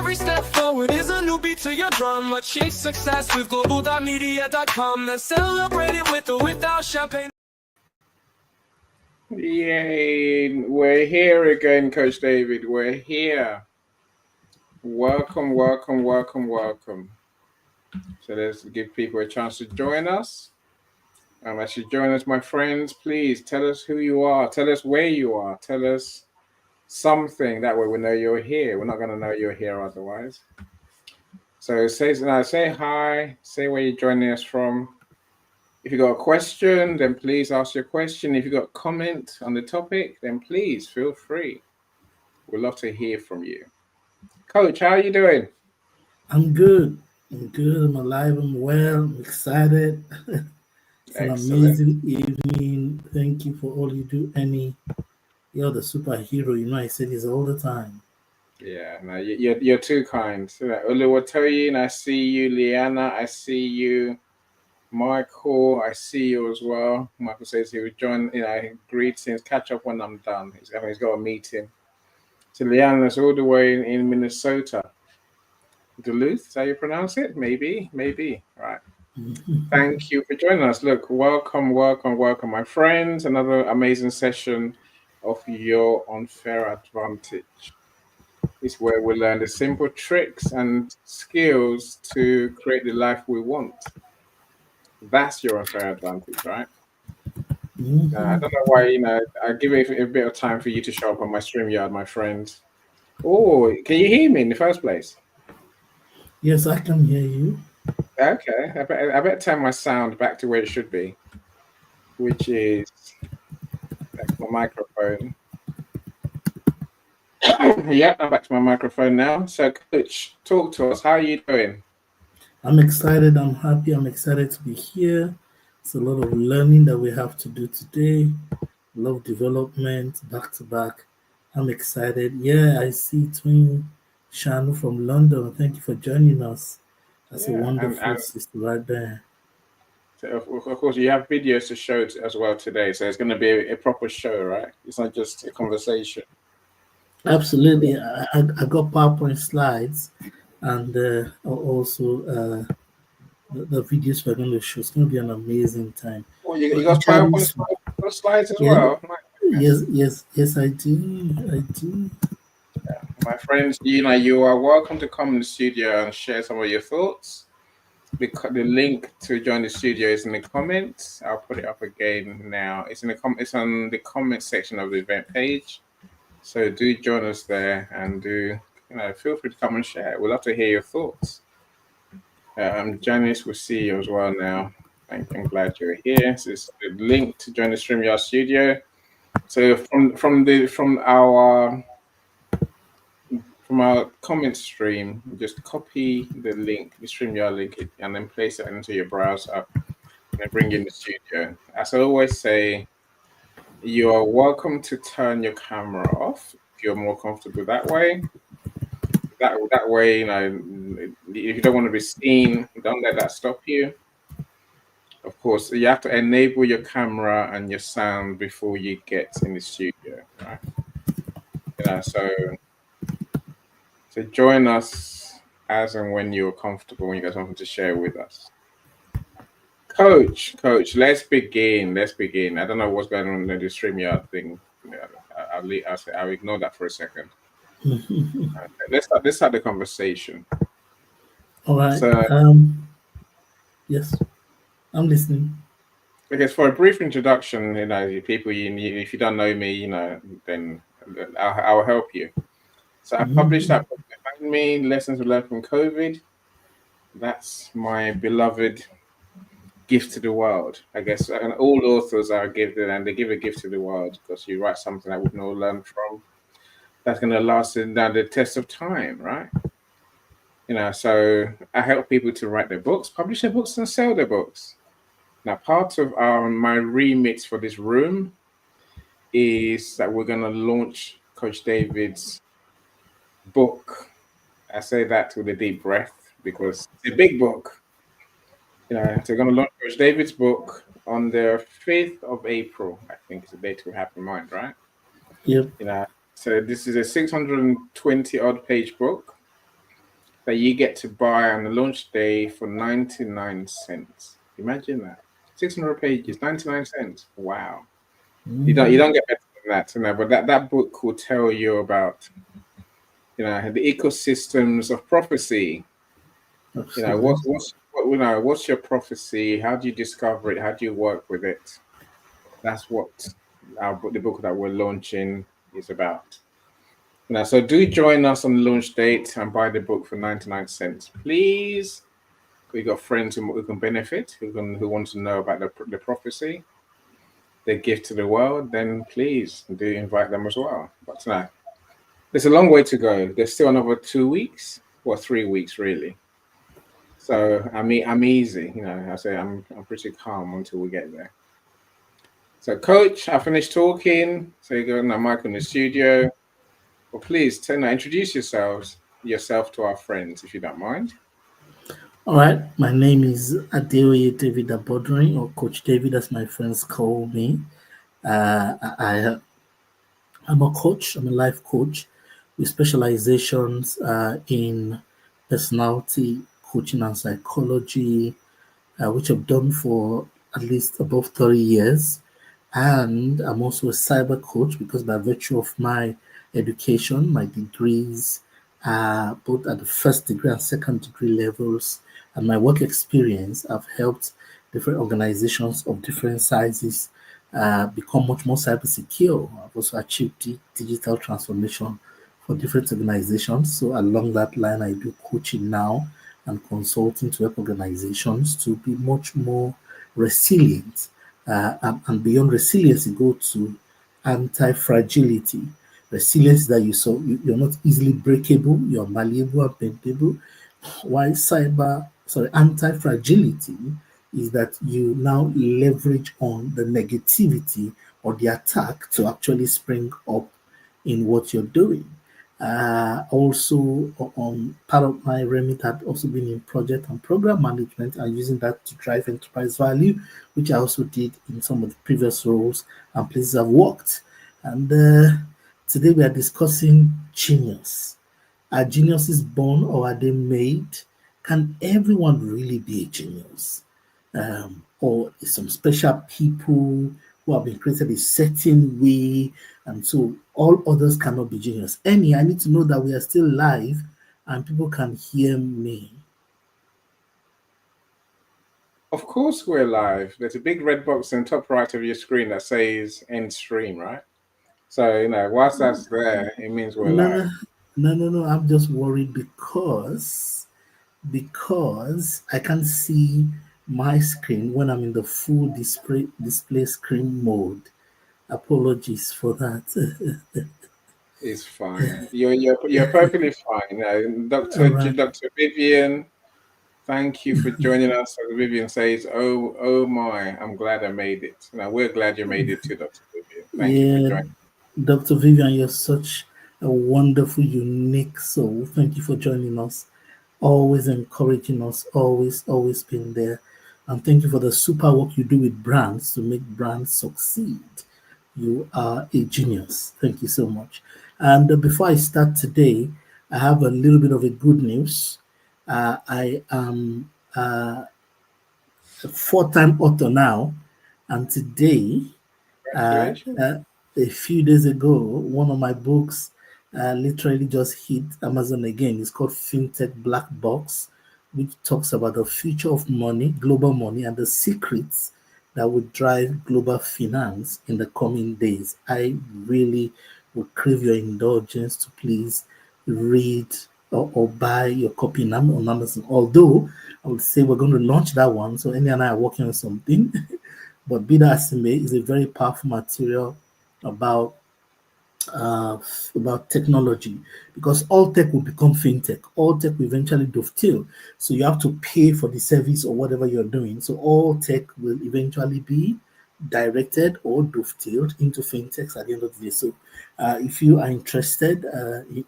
Every step forward is a new beat to your drum. Achieve success with global.media.com and celebrate it with or without champagne. Yay, we're here again, Coach David. We're here. Welcome, welcome, welcome, welcome. So let's give people a chance to join us. As you join us, my friends, please tell us who you are. Tell us where you are. Tell us something. That way we know you're here. We're not going to know you're here otherwise. So say hi. Say where you're joining us from. If you got a question, then please ask your question. If you got a comment on the topic, then please feel free. We'd love to hear from you. Coach, how are you doing? I'm good. I'm alive. I'm well. I'm excited. It's an amazing evening. Thank you for all you do, Annie. You're the superhero. You know, I say this all the time. Yeah, no, you're too kind. So, Oluwatoyin, I see you. Liana, I see you. Michael, I see you as well. Michael says he would join. Greetings. Catch up when I'm done. He's got a meeting. So Liana's all the way in Minnesota. Duluth, is that how you pronounce it? Maybe. Right. Thank you for joining us. Look, welcome, my friends. Another amazing session of Your Unfair Advantage. It's where we learn the simple tricks and skills to create the life we want. That's your unfair advantage, right? I don't know why, I give it a bit of time for you to show up on my StreamYard, my friend. Oh, can you hear me in the first place? Yes, I can hear you. Okay, I better turn my sound back to where it should be, which is back to my microphone. Yep, I'm back to my microphone now. So, Coach, talk to us. How are you doing? I'm excited. I'm happy. I'm excited to be here. It's a lot of learning that we have to do today. A lot of development back to back. I'm excited. Yeah, I see Twin Shanu from London. Thank you for joining us. That's a wonderful sister right there. So of course, you have videos to show as well today. So it's going to be a proper show, right? It's not just a conversation. Absolutely. I got PowerPoint slides and also the videos we're going to show. It's going to be an amazing time. Oh, you got PowerPoint slides as well? Yes, I do. Yeah. My friends, you are welcome to come in the studio and share some of your thoughts. The link to join the studio is in the comments. I'll put it up again now. It's on the comment section of the event page. So do join us there and feel free to come and share. We'd love to hear your thoughts. Janice, we'll see you as well now. I'm glad you're here. This is the link to join the StreamYard studio. So from our comment stream, just copy the link, the StreamYard link, and then place it into your browser and bring in the studio. As I always say, you are welcome to turn your camera off if you're more comfortable that way. That way, if you don't want to be seen, don't let that stop you. Of course, you have to enable your camera and your sound before you get in the studio, right? So join us as and when you're comfortable, when you got something to share with us. Coach, let's begin. I don't know what's going on in the StreamYard thing. I'll ignore that for a second. Let's start the conversation. All right. So, yes, I'm listening. I guess for a brief introduction, people if you don't know me, then I'll help you. So I published that book behind me, Lessons We Learned from COVID. That's my beloved gift to the world, I guess. And all authors are gifted, and they give a gift to the world because you write something that we can all learn from. That's going to last the test of time, right? So I help people to write their books, publish their books, and sell their books. Now, part of my remit for this room is that we're going to launch Coach David's book. I say that with a deep breath because it's a big book. So we're going to launch Coach David's book on the 5th of April. I think is the date we have in mind, right? Yep. So this is a 620 odd page book. that you get to buy on the launch day for 99 cents. Imagine that. 600 pages, 99 cents. Wow. You don't get better than that, but that book will tell you about the ecosystems of prophecy. What's your prophecy? How do you discover it? How do you work with it? That's what the book that we're launching is about. So do join us on the launch date and buy the book for 99 cents, please. We got friends who can benefit, who want to know about the prophecy, their gift to the world. Then please do invite them as well. But tonight, there's a long way to go. There's still another 2 weeks or 3 weeks, really. So I'm easy. I say I'm pretty calm until we get there. So, Coach, I finished talking. So you got my mic in the studio. Well, please introduce yourself to our friends, if you don't mind. All right. My name is Adeoye David Abodrin, or Coach David, as my friends call me. I'm a coach. I'm a life coach with specializations in personality coaching and psychology, which I've done for at least above 30 years. And I'm also a cyber coach because by virtue of my education, my degrees, both at the first degree and second degree levels, and my work experience, I've helped different organizations of different sizes become much more cyber secure. I've also achieved digital transformation for different organizations. So along that line, I do coaching now and consulting to help organizations to be much more resilient. And beyond resilience, you go to anti-fragility. Resilience that you're not easily breakable, you're malleable and bendable. Why anti-fragility is that you now leverage on the negativity or the attack to actually spring up in what you're doing. Also, on part of my remit had also been in project and program management and using that to drive enterprise value, which I also did in some of the previous roles and places I've worked. And today we are discussing genius. Are geniuses born or are they made? Can everyone really be a genius? Or is some special people who have been created a certain way, and so all others cannot be genius? I need to know that we are still live and people can hear me. Of course we're live. There's a big red box in the top right of your screen that says end stream, right? So, whilst that's there, it means we're live. No. I'm just worried because I can't see my screen when I'm in the full display screen mode. Apologies for that. It's fine. You're perfectly fine. Dr. Vivian, thank you for joining us. As Vivian says, oh my, I'm glad I made it. We're glad you made it too, Dr. Vivian. Thank you for joining. Dr. Vivian, you're such a wonderful, unique soul. Thank you for joining us. Always encouraging us, always being there. And thank you for the super work you do with brands to make brands succeed. You are a genius. Thank you so much. And before I start today, I have a little bit of a good news. I am a 4-time author now, and today, a few days ago, one of my books literally just hit Amazon again. It's called FinTech Black Box, which talks about the future of money, global money, and the secrets that would drive global finance in the coming days. I really would crave your indulgence to please read or buy your copy on Amazon. Although I would say we're going to launch that one, so Andy and I are working on something. But be that as it may, is a very powerful material about technology, because all tech will become fintech. All tech will eventually dovetail. So you have to pay for the service or whatever you're doing. So all tech will eventually be directed or dovetailed into fintechs at the end of the day. So if you are interested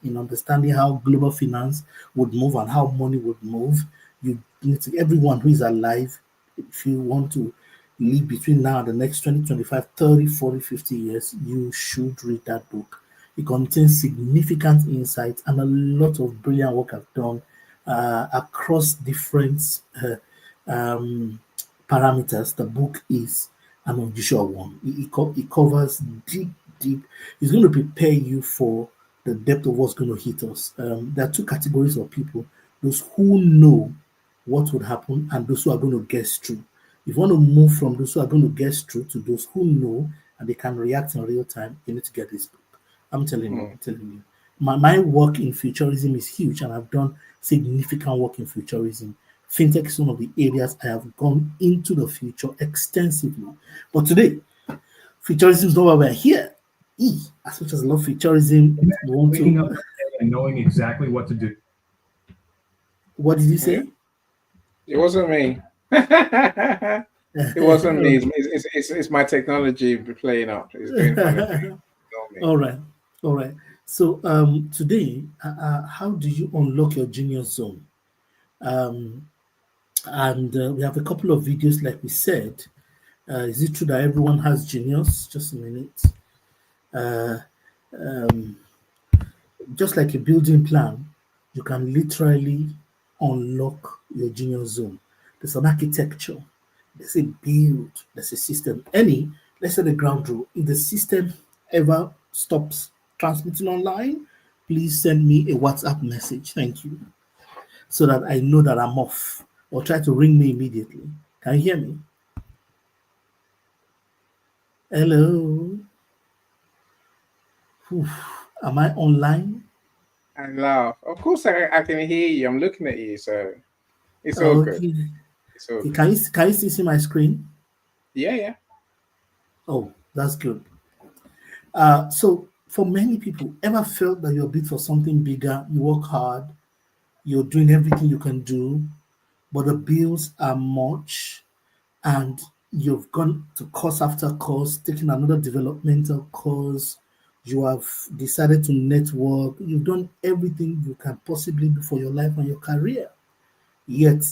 in understanding how global finance would move and how money would move, you need to, everyone who is alive, if you want to live between now and the next 20, 25, 30, 40, 50 years, you should read that book. It contains significant insights and a lot of brilliant work I've done across different um, parameters. The book is an unusual one. It covers deep, deep. It's going to prepare you for the depth of what's going to hit us. There are two categories of people: those who know what would happen and those who are going to guess through. If you want to move from those who are going to guess through to those who know and they can react in real time, you need to get this book. I'm telling you, I'm telling you. My work in futurism is huge, and I've done significant work in futurism. Fintech is one of the areas I have gone into the future extensively. But today, futurism is not why we're here. As much as I love futurism, we want Waking up to. and knowing exactly what to do. What did you say? It wasn't me. It wasn't me. It's my technology playing up. It's being funny. All right, all right. So today, how do you unlock your genius zone? And we have a couple of videos, like we said. Is it true that everyone has genius? Just a minute. Just like a building plan, you can literally unlock your genius zone. There's an architecture, there's a build, there's a system. Let's say the ground rule. If the system ever stops transmitting online, please send me a WhatsApp message. Thank you. So that I know that I'm off. Or try to ring me immediately. Can you hear me? Hello. Am I online? I laugh. Of course, I can hear you. I'm looking at you, so it's all good. It's all good. Can you still see my screen? Yeah. Oh, that's good. So for many people, ever felt that you're built for something bigger? You work hard, you're doing everything you can do, but the bills are much, and you've gone to course after course, taking another developmental course. You have decided to network. You've done everything you can possibly do for your life and your career. Yet,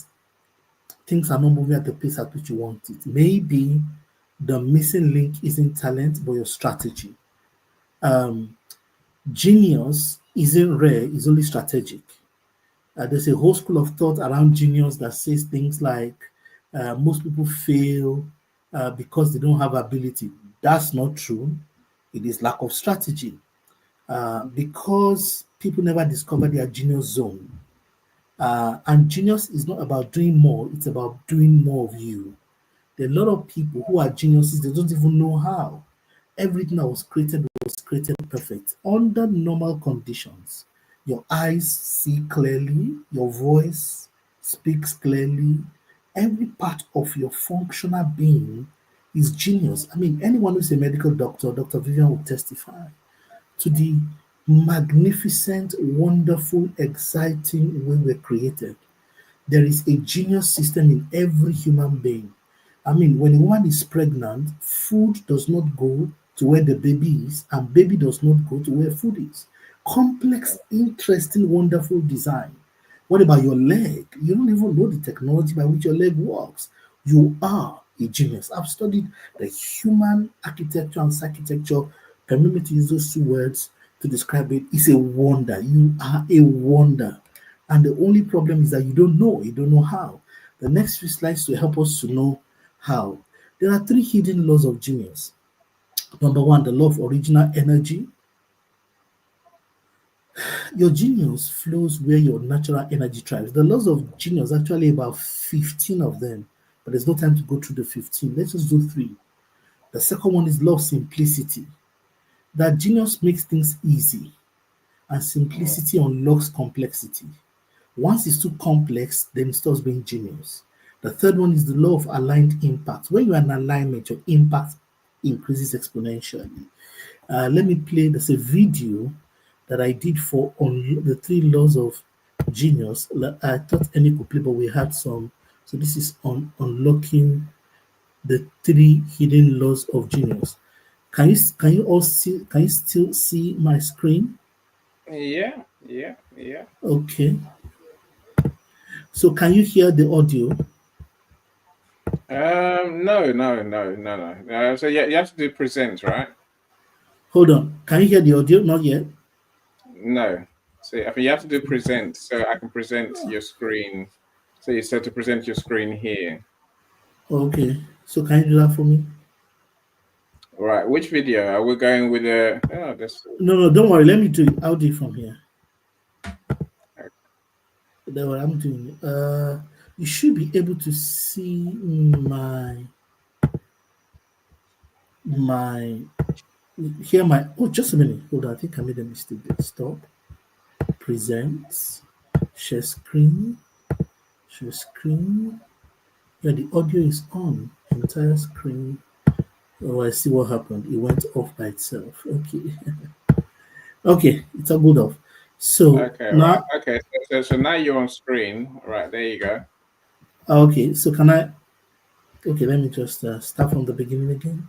things are not moving at the pace at which you want it. Maybe the missing link isn't talent, but your strategy. Genius isn't rare, it's only strategic. There's a whole school of thought around genius that says things like most people fail because they don't have ability. That's not true. It is lack of strategy. Because people never discover their genius zone. And genius is not about doing more, it's about doing more of you. There are a lot of people who are geniuses, they don't even know how. Everything that was created perfect under normal conditions. Your eyes see clearly, your voice speaks clearly. Every part of your functional being is genius. I mean, anyone who's a medical doctor, Dr. Vivian will testify to the magnificent, wonderful, exciting way we're created. There is a genius system in every human being. I mean, when a woman is pregnant, food does not go to where the baby is, and baby does not go to where food is. Complex, interesting, wonderful design. What about your leg? You don't even know the technology by which your leg works. You are a genius. I've studied the human architecture and architecture. Permit me to use those two words to describe it. It's a wonder. You are a wonder. And the only problem is that you don't know how. The next few slides will help us to know how. There are three hidden laws of genius. Number one, the law of original energy. Your genius flows where your natural energy thrives. The laws of genius, actually about 15 of them, but there's no time to go through the 15. Let's just do 3. The second one is law of simplicity. That genius makes things easy, and simplicity unlocks complexity. Once it's too complex, then it starts being genius. The third one is the law of aligned impact. When you're in alignment, your impact increases exponentially. Let me play. There's a video that I did for on the 3 laws of genius. I thought Emmy could play, but we had some. So this is on unlocking the 3 hidden laws of genius. Can you all see? Can you still see my screen? Yeah. Okay. So can you hear the audio? No. So yeah, you have to do present, right? Hold on. Can you hear the audio? Not yet. No. So I think you have to do present, so I can present your screen. So you said to present your screen here. Okay. So can you do that for me? All right. Which video are we going with? Oh, this. No, don't worry. Let me do it. I'll do it from here. That's what I'm doing. You should be able to see my oh, just a minute. Hold on. I think I made a mistake there. Stop. Presents. Share screen. Share screen. Yeah, the audio is on. Entire screen. Oh, I see what happened. It went off by itself. Okay. Okay, it's a good off. So Okay. now, Right. Okay. So now you're on screen. All right. There you go. okay. So can I? Okay, let me just start from the beginning again.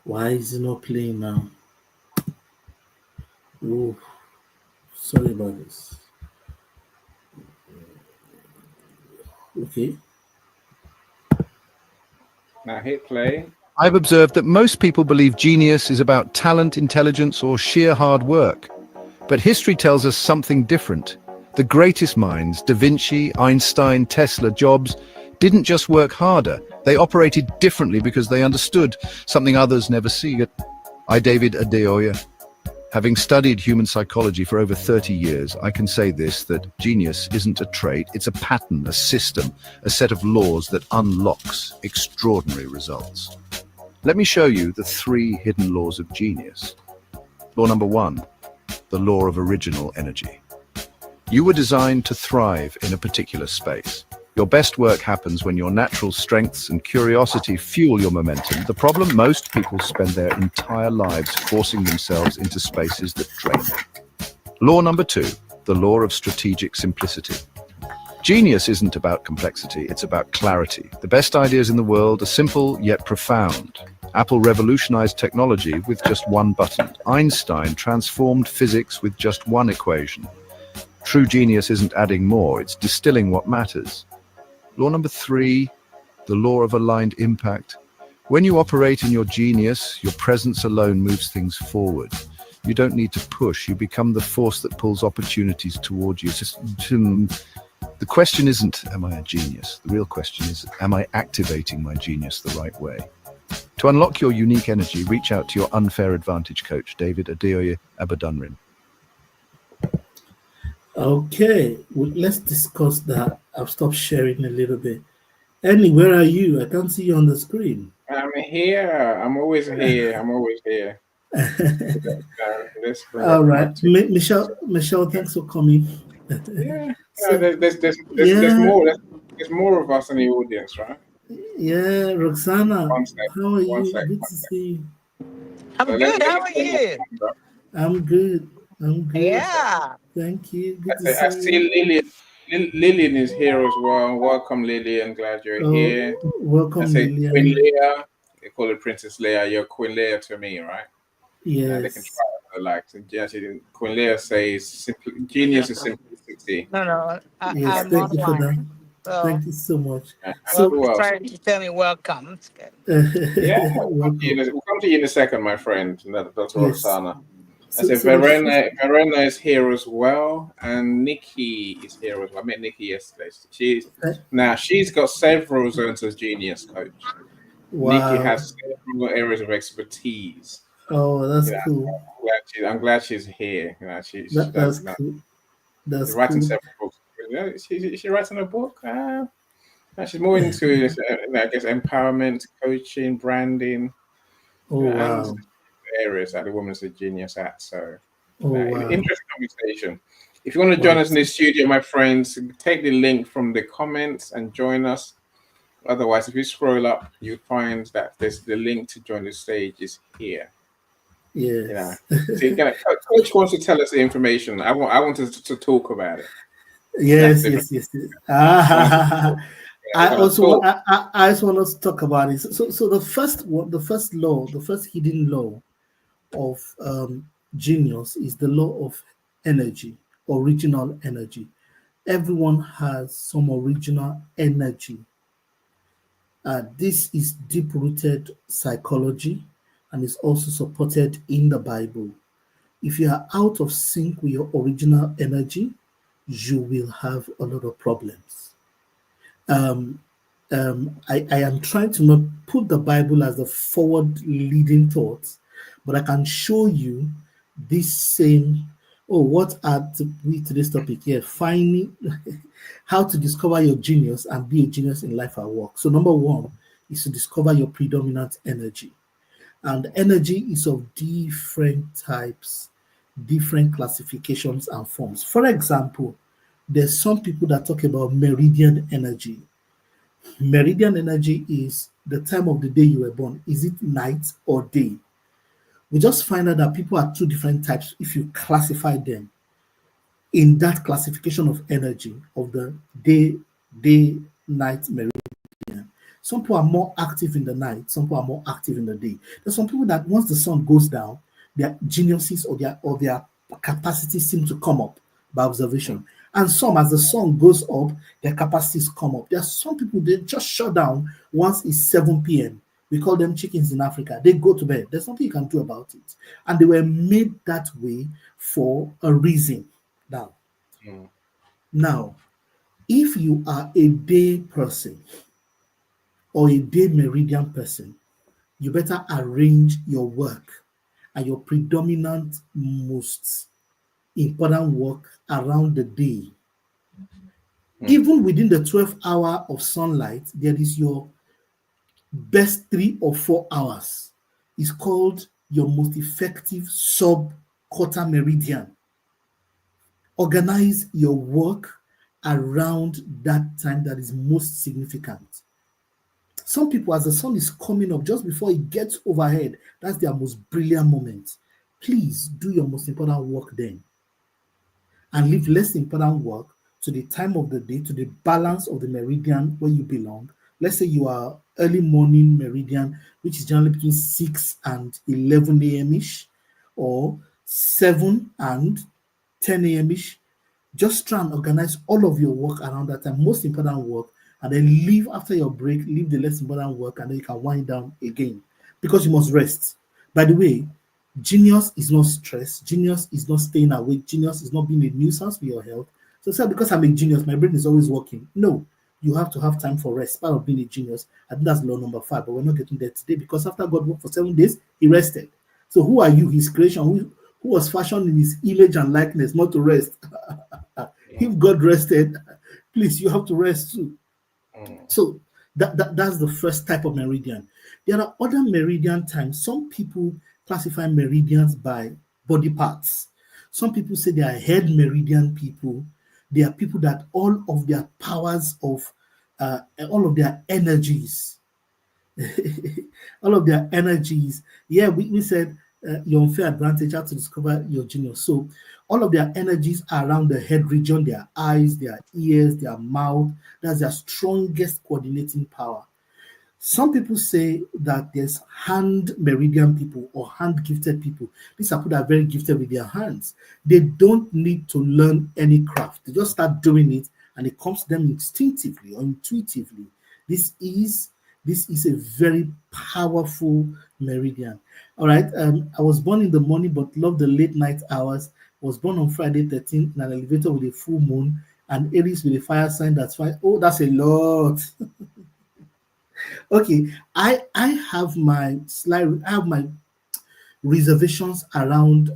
Why is it not playing now? Oh, sorry about this. Okay. Now hit play. I've observed that most people believe genius is about talent, intelligence, or sheer hard work. But history tells us something different. The greatest minds, Da Vinci, Einstein, Tesla, Jobs, didn't just work harder. They operated differently because they understood something others never see. I, David Adeoye, having studied human psychology for over 30 years, I can say this, that genius isn't a trait, it's a pattern, a system, a set of laws that unlocks extraordinary results. Let me show you the 3 hidden laws of genius. Law number 1, the law of original energy. You were designed to thrive in a particular space. Your best work happens when your natural strengths and curiosity fuel your momentum. The problem, most people spend their entire lives forcing themselves into spaces that drain them. Law number 2, the law of strategic simplicity. Genius isn't about complexity, it's about clarity. The best ideas in the world are simple yet profound. Apple revolutionized technology with just one button. Einstein transformed physics with just one equation. True genius isn't adding more, it's distilling what matters. Law number 3, the law of aligned impact. When you operate in your genius, your presence alone moves things forward. You don't need to push, you become the force that pulls opportunities towards you. The question isn't, am I a genius? The real question is, am I activating my genius the right way? To unlock your unique energy, reach out to your unfair advantage coach, David Adeoye Abadunrin. Okay, well, let's discuss that. I've stopped sharing a little bit. Annie, where are you? I can't see you on the screen. I'm here. I'm always here. I'm always here. All right, Michelle, thanks for coming. Yeah. So, There's more. There's more of us in the audience, right? Yeah, Roxana, One sec, how are one you? sec, Good one to sec. see you. I'm good. How are you? I'm good. I'm good. Yeah. Thank you. Good I to see see you. Lillian. Lillian is here as well. Welcome, Lillian. Glad you're here. I Welcome, say Lillian. Queen Leia. They call it Princess Leia. You're Queen Leia to me, right? They can Yes. try it like so. Queen Leia says genius is simplicity. No. Yes, I'm thank you for that. online. So Thank you so much. And So, who else? trying to tell me welcome. It's good. Yeah, we'll welcome. come to you in a second, my friend. That's Yes. Roxana. I So, said so the Verena is here as well, and Nikki is here as well. I met Nikki yesterday. She's got several zones of genius, coach. wow. Nikki has several areas of expertise. Oh, that's cool. I'm glad she's here. That's cool. That's she's writing cool. several books. Is she writing a book? She's more into, I guess, empowerment, coaching, branding, Oh, wow. and areas that the woman's a genius at. So, Oh, wow. interesting conversation. If you want to join us in the studio, my friends, take the link from the comments and join us. Otherwise, if you scroll up, you find that there's the link to join the stage is here. Yes. So Coach wants to tell us the information. I want to talk about it. Yes. I also want us to talk about it. So the first law, the first hidden law of genius is the law of energy, original energy. Everyone has some original energy. This is deep-rooted psychology and is also supported in the Bible. If you are out of sync with your original energy, you will have a lot of problems. I am trying to not put the Bible as the forward-leading thought, but I can show you this same. Oh, what are today's topic here? Finding how to discover your genius and be a genius in life and work. So, number one is to discover your predominant energy. And energy is of different types, different classifications and forms. For example, there's some people that talk about meridian energy. Meridian energy is the time of the day you were born. Is it night or day? We just find out that people are two different types if you classify them in that classification of energy of the day-night meridian. Some people are more active in the night, some people are more active in the day. There's some people that once the sun goes down, their geniuses or their capacities seem to come up by observation. And some, as the sun goes up, their capacities come up. There are some people, they just shut down once it's 7 p.m. We call them chickens in Africa. They go to bed. There's nothing you can do about it. And they were made that way for a reason. Now, if you are a day person or a day meridian person, you better arrange your work and your predominant, most important work around the day. Even within the 12 hours of sunlight, there is your best 3 or 4 hours. It's called your most effective sub-quarter meridian. Organize your work around that time that is most significant. Some people, as the sun is coming up, just before it gets overhead, that's their most brilliant moment. Please do your most important work then. And leave less important work to the time of the day, to the balance of the meridian where you belong. Let's say you are early morning meridian, which is generally between 6 and 11 a.m.-ish, or 7 and 10 a.m.-ish. Just try and organize all of your work around that time, most important work, and then leave after your break, leave the less important work, and then you can wind down again because you must rest. By the way, genius is not stress. Genius is not staying awake. Genius is not being a nuisance for your health. So say, because I'm a genius, my brain is always working. No, you have to have time for rest. Part of being a genius. I think that's law number 5, but we're not getting there today because after God worked for 7 days, he rested. So who are you, his creation, who was fashioned in his image and likeness, not to rest? If God rested, please, you have to rest too. So that's the first type of meridian. There are other meridian times. Some people classify meridians by body parts. Some people say they are head meridian people. They are people that all of their powers of, all of their energies, Yeah, we said your unfair advantage, how to discover your genius. So all of their energies are around the head region, their eyes, their ears, their mouth. That's their strongest coordinating power. Some people say that there's hand meridian people or hand gifted people. These are people that are very gifted with their hands. They don't need to learn any craft. They just start doing it and it comes to them instinctively or intuitively. This is a very powerful meridian. All right. I was born in the morning but love the late night hours. I was born on Friday 13 in an elevator with a full moon and Aries with a fire sign. That's fine. Oh, that's a lot. Okay, I have my reservations around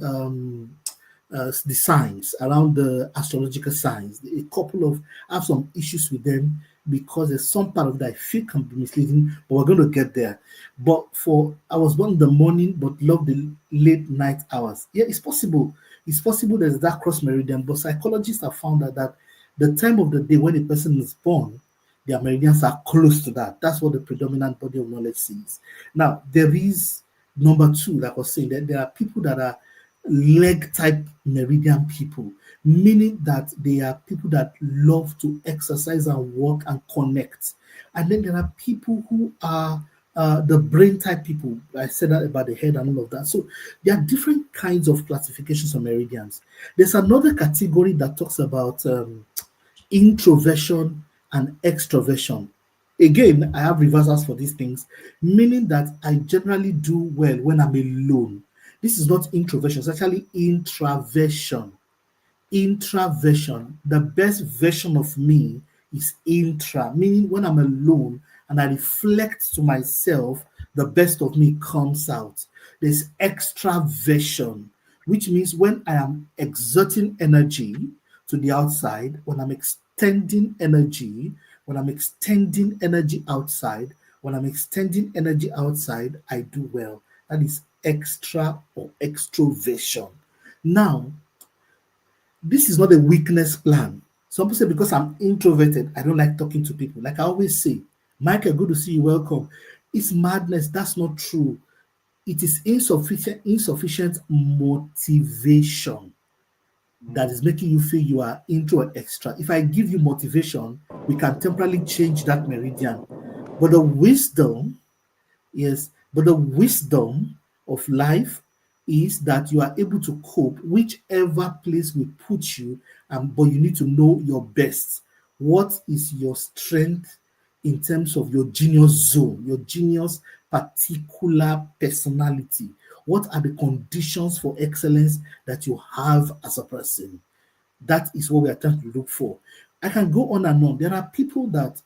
the signs, around the astrological signs. I have some issues with them because there's some part of that I feel can be misleading, but we're going to get there. But I was born in the morning but love the late night hours. Yeah, it's possible. It's possible there's that cross meridian, but psychologists have found that the time of the day when a person is born, their meridians are close to that. That's what the predominant body of knowledge sees. Now, there is number 2, like I was saying, that there are people that are leg type meridian people, meaning that they are people that love to exercise and work and connect. And then there are people who are the brain type people. I said that about the head and all of that. So there are different kinds of classifications of meridians. There's another category that talks about introversion and extroversion. Again, I have reversals for these things, meaning that I generally do well when I'm alone. This is not introversion, it's actually intraversion. Intraversion, the best version of me is intra, meaning when I'm alone and I reflect to myself, the best of me comes out. There's extraversion, which means when I am exerting energy to the outside, when I'm extending energy, outside, I do well. That is extra or extroversion. Now, this is not a weakness plan. Some people say because I'm introverted, I don't like talking to people. Like I always say, Michael, good to see you, welcome. It's madness. That's not true. It is insufficient motivation that is making you feel you are intro or extra. If I give you motivation, we can temporarily change that meridian. But the wisdom of life is that you are able to cope whichever place we put you, but you need to know your best. What is your strength in terms of your genius zone, your genius particular personality? What are the conditions for excellence that you have as a person? That is what we are trying to look for. I can go on and on. There are people that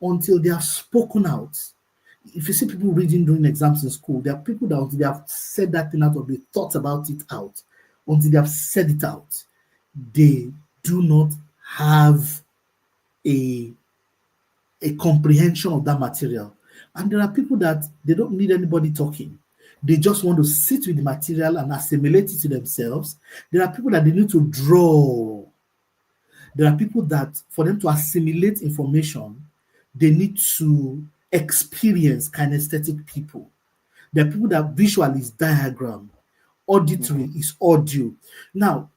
until they have spoken out, if you see people reading during exams in school, there are people that until they have said that thing out or they thought about it out, until they have said it out, they do not have a comprehension of that material. And there are people that they don't need anybody talking. They just want to sit with the material and assimilate it to themselves. There are people that they need to draw. There are people that for them to assimilate information, they need to experience kinesthetic people. There are people that visual is diagram, auditory is audio. Now,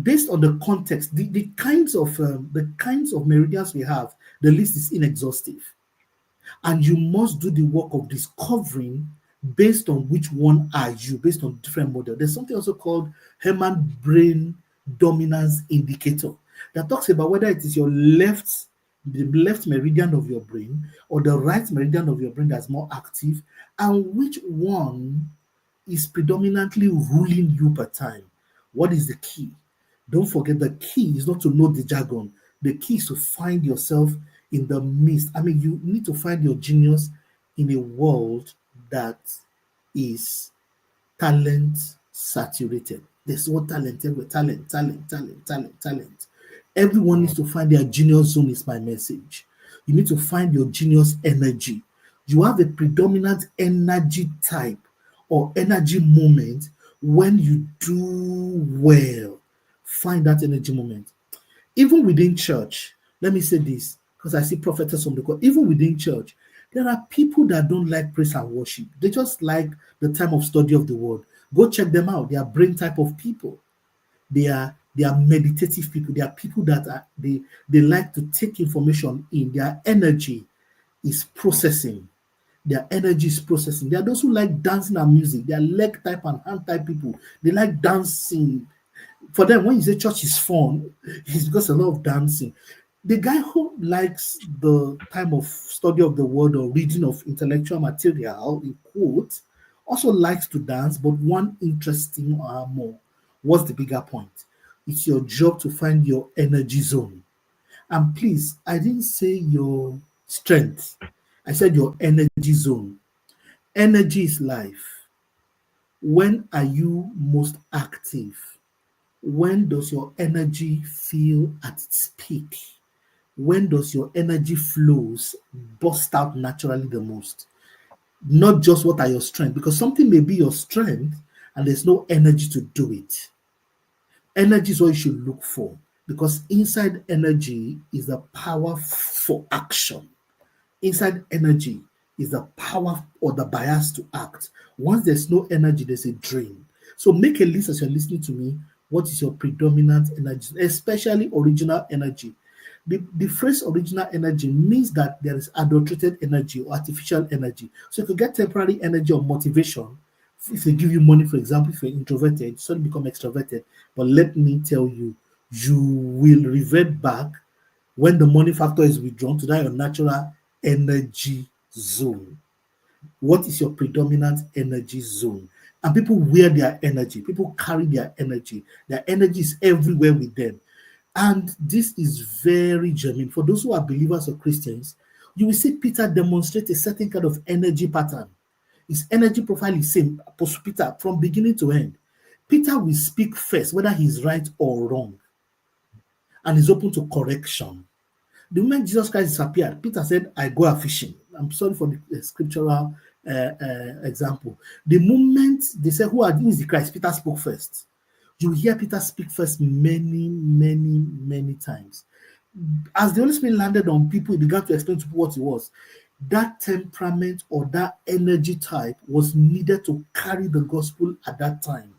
based on the context, the kinds of meridians we have, the list is inexhaustive, and you must do the work of discovering based on which one are you, based on different model. There's something also called Herrmann Brain Dominance Indicator that talks about whether it is the left meridian of your brain or the right meridian of your brain that's more active, and which one is predominantly ruling you per time. What is the key? Don't forget, the key is not to know the jargon. The key is to find yourself in the midst. I mean, you need to find your genius in a world that is talent saturated. There's what talented with talent. Everyone needs to find their genius zone, is my message. You need to find your genius energy. You have a predominant energy type or energy moment when you do well. Find that energy moment. Even within church, let me say this, because I see prophetess on the call. Even within church, there are people that don't like praise and worship. They just like the time of study of the word. Go check them out. They are brain type of people. They are meditative people. They are people that they like to take information in. Their energy is processing. Their energy is processing. There are those who like dancing and music. They are leg type and hand type people. They like dancing. For them, when you say church is fun, it's because a lot of dancing. The guy who likes the time of study of the word or reading of intellectual material, in quotes, also likes to dance, but one interesting more. What's the bigger point? It's your job to find your energy zone. And please, I didn't say your strength. I said your energy zone. Energy is life. When are you most active? When does your energy feel at its peak? When does your energy flows burst out naturally the most? Not just what are your strengths, because something may be your strength and there's no energy to do it. Energy is what you should look for, because inside energy is the power for action. Inside energy is the power or the bias to act. Once there's no energy, there's a drain. So make a list as you're listening to me. What is your predominant energy, especially original energy? The phrase original energy means that there is adulterated energy or artificial energy. So you could get temporary energy or motivation. If they give you money, for example, if you're introverted, you suddenly become extroverted. But let me tell you, you will revert back when the money factor is withdrawn to that your natural energy zone? What is your predominant energy zone? And people wear their energy. People carry their energy. Their energy is everywhere with them. And this is very genuine. For those who are believers or Christians, you will see Peter demonstrate a certain kind of energy pattern. His energy profile is same. Apostle Peter, from beginning to end. Peter will speak first, whether he's right or wrong, and is open to correction. The moment Jesus Christ disappeared, Peter said, I go a fishing. I'm sorry for the scriptural example. The moment they said, who is the Christ? Peter spoke first. You hear Peter speak first many, many, many times. As the Holy Spirit landed on people, he began to explain to people what it was. That temperament or that energy type was needed to carry the gospel at that time.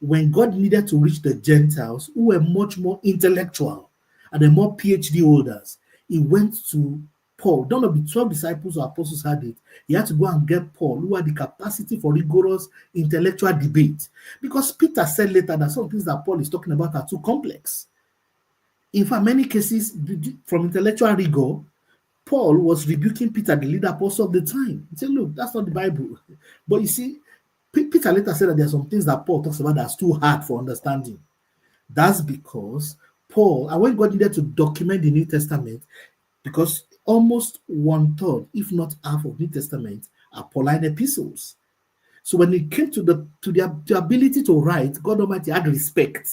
When God needed to reach the Gentiles, who were much more intellectual and the more PhD holders, he went to Paul. None of the 12 disciples or apostles had it. He had to go and get Paul, who had the capacity for rigorous intellectual debate. Because Peter said later that some things that Paul is talking about are too complex. In fact, many cases, from intellectual rigor, Paul was rebuking Peter, the leader apostle of the time. He said, look, that's not the Bible. But you see, Peter later said that there are some things that Paul talks about that's too hard for understanding. That's because Paul, and when God needed to document the New Testament, because almost 1/3, if not half of New Testament, are Pauline epistles. So when it came to the ability to write, God Almighty had respect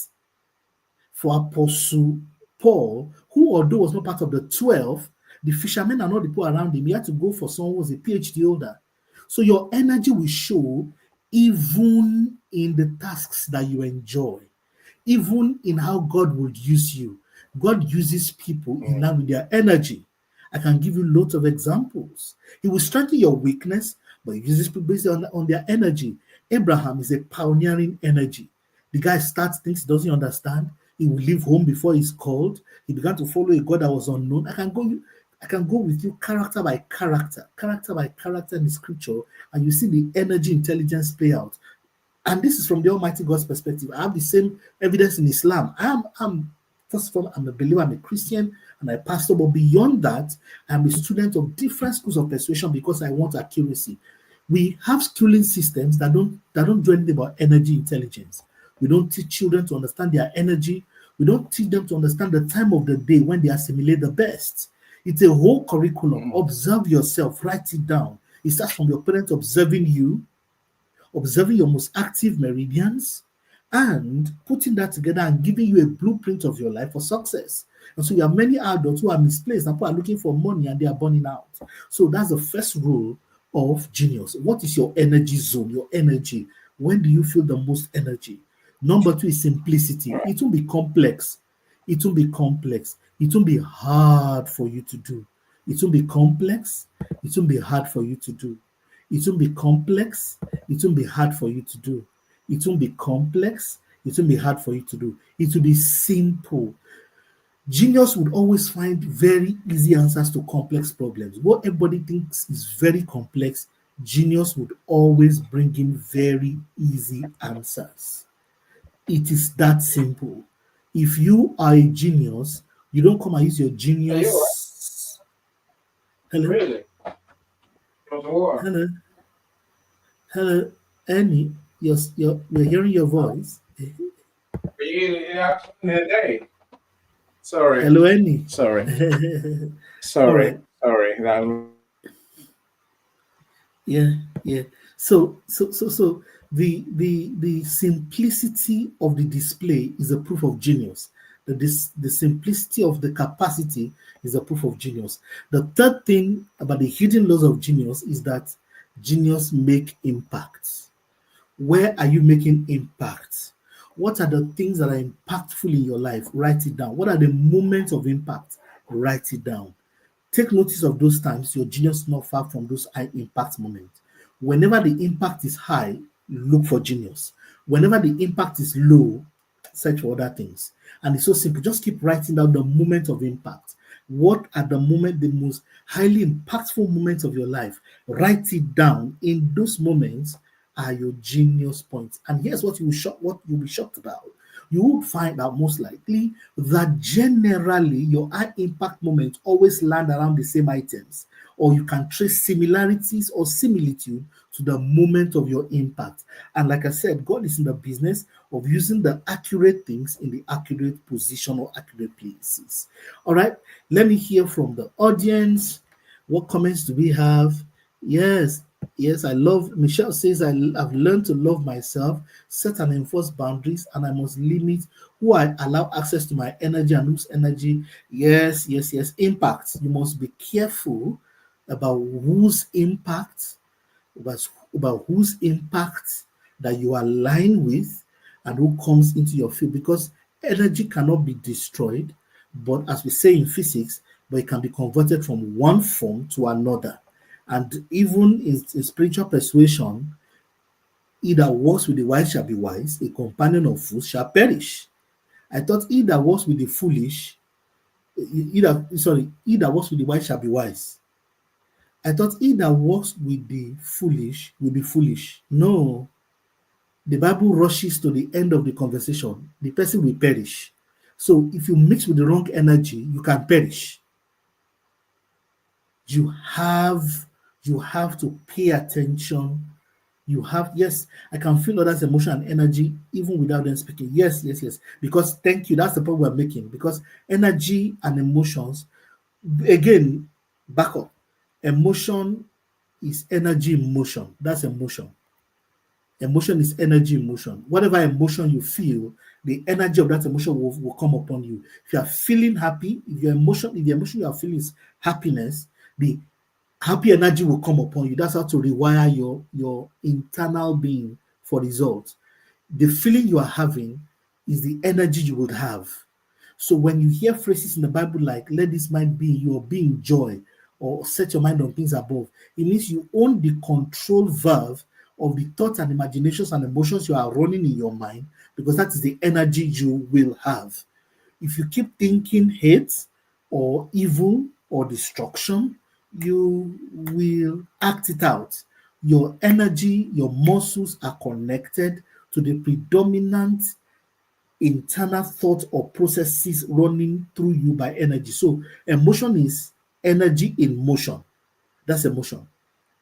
for Apostle Paul, who although was not part of the 12, the fishermen and all the people around him, he had to go for someone who was a PhD holder. So your energy will show even in the tasks that you enjoy, even in how God would use you. God uses people in line with their energy. I can give you lots of examples. He will strengthen your weakness, but he uses people based on their energy. Abraham is a pioneering energy. The guy starts things he doesn't understand. He will leave home before he's called. He began to follow a God that was unknown. I can go with you character by character in the scripture, and you see the energy intelligence play out. And this is from the Almighty God's perspective. I have the same evidence in Islam. First of all, I'm a believer, I'm a Christian, and I pastor, but beyond that, I'm a student of different schools of persuasion because I want accuracy. We have schooling systems that don't do anything about energy intelligence. We don't teach children to understand their energy. We don't teach them to understand the time of the day when they assimilate the best. It's a whole curriculum. Observe yourself, write it down. It starts from your parents observing you, observing your most active meridians, and putting that together and giving you a blueprint of your life for success. And so you have many adults who are misplaced and people are looking for money and they are burning out. So that's the first rule of genius. What is your energy zone, your energy? When do you feel the most energy? Number 2 is simplicity. It won't be complex. It won't be complex. It won't be hard for you to do. It won't be complex. It won't be hard for you to do. It won't be complex. It won't be hard for you to do. It won't be complex. It won't be hard for you to do. It will be simple. Genius would always find very easy answers to complex problems. What everybody thinks is very complex, genius would always bring in very easy answers. It is that simple. If you are a genius, you don't come and use your genius. Hello? Really? Hello? Hello? Annie, we're hearing your voice. Are you in the day? Sorry. Hello, Annie. Sorry. Alright. Sorry. Yeah. So the simplicity of the display is a proof of genius. The simplicity of the capacity is a proof of genius. The third thing about the hidden laws of genius is that genius make impacts. Where are you making impacts? What are the things that are impactful in your life? Write it down. What are the moments of impact? Write it down. Take notice of those times. Your genius is not far from those high impact moments. Whenever the impact is high, look for genius. Whenever the impact is low, search for other things. And it's so simple. Just keep writing down the moment of impact. What are the most highly impactful moments of your life? Write it down. In those moments are your genius points. And here's what you'll be shocked about. you would find out most likely that generally your high impact moments always land around the same items, or you can trace similarities or similitude to the moment of your impact. And like I said, God is in the business of using the accurate things in the accurate position or accurate places. All right, let me hear from the audience. What comments do we have? Yes, yes, I love. Michelle says, I've learned to love myself, set and enforce boundaries, and I must limit who I allow access to my energy and whose energy. Yes, yes, yes. Impact. You must be careful about whose impact, about whose impact that you align with and who comes into your field, because energy cannot be destroyed, but as we say in physics, but it can be converted from one form to another. And even in spiritual persuasion, he that walks with the wise shall be wise, a companion of fools shall perish. I thought he that walks with the foolish, he that walks with the wise shall be wise. I thought he that walks with the foolish will be foolish. No, the Bible rushes to the end of the conversation. The person will perish. So if you mix with the wrong energy, you can perish. You have to pay attention. Yes, I can feel others' emotion and energy even without them speaking. Yes, yes, yes. Because thank you, that's the point we're making. Because energy and emotions, again, back up. Emotion is energy in motion. That's emotion. Emotion is energy in motion. Whatever emotion you feel, the energy of that emotion will come upon you. If you are feeling happy, if the emotion you are feeling is happiness, the happy energy will come upon you. That's how to rewire your internal being for results. The feeling you are having is the energy you would have. So when you hear phrases in the Bible like, let this mind be your being joy, or set your mind on things above, it means you own the control valve of the thoughts and imaginations and emotions you are running in your mind, because that is the energy you will have. If you keep thinking hate or evil or destruction, you will act it out. Your energy, your muscles are connected to the predominant internal thought or processes running through you by energy. So emotion is energy in motion. That's emotion.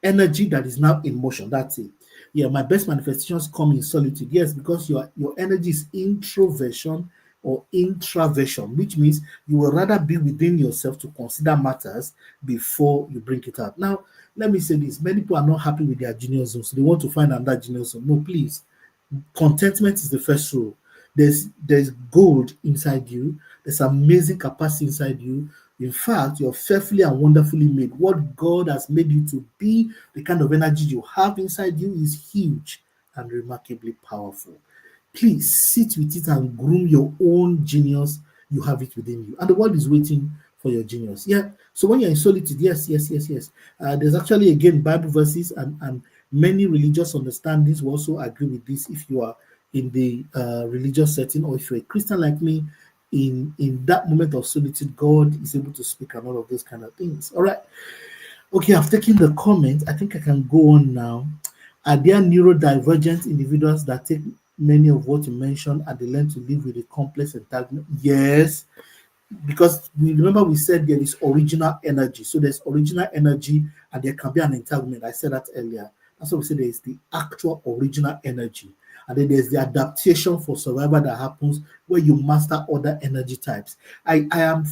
Energy that is now in motion. That's it. Yeah, my best manifestations come in solitude. Yes, because your energy is introversion or intraversion, which means you will rather be within yourself to consider matters before you bring it out. Now, let me say this. Many people are not happy with their genius zone, so they want to find another genius zone. No, please. Contentment is the first rule. There's gold inside you. There's amazing capacity inside you. In fact, you're fearfully and wonderfully made. What God has made you to be, the kind of energy you have inside you is huge and remarkably powerful. Please sit with it and groom your own genius. You have it within you. And the world is waiting for your genius. Yeah. So when you're in solitude, yes. There's actually, again, Bible verses and many religious understandings will also agree with this. If you are in the religious setting, or if you're a Christian like me, in that moment of solitude, God is able to speak and all of those kind of things. All right. Okay, I've taken the comment. I think I can go on now. Are there neurodivergent individuals that take many of what you mentioned and they learn to live with a complex entanglement? Yes, because we said there is original energy. So there's original energy and there can be an entanglement. I said that earlier. That's what we said, there is the actual original energy. And then there's the adaptation for survival that happens where you master other energy types. I'm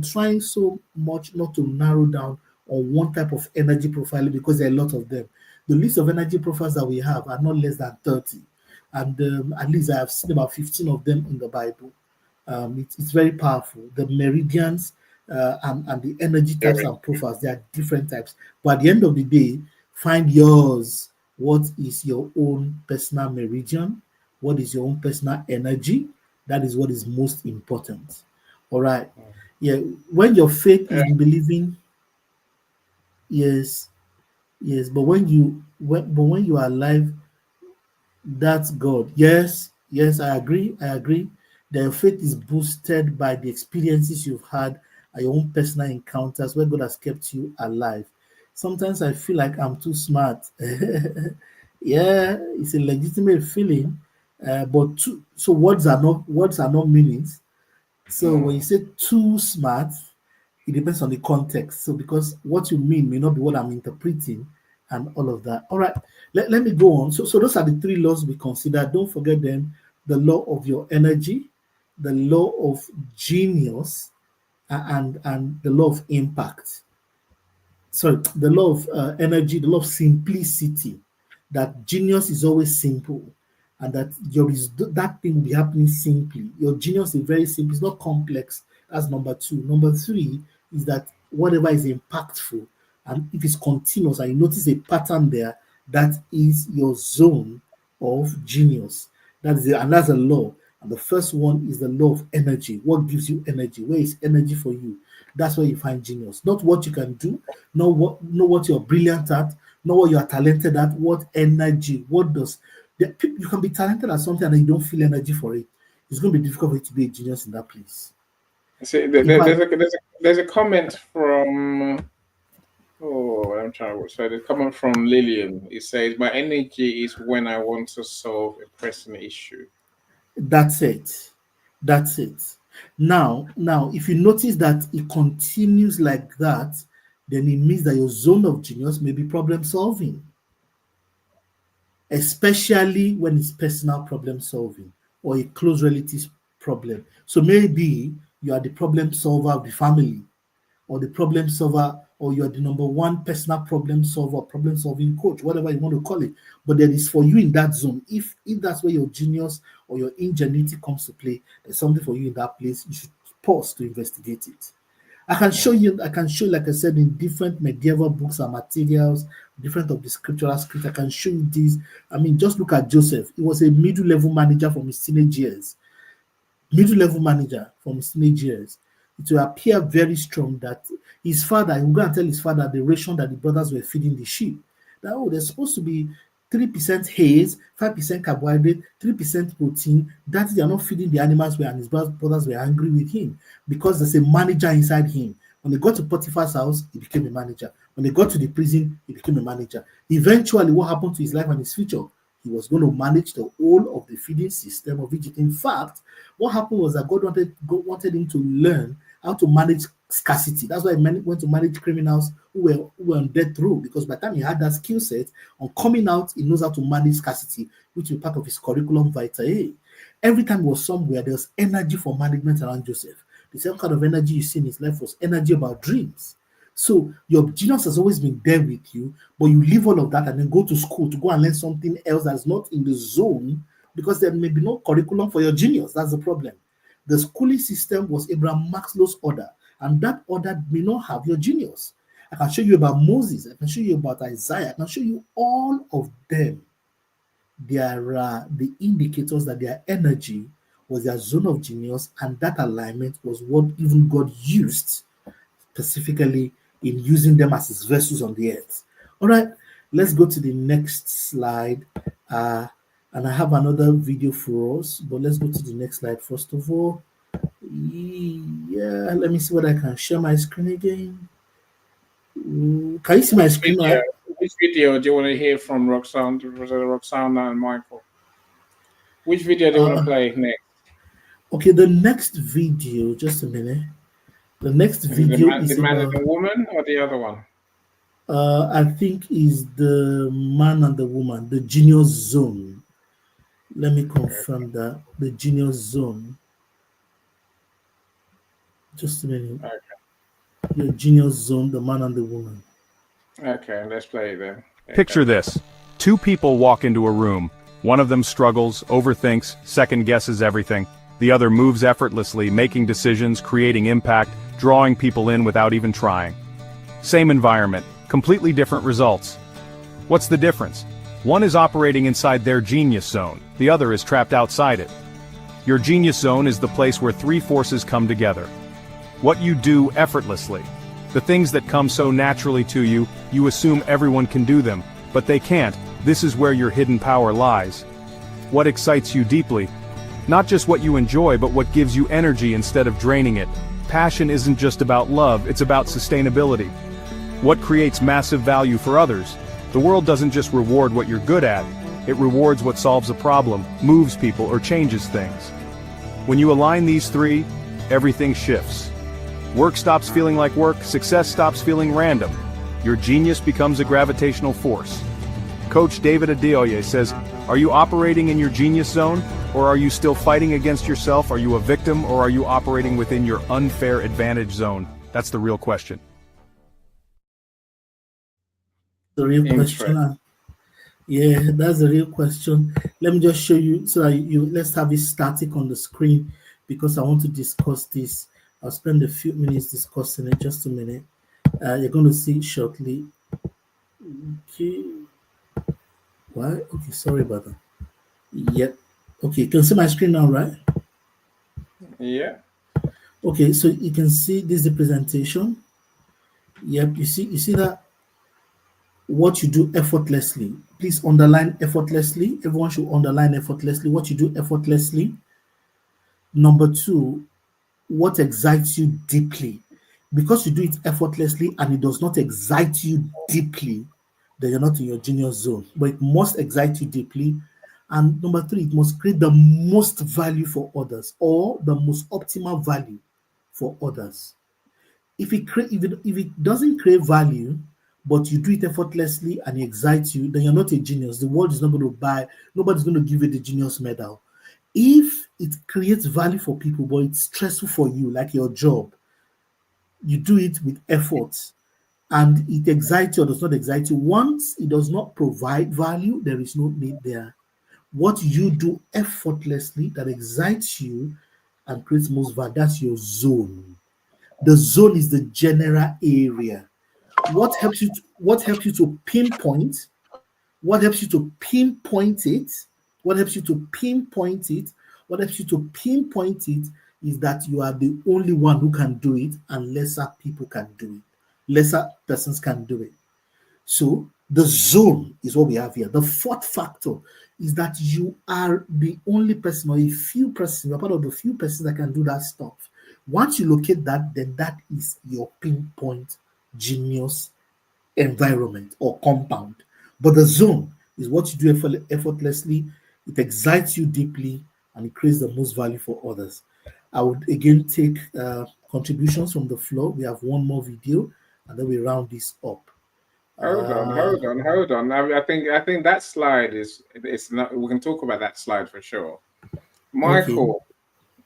trying so much not to narrow down on one type of energy profile because there are a lot of them. The list of energy profiles that we have are not less than 30. And at least I have seen about 15 of them in the Bible. It's very powerful. The meridians and the energy types and profiles, they are different types. But at the end of the day, find yours. What is your own personal meridian? What is your own personal energy? That is what is most important. All right. Yeah. When your faith is in believing, yes. But when you are alive, that's God. Yes, I agree. Your faith is boosted by the experiences you've had and your own personal encounters where God has kept you alive. Sometimes I feel like I'm too smart. Yeah, it's a legitimate feeling. But so words are not meanings. So when you say too smart, it depends on the context. So because what you mean may not be what I'm interpreting and all of that. All right, let me go on. So those are the three laws we consider. Don't forget them: the law of your energy, the law of genius, and the law of impact. Sorry, the law of energy, the law of simplicity. That genius is always simple, and that that thing will be happening simply. Your genius is very simple; it's not complex. That's number two. Number three is that whatever is impactful, and if it's continuous, and you notice a pattern there, that is your zone of genius. That's a law. And the first one is the law of energy. What gives you energy? Where is energy for you? That's where you find genius. Not what you can do, not what you're brilliant at, not what you are talented at. What energy? You can be talented at something and you don't feel energy for it. It's going to be difficult for you to be a genius in that place. See, there's a comment from there's a comment from Lillian. It says, "My energy is when I want to solve a pressing issue." That's it. Now, if you notice that it continues like that, then it means that your zone of genius may be problem solving, especially when it's personal problem solving or a close relatives problem. So maybe you are the problem solver of the family, or the problem solver, or you are the number one personal problem solver, problem solving coach, whatever you want to call it. But there is for you in that zone. If that's where your genius or your ingenuity comes to play, there's something for you in that place. You should pause to investigate it. I can show you, like I said, in different medieval books and materials, different of the scriptural script. I can show you this. I mean, just look at Joseph. He was a middle-level manager from his teenage years. It will appear very strong that his father, he will go and tell his father the ration that the brothers were feeding the sheep. That, there's supposed to be 3% haze, 5% carbohydrate, 3% protein. That they are not feeding the animals and his brothers were angry with him because there's a manager inside him. When they got to Potiphar's house, he became a manager. When they got to the prison, he became a manager. Eventually, what happened to his life and his future? He was going to manage the whole of the feeding system of Egypt. In fact, what happened was that God wanted him to learn how to manage scarcity. That's why he went to manage criminals who were on death row, because by the time he had that skill set, on coming out, he knows how to manage scarcity, which is part of his curriculum vitae. Every time he was somewhere, there was energy for management around Joseph. The same kind of energy you see in his life was energy about dreams. So your genius has always been there with you, but you leave all of that and then go to school to go and learn something else that's not in the zone, because there may be no curriculum for your genius. That's the problem. The schooling system was Abraham Maslow's order, and that order may not have your genius. I can show you about Moses. I can show you about Isaiah. I can show you all of them. There are the indicators that their energy was their zone of genius, and that alignment was what even God used specifically in using them as his vessels on the earth. All right, let's go to the next slide. And I have another video for us, but let's go to the next slide first of all. Yeah, let me see what I can share my screen again. Can you see my screen? Which video do you want to hear from Roxana and Michael? Which video do you want to play next? Okay, the next video, just a minute. The next video is the man and the woman, or the other one? I think is the man and the woman, the genius zone. Let me confirm that. The genius zone. Just a minute. Okay. The genius zone, the man and the woman. Okay, let's play it then. Okay. Picture this. Two people walk into a room. One of them struggles, overthinks, second guesses everything. The other moves effortlessly, making decisions, creating impact, drawing people in without even trying. Same environment, completely different results. What's the difference? One is operating inside their genius zone, the other is trapped outside it. Your genius zone is the place where three forces come together. What you do effortlessly. The things that come so naturally to you, you assume everyone can do them, but they can't. This is where your hidden power lies. What excites you deeply? Not just what you enjoy, but what gives you energy instead of draining it. Passion isn't just about love, it's about sustainability. What creates massive value for others? The world doesn't just reward what you're good at, It rewards what solves a problem, moves people, or changes things. When you align these three, everything shifts. Work stops feeling like work, success stops feeling random. Your genius becomes a gravitational force. Coach David Adeoye says, are you operating in your genius zone? Or are you still fighting against yourself? Are you a victim, or are you operating within your unfair advantage zone? That's the real question. The real question. Yeah, that's the real question. Let me just show you so that let's have it static on the screen because I want to discuss this. I'll spend a few minutes discussing it. Just a minute. You're going to see it shortly. Okay. Why? Okay, sorry about that. Yep. Okay, you can see my screen now, right? Yeah. Okay, so you can see this is the presentation. Yep, you see that what you do effortlessly. Please underline effortlessly. Everyone should underline effortlessly. What you do effortlessly. Number 2, what excites you deeply. Because you do it effortlessly and it does not excite you deeply, then you're not in your genius zone. But it must excite you deeply. And number 3, it must create the most value for others or the most optimal value for others. If it doesn't create value, but you do it effortlessly and it excites you, then you're not a genius. The world is not going to buy, nobody's going to give you the genius medal. If it creates value for people, but it's stressful for you, like your job, you do it with effort and it excites you or does not excite you. Once it does not provide value, there is no need there. What you do effortlessly that excites you and creates most value, that's your zone. The zone is the general area. What helps you to pinpoint? What helps you to pinpoint it? What helps you to pinpoint it? What helps you to pinpoint it is that you are the only one who can do it, and lesser people can do it. Lesser persons can do it. So the zone is what we have here. The 4th factor is that you are the only person or a few persons, you're part of the few persons that can do that stuff. Once you locate that, then that is your pinpoint genius environment or compound. But the zone is what you do effortlessly, it excites you deeply, and it creates the most value for others. I would again take contributions from the floor. We have one more video, and then we round this up. Hold on. I think that slide it's not. We can talk about that slide for sure. Michael,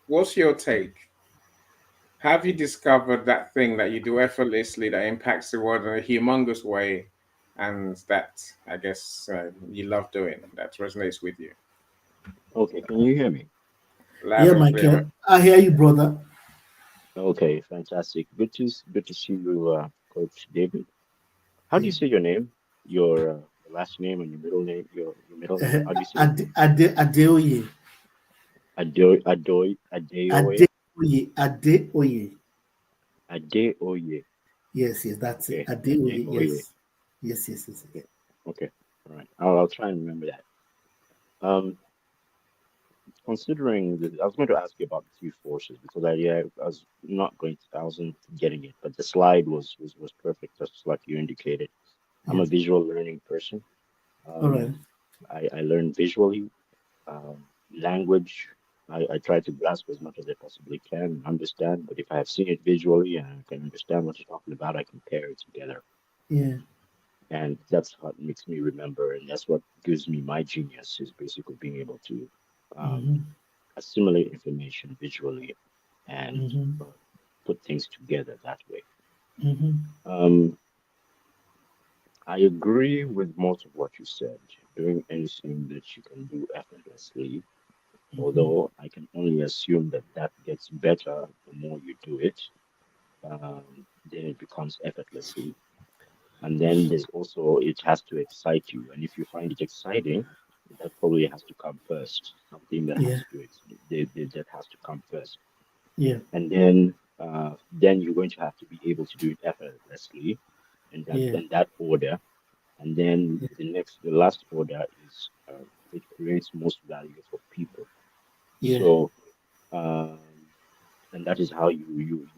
what's your take? Have you discovered that thing that you do effortlessly that impacts the world in a humongous way, and that I guess you love doing, that resonates with you? Okay, can you hear me? Yeah, Michael, I hear you, brother. Okay, fantastic. Good to see you, Coach David. How do you say your name? Your last name and your middle name. Your middle name. How do you say it? Adeoye. Adeoye. Adeoye. Yes, that's it. Okay. Adeoye. Yes. Okay. All right. I'll try and remember that. Considering I was going to ask you about the 2 forces because I wasn't getting it, but the slide was perfect, just like you indicated. I'm a visual learning person. All right. I learn visually. Language, I try to grasp as much as I possibly can and understand, but if I have seen it visually and I can understand what you're talking about, I can pair it together. Yeah. And that's what makes me remember, and that's what gives me my genius, is basically being able to assimilate information visually and put things together that way. I agree with most of what you said. Doing anything that you can do effortlessly, although I can only assume that gets better the more you do it, then it becomes effortlessly. And then there's also, it has to excite you. And if you find it exciting, that probably has to come first. Something that has that has to come first. Yeah. And then you're going to have to be able to do it effortlessly in that order. And then the last order is it creates most value for people. Yeah. So, and that is how you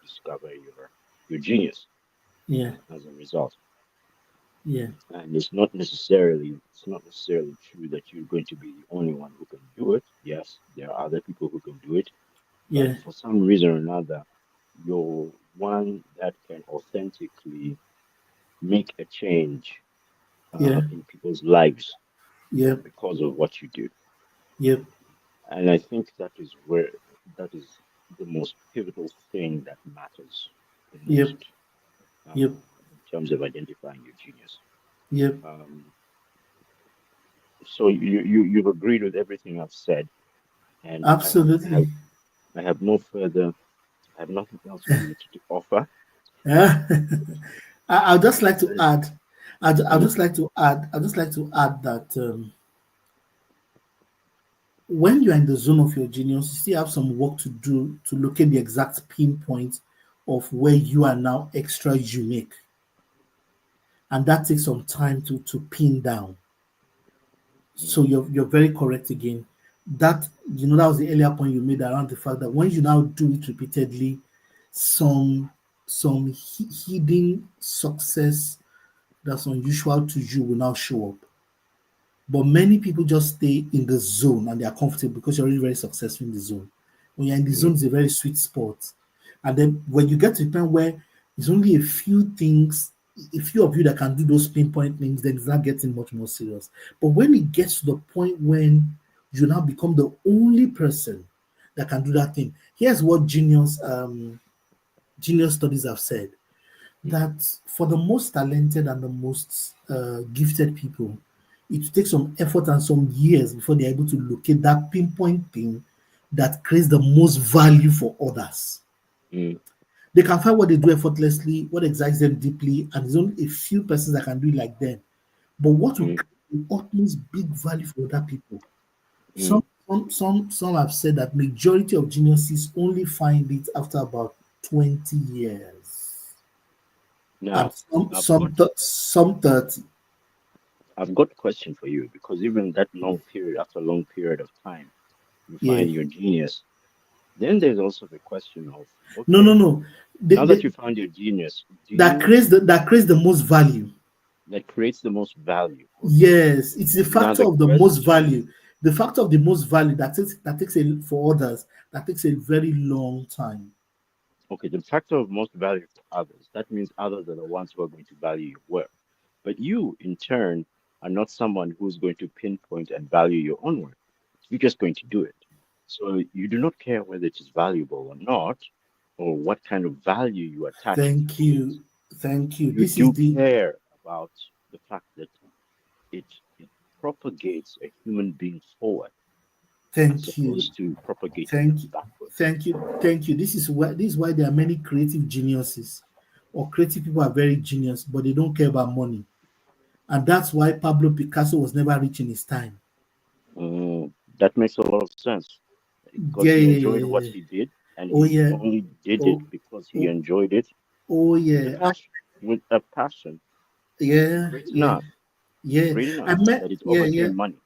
discover your genius. Yeah. As a result. Yeah. And it's not necessarily true that you're going to be the only one who can do it. Yes, there are other people who can do it, but Yeah. for some reason or another, you're one that can authentically make a change Yeah. in people's lives Yep. because of what you do. Yep. And I think that is the most pivotal thing that matters the Yep. most Yep. in terms of identifying your genius. Yep. Um, so you've agreed with everything I've said, and Absolutely. I have no further, I have nothing else really to offer. Yeah. I'd just like to That is, add. I'd mm, just like to add. I'd just like to add that when you're in the zone of your genius, you still have some work to do to locate the exact pinpoint of where you are now extra unique, and that takes some time to pin down. So mm, you're very correct again. That that was the earlier point you made around the fact that when you now do it repeatedly, some hidden success that's unusual to you will now show up. But many people just stay in the zone and they are comfortable because you're already very successful in the zone. When you're in the zone, mm, it's a very sweet spot. And then when you get to the point where it's only a few things, a few of you that can do those pinpoint things, then it's not getting much more serious. But when it gets to the point when you now become the only person that can do that thing, here's what genius studies have said mm, that for the most talented and the most gifted people, it takes some effort and some years before they're able to locate that pinpoint thing that creates the most value for others. mm, They can find what they do effortlessly, what excites them deeply, and there's only a few persons that can do it like them. But what will mm, create the utmost big value for other people? mm. Some have said that majority of geniuses only find it after about 20 years, and Now, I've got some 30. I've got a question for you because even that long period, after a long period of time, you Yeah. find your genius. Then there's also the question of, No, no, okay, no. now that you found your genius, do you That creates the most value. that creates the most value? Okay. Yes, it's the Now factor the of the most question, value. The factor of the most value that takes a for others that takes a very long time. okay, the factor of most value for others, that means others are the ones who are going to value your work. But you, in turn, are not someone who's going to pinpoint and value your own work. You're just going to do it. So you do not care whether it is valuable or not, or what kind of value you attach Thank to it. you. Thank you. You This is do the care about the fact that it propagates a human being forward as thank you. opposed to propagating them Thank you. backwards. Thank you. Thank you. This is why there are many creative geniuses or creative people are very genius, but they don't care about money. And that's why Pablo Picasso was never rich in his time. That makes a lot of sense because Yeah, he yeah, yeah, enjoyed what yeah. he did, and Oh he yeah. only did it Oh, because he oh, enjoyed it oh with a yeah. passion. With a passion, Yeah, great yeah, enough, yeah. great I enough met, that it yeah, yeah, overcame money.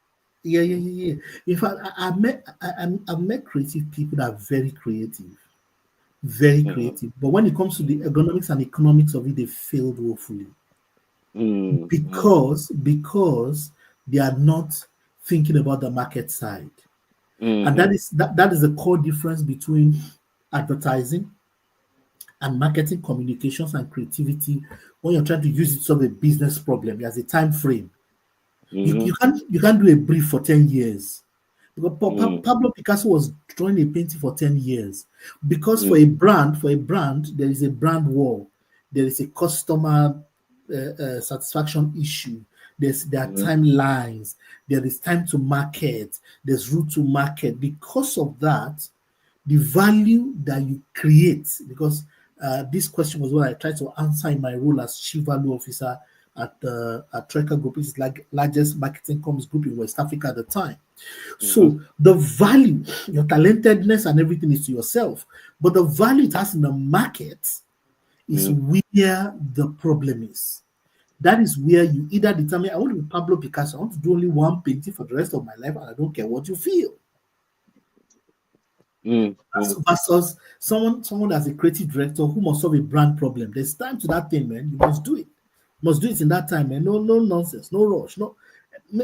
yeah, yeah, yeah, yeah. In fact, I've met creative people that are very Mm, creative. But when it comes to the mm, ergonomics and economics of it, they failed woefully mm, mm, because they are not thinking about the market side, and mm, that is the core difference between advertising and marketing communications and creativity when you're trying to use it to solve a business problem. There's a time frame. mm, You can't do a brief for 10 years. Because mm, Pablo Picasso was drawing a painting for 10 years. Because mm, for a brand, there is a brand war. There is a customer satisfaction issue. There are mm, timelines. There is time to market. There's route to market. Because of that, the value that you create, because this question was what I tried to answer in my role as chief value officer at Treka Group, which is like largest marketing comms group in West Africa at the time. mm, So the value, your talentedness and everything is to yourself, but the value it has in the market is mm. where the problem is. That is where you either determine I want to be Pablo Picasso, I want to do only one painting for the rest of my life, and I don't care what you feel. Mm, mm, Versus someone that's a creative director who must solve a brand problem. There's time to that thing, man. You must do it. Must do it in that time, and no nonsense, no rush, no.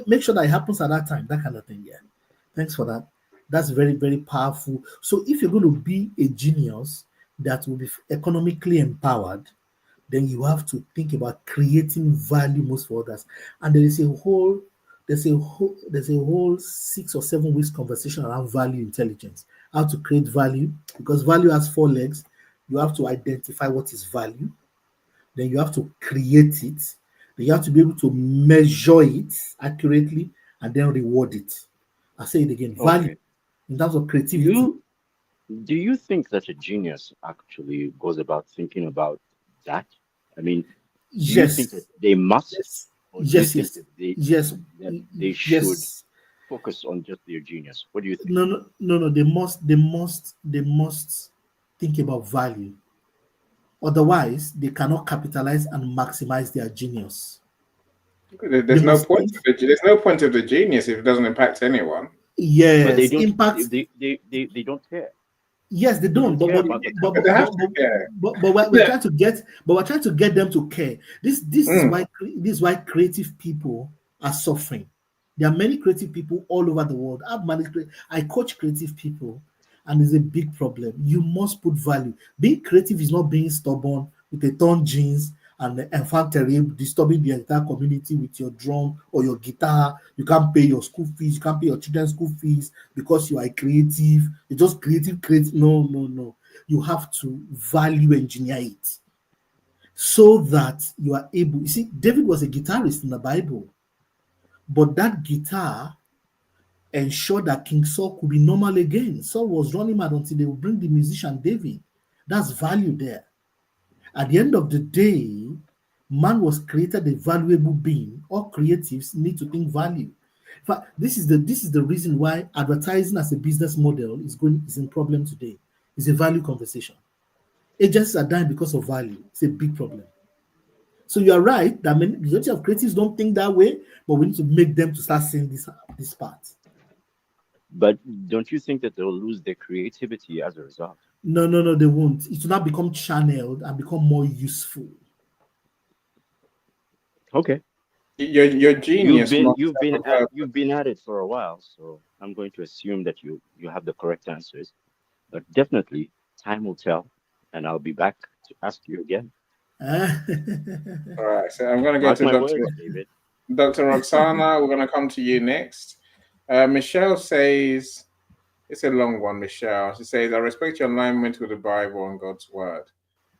Make sure that it happens at that time, that kind of thing. Yeah. Thanks for that. That's very, very powerful. So if you're going to be a genius that will be economically empowered, then you have to think about creating value most for others. And there's a whole 6 or 7 weeks conversation around value intelligence, how to create value, because value has 4 legs. You have to identify what is value, then you have to create it, then you have to be able to measure it accurately, and then reward it. I say it again, value in terms of creativity. Do you think that a genius actually goes about thinking about that? I mean, do you Yes. think that they must, Yes. or do you Yes. think Yes. that they, Yes. that they should Yes. focus on just their genius? What do you think? No. They must think about value. Otherwise, they cannot capitalize and maximize their genius. There's They no must point. think- There's no point of the genius if it doesn't impact anyone. But they Yes, don't. impact. They don't care. Yes, they don't. don't care about But they have to care. but we're trying to get. But we're trying to get them to care. This is why creative people are suffering. There are many creative people all over the world. I coach creative people, and it's a big problem. You must put value. Being creative is not being stubborn with a torn jeans and enfant terrible, disturbing the entire community with your drum or your guitar. You can't pay your school fees. You can't pay your children's school fees because you are creative. You're just creative. No. You have to value engineer it so that you are able. You see, David was a guitarist in the Bible, but that guitar ensured that King Saul could be normal again. Saul was running mad until they would bring the musician David. That's value there. At the end of the day, man was created a valuable being. All creatives need to think value. In fact, this is the reason why advertising as a business model is in problem today. It's a value conversation. Agencies are dying because of value. It's a big problem. So you are right that majority of creatives don't think that way, but we need to make them to start seeing this part. But don't you think that they'll lose their creativity as a result? No, they won't. It will now become channeled and become more useful. Okay. Your genius. You've been at it for a while, so I'm going to assume that you have the correct answers. But definitely, time will tell, and I'll be back to ask you again. All right, so I'm going to go Mark to my Dr. words, David. Dr. Roxana. We're going to come to you next. Michelle says, it's a long one, Michelle. She says, I respect your alignment with the Bible and God's word.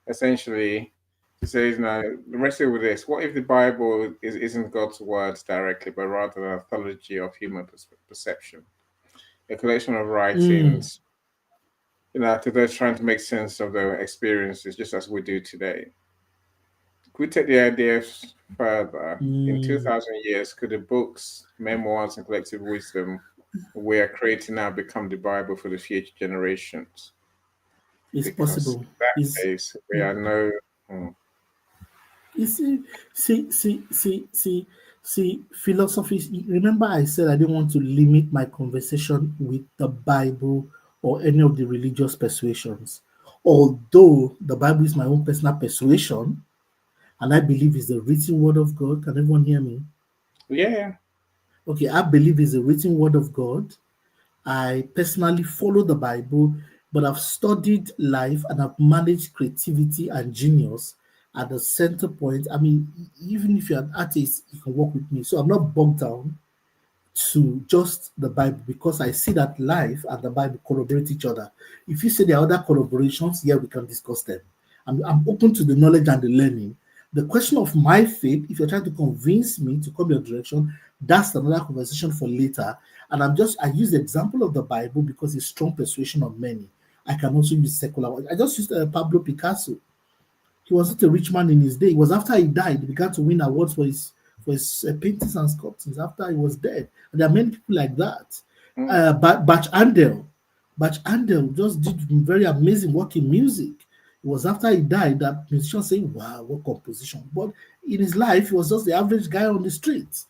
Essentially, she says, now, wrestle with this. What if the Bible isn't God's words directly, but rather an anthology of human perception? A collection of writings, to those trying to make sense of their experiences, just as we do today. Could we take the idea further? In 2,000 years, could the books, memoirs, and collective wisdom we are creating now become the Bible for the future generations? It's Because possible. in that case, we are no. You see, philosophy. Remember, I said I didn't want to limit my conversation with the Bible or any of the religious persuasions. Although the Bible is my own personal persuasion, and I believe it's the written word of God. Can everyone hear me? Yeah. Okay, I believe it's the written word of God. I personally follow the Bible, but I've studied life and I've managed creativity and genius at the center point. I mean, even if you're an artist, you can work with me. So I'm not bogged down to just the Bible because I see that life and the Bible corroborate each other. If you say there are other collaborations, yeah, we can discuss them. I'm open to the knowledge and the learning. The question of my faith, if you're trying to convince me to come your direction, that's another conversation for later. And I use the example of the Bible because it's strong persuasion of many. I can also use secular. I just used Pablo Picasso. He was not a rich man in his day. It was after he died, he began to win awards for his paintings and sculptures after he was dead. And there are many people like that. But Bach Andel just did very amazing work in music. It was after he died that musicians say, wow, what composition. But in his life, he was just the average guy on the street.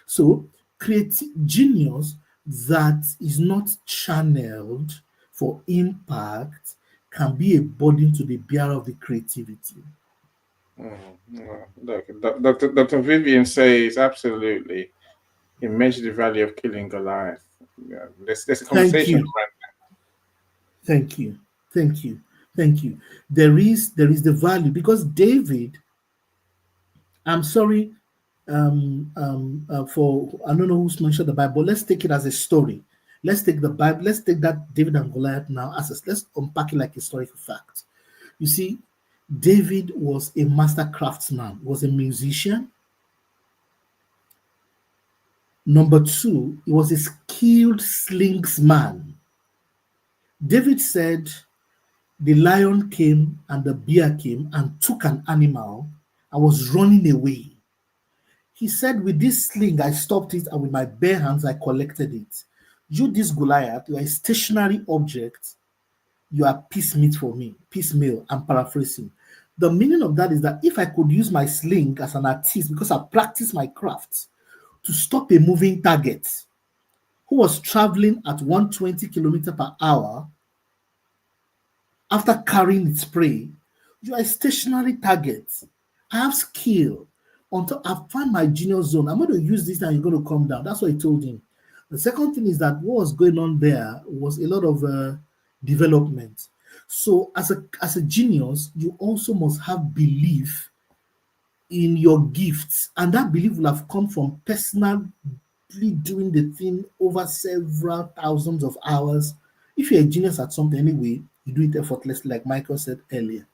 So creative genius that is not channeled for impact can be a burden to the bearer of the creativity. Well, look, Dr. Vivian says absolutely. He mentioned the value of killing Goliath. Yeah, there's a Thank conversation you. Thank you. Thank you. Thank you. There is the value because David, I'm sorry for I don't know who's mentioned the Bible. Let's take it as a story. Let's take the Bible. Let's take that David and Goliath now as let's unpack it like a historical fact. You see, David was a master craftsman, was a musician. Number two, he was a skilled slingsman. David said, the lion came and the bear came and took an animal. I was running away. He said, with this sling, I stopped it, and with my bare hands, I collected it. You, this Goliath, you are a stationary object. You are piecemeat for me. Piecemeal, I'm paraphrasing. The meaning of that is that if I could use my sling as an artist, because I practice my craft, to stop a moving target who was traveling at 120 kilometers per hour after carrying its prey, you are a stationary target. I have skill. Until I find my genius zone, I'm going to use this and you're going to come down. That's what he told him. The second thing is that what was going on there was a lot of development. So as a genius, you also must have belief in your gifts, and that belief will have come from personally doing the thing over several thousands of hours. If you're a genius at something anyway, you do it effortlessly, like Michael said earlier.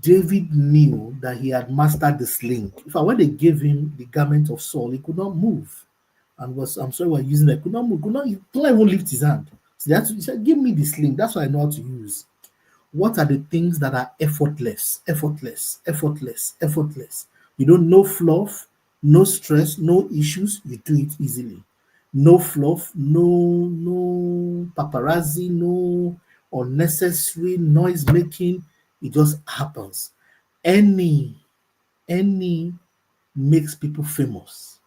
David knew that he had mastered the sling. In fact, when they gave him the garment of Saul, he could not move. And I'm sorry, we're using that. Could not move, he could not even lift his hand. So he said, give me the sling. That's what I know how to use. What are the things that are effortless? Effortless, effortless, effortless. You don't know fluff, no stress, no issues. You do it easily. No fluff, no paparazzi, no unnecessary noise making. It just happens. Any makes people famous.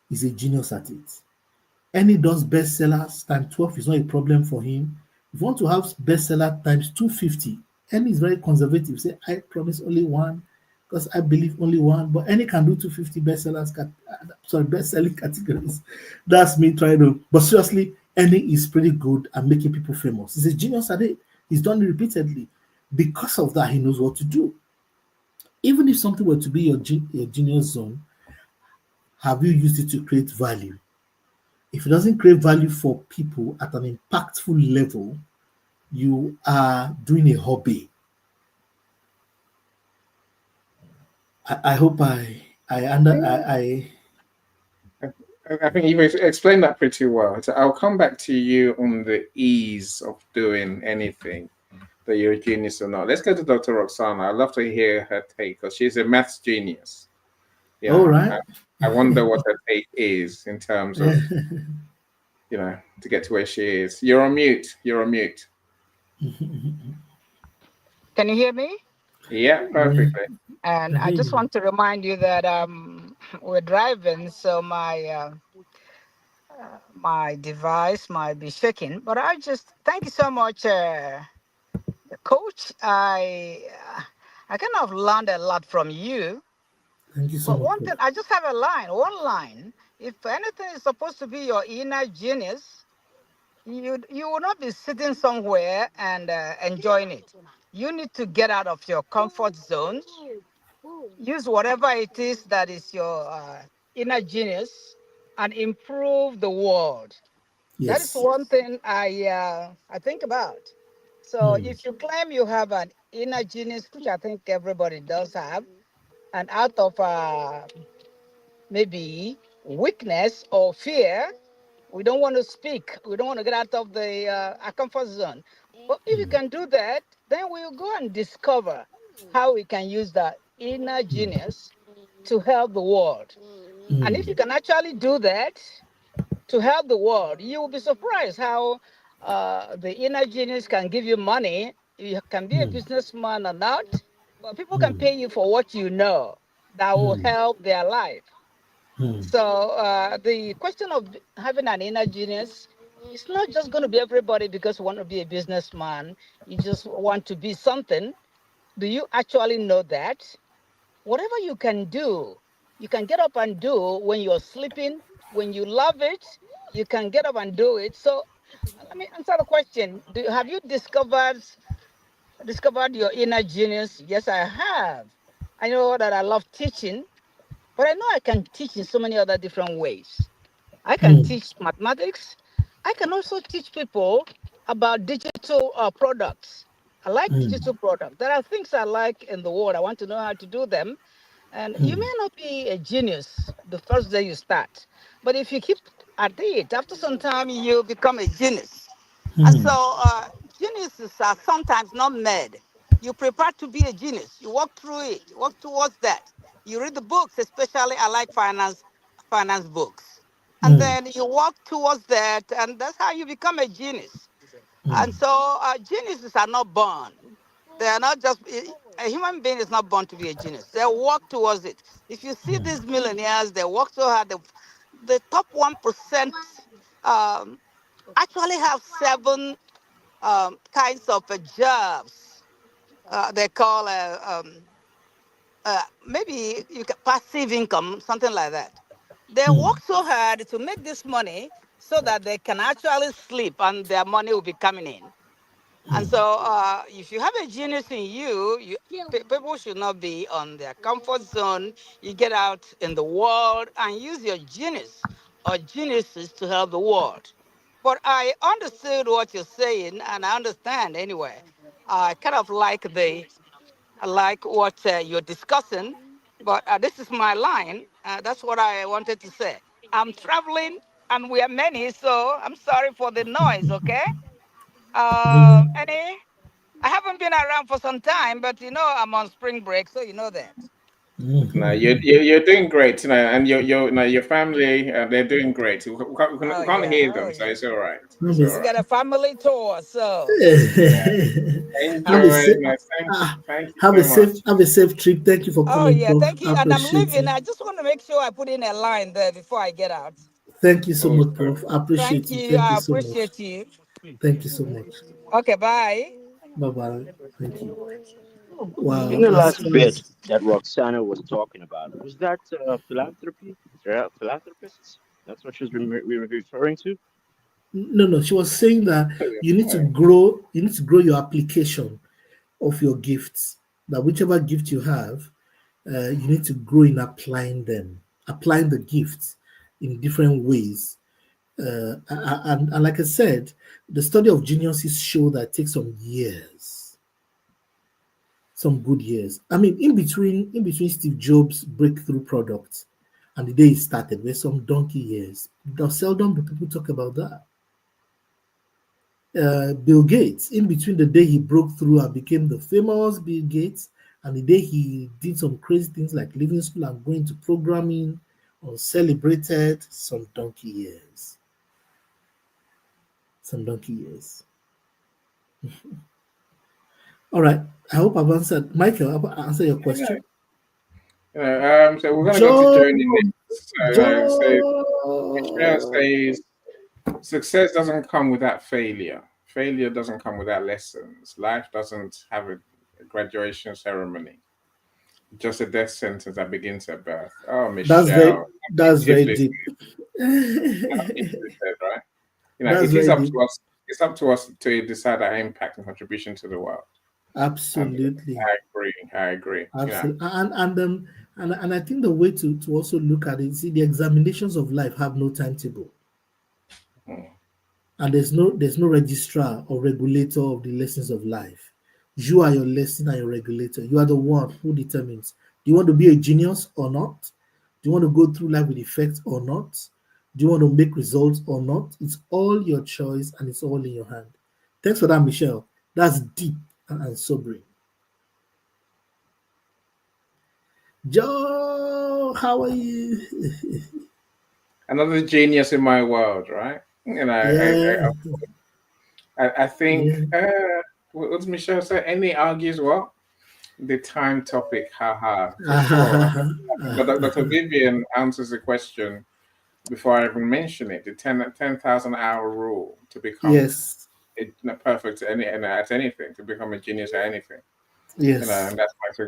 He's a genius at it. Any does bestsellers times 12 is not a problem for him. If you want to have bestseller times 250, any is very conservative. Say, I promise only one because I believe only one. But any can do 250 best-selling categories. That's me trying to. But seriously, any is pretty good at making people famous. He's a genius at it. He's done it repeatedly. Because of that, he knows what to do. Even if something were to be your genius zone, have you used it to create value? If it doesn't create value for people at an impactful level, you are doing a hobby. I hope I think you've explained that pretty well. So I'll come back to you on the ease of doing anything, that you're a genius or not. Let's go to Dr. Roxana. I'd love to hear her take because she's a maths genius. Yeah, all right. I wonder what her take is in terms of, to get to where she is. You're on mute. Can you hear me? Yeah, perfectly. And I just want to remind you that we're driving, so my my device might be shaking. But I just thank you so much, Coach. I kind of learned a lot from you. Thank you so But much. one thing, I just have one line. If anything is supposed to be your inner genius, you will not be sitting somewhere and enjoying it. You need to get out of your comfort zone. Use whatever it is that is your inner genius and improve the world. That is Yes. one thing I think about. So if you claim you have an inner genius, which I think everybody does have, and out of maybe weakness or fear, we don't want to speak. We don't want to get out of the our comfort zone. But if you can do that, then we'll go and discover how we can use that inner genius to help the world. And if you can actually do that to help the world, you will be surprised how the inner genius can give you money. You can be a businessman or not, but people can pay you for what you know that will help their life. So the question of having an inner genius, it's not just going to be everybody because you want to be a businessman. You just want to be something. Do you actually know that? whatever you can do, you can get up and do when you're sleeping. When you love it, you can get up and do it. So let me answer the question. Have you discovered your inner genius? Yes, I have. I know that I love teaching, but I know I can teach in so many other different ways. I can Mm, teach mathematics. I can also teach people about digital products. I like mm, digital products. There are things I like in the world. I want to know how to do them. And you mm, may not be a genius the first day you start, but if you keep at it, after some time, you become a genius. And mm, so, geniuses are sometimes not made. You prepare to be a genius. You walk through it. You walk towards that. You read the books, especially I like finance books, and mm, then you walk towards that, and that's how you become a genius. mm, And so, geniuses are not born. They are not just a human being is not born to be a genius. They walk towards it. If you see mm, these millionaires, they work so hard. The top 1% um, actually have seven kinds of jobs. They call maybe you can, passive income, something like that. They mm, work so hard to make this money so that they can actually sleep and their money will be coming in. And mm. so, if you have a genius in you, people should not be on their comfort zone. You get out in the world and use your genius or geniuses to help the world. But I understood what you're saying, and I understand anyway. I kind of I like what you're discussing, but this is my line. That's what I wanted to say. I'm traveling, and we are many, so I'm sorry for the noise. Okay. Mm, Any? I haven't been around for some time, but I'm on spring break, so you know that. No, mm. you're doing great, and your family, they're doing great. Oh We can't yeah, hear oh them, so yeah. it's all right. It's all Have We right. got a family tour, so Yeah. a Enjoy. safe, No, thank you have a so safe, much. have a safe trip. Thank you for oh coming, yeah, Prof. thank you. I And I'm appreciate leaving. it. I just want to make sure I put in a line there before I get out. Thank you so much, Also, Prof. I Thank appreciate it. you. Thank you I so much. appreciate you. Thank you so much. Okay, bye. Bye bye. Thank you. In Wow. the As last far bit as that Roxana was talking about, was that philanthropy? Philanthropists? That's what we were referring to? no, no, she was saying that yeah. you need to grow your application of your gifts. That whichever gift you have, you need to grow in applying them, applying the gifts in different ways. And like I said, the study of geniuses show that it takes some years, some good years. I mean, in between Steve Jobs' breakthrough products and the day he started, there's some donkey years. Seldom do people talk about that. Bill Gates, in between the day he broke through and became the famous Bill Gates and the day he did some crazy things like leaving school and going to programming or celebrated some donkey years. Some donkey years. All right. I hope I've answered. Michael, I've answered your question. So we're gonna go to Joe, Joni next. So Michelle Joe. says success doesn't come without failure. Failure doesn't come without lessons. Life doesn't have a graduation ceremony. Just a death sentence that begins at birth. Oh, That's very Michelle, that's very beautifully, deep. beautifully said, right? That's It is very up deep. to us. It's up to us to decide our impact and contribution to the world. And Absolutely. I agree. I agree. Absolutely. And I think the way to also look at it, see, the examinations of life have no timetable. Mm. And there's no registrar or regulator of the lessons of life. You are your lesson and your regulator. You are the one who determines, do you want to be a genius or not? Do you want to go through life with effect or not? Do you want to make results or not? It's all your choice and it's all in your hand. Thanks for that, Michelle. That's deep and sobering. Joe, how are you? Another genius in my world, right? Yeah, I think. yeah. What does Michelle say? Any argues what? The time topic, haha, for sure. But Dr. Vivian answers the question before I even mention it. The 10,000 hour rule to become Yes, perfect at anything, to become a genius at anything. Yes. and that's back to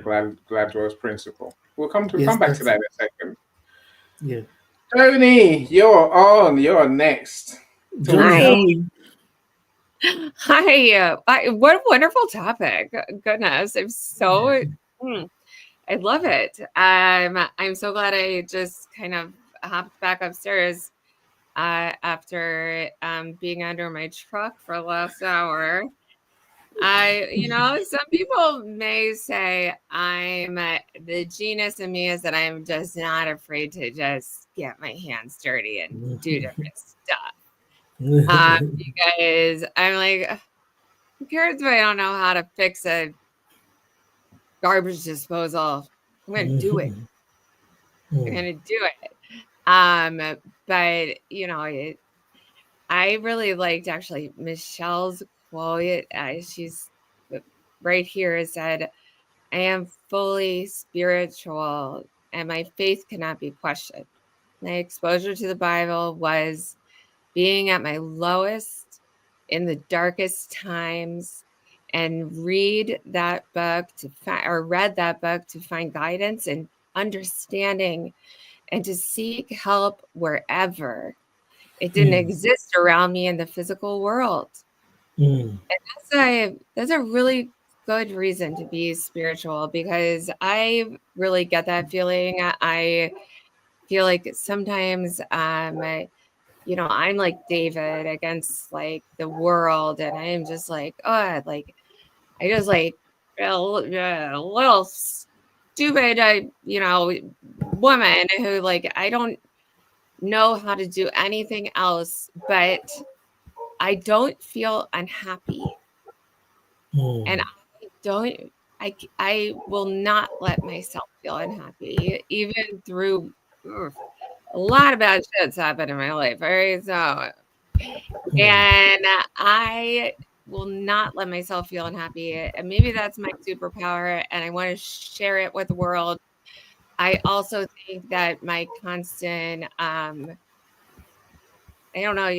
Gladwell's principle. We'll come Yes, back to that's that it. in a second. Yeah. Tony, you're on. You're next. Talk Johnny, to Hi. how me. are you? Hi. What a wonderful topic. Goodness. I love it. I'm so glad I just kind of hopped back upstairs after being under my truck for the last hour. Some people may say the genius in me is that I'm just not afraid to just get my hands dirty and do different stuff. Because I'm like, who cares if I don't know how to fix a garbage disposal? I'm gonna do it. I'm gonna do it. But I really liked actually Michelle's quote. She's right here. It said, "I am fully spiritual, and my faith cannot be questioned." My exposure to the Bible was being at my lowest in the darkest times, and read that book read that book to find guidance and understanding and to seek help wherever it didn't exist around me in the physical world. And that's a really good reason to be spiritual, because I really get that feeling. I feel like sometimes I'm like David against like the world, and I'm just like, oh, like I just like a little stupid, woman who like I don't know how to do anything else, but I don't feel unhappy, and I will not let myself feel unhappy, even through a lot of bad shit's happened in my life. All right, so and I will not let myself feel unhappy. And maybe that's my superpower, and I want to share it with the world. I also think that my constant, I don't know,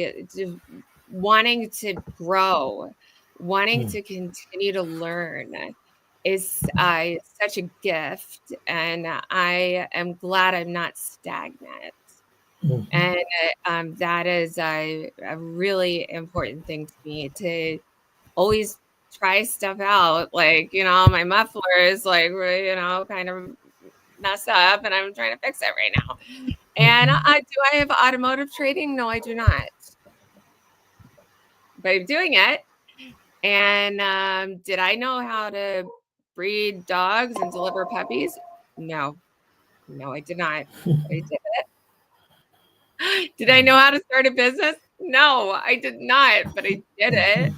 wanting to grow, wanting to continue to learn is such a gift. And I am glad I'm not stagnant. And that is a really important thing to me, to always try stuff out. Like, my muffler is like, kind of messed up, and I'm trying to fix it right now. And do I have automotive training? No, I do not. But I'm doing it. And did I know how to breed dogs and deliver puppies? No, I did not. I did it. Did I know how to start a business? No, I did not, but I did it.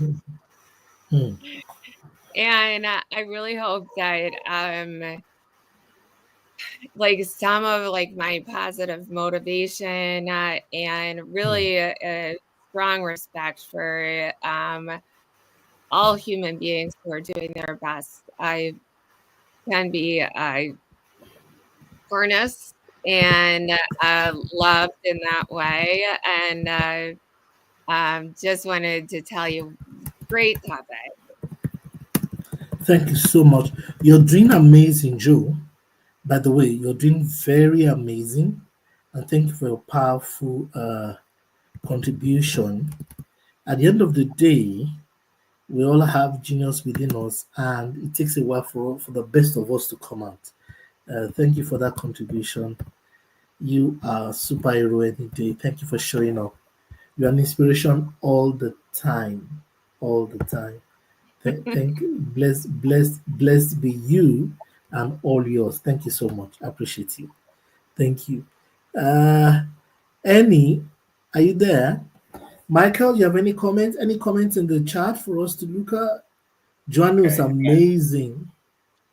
And I really hope that like some of like my positive motivation and really a strong respect for all human beings who are doing their best, I can be harnessed and loved in that way. And just wanted to tell you, great topic. Thank you so much. You're doing amazing, Joe. By the way, you're doing very amazing. And thank you for your powerful contribution. At the end of the day, we all have genius within us, and it takes a while for the best of us to come out. Thank you for that contribution. You are a superhero any day. Thank you for showing up. You are an inspiration all the time. All the time. Thank you. Blessed be you and all yours. Thank you so much. I appreciate you. Thank you. Annie, are you there? Michael, you have any comments? Any comments in the chat for us to look at? Joanna was amazing.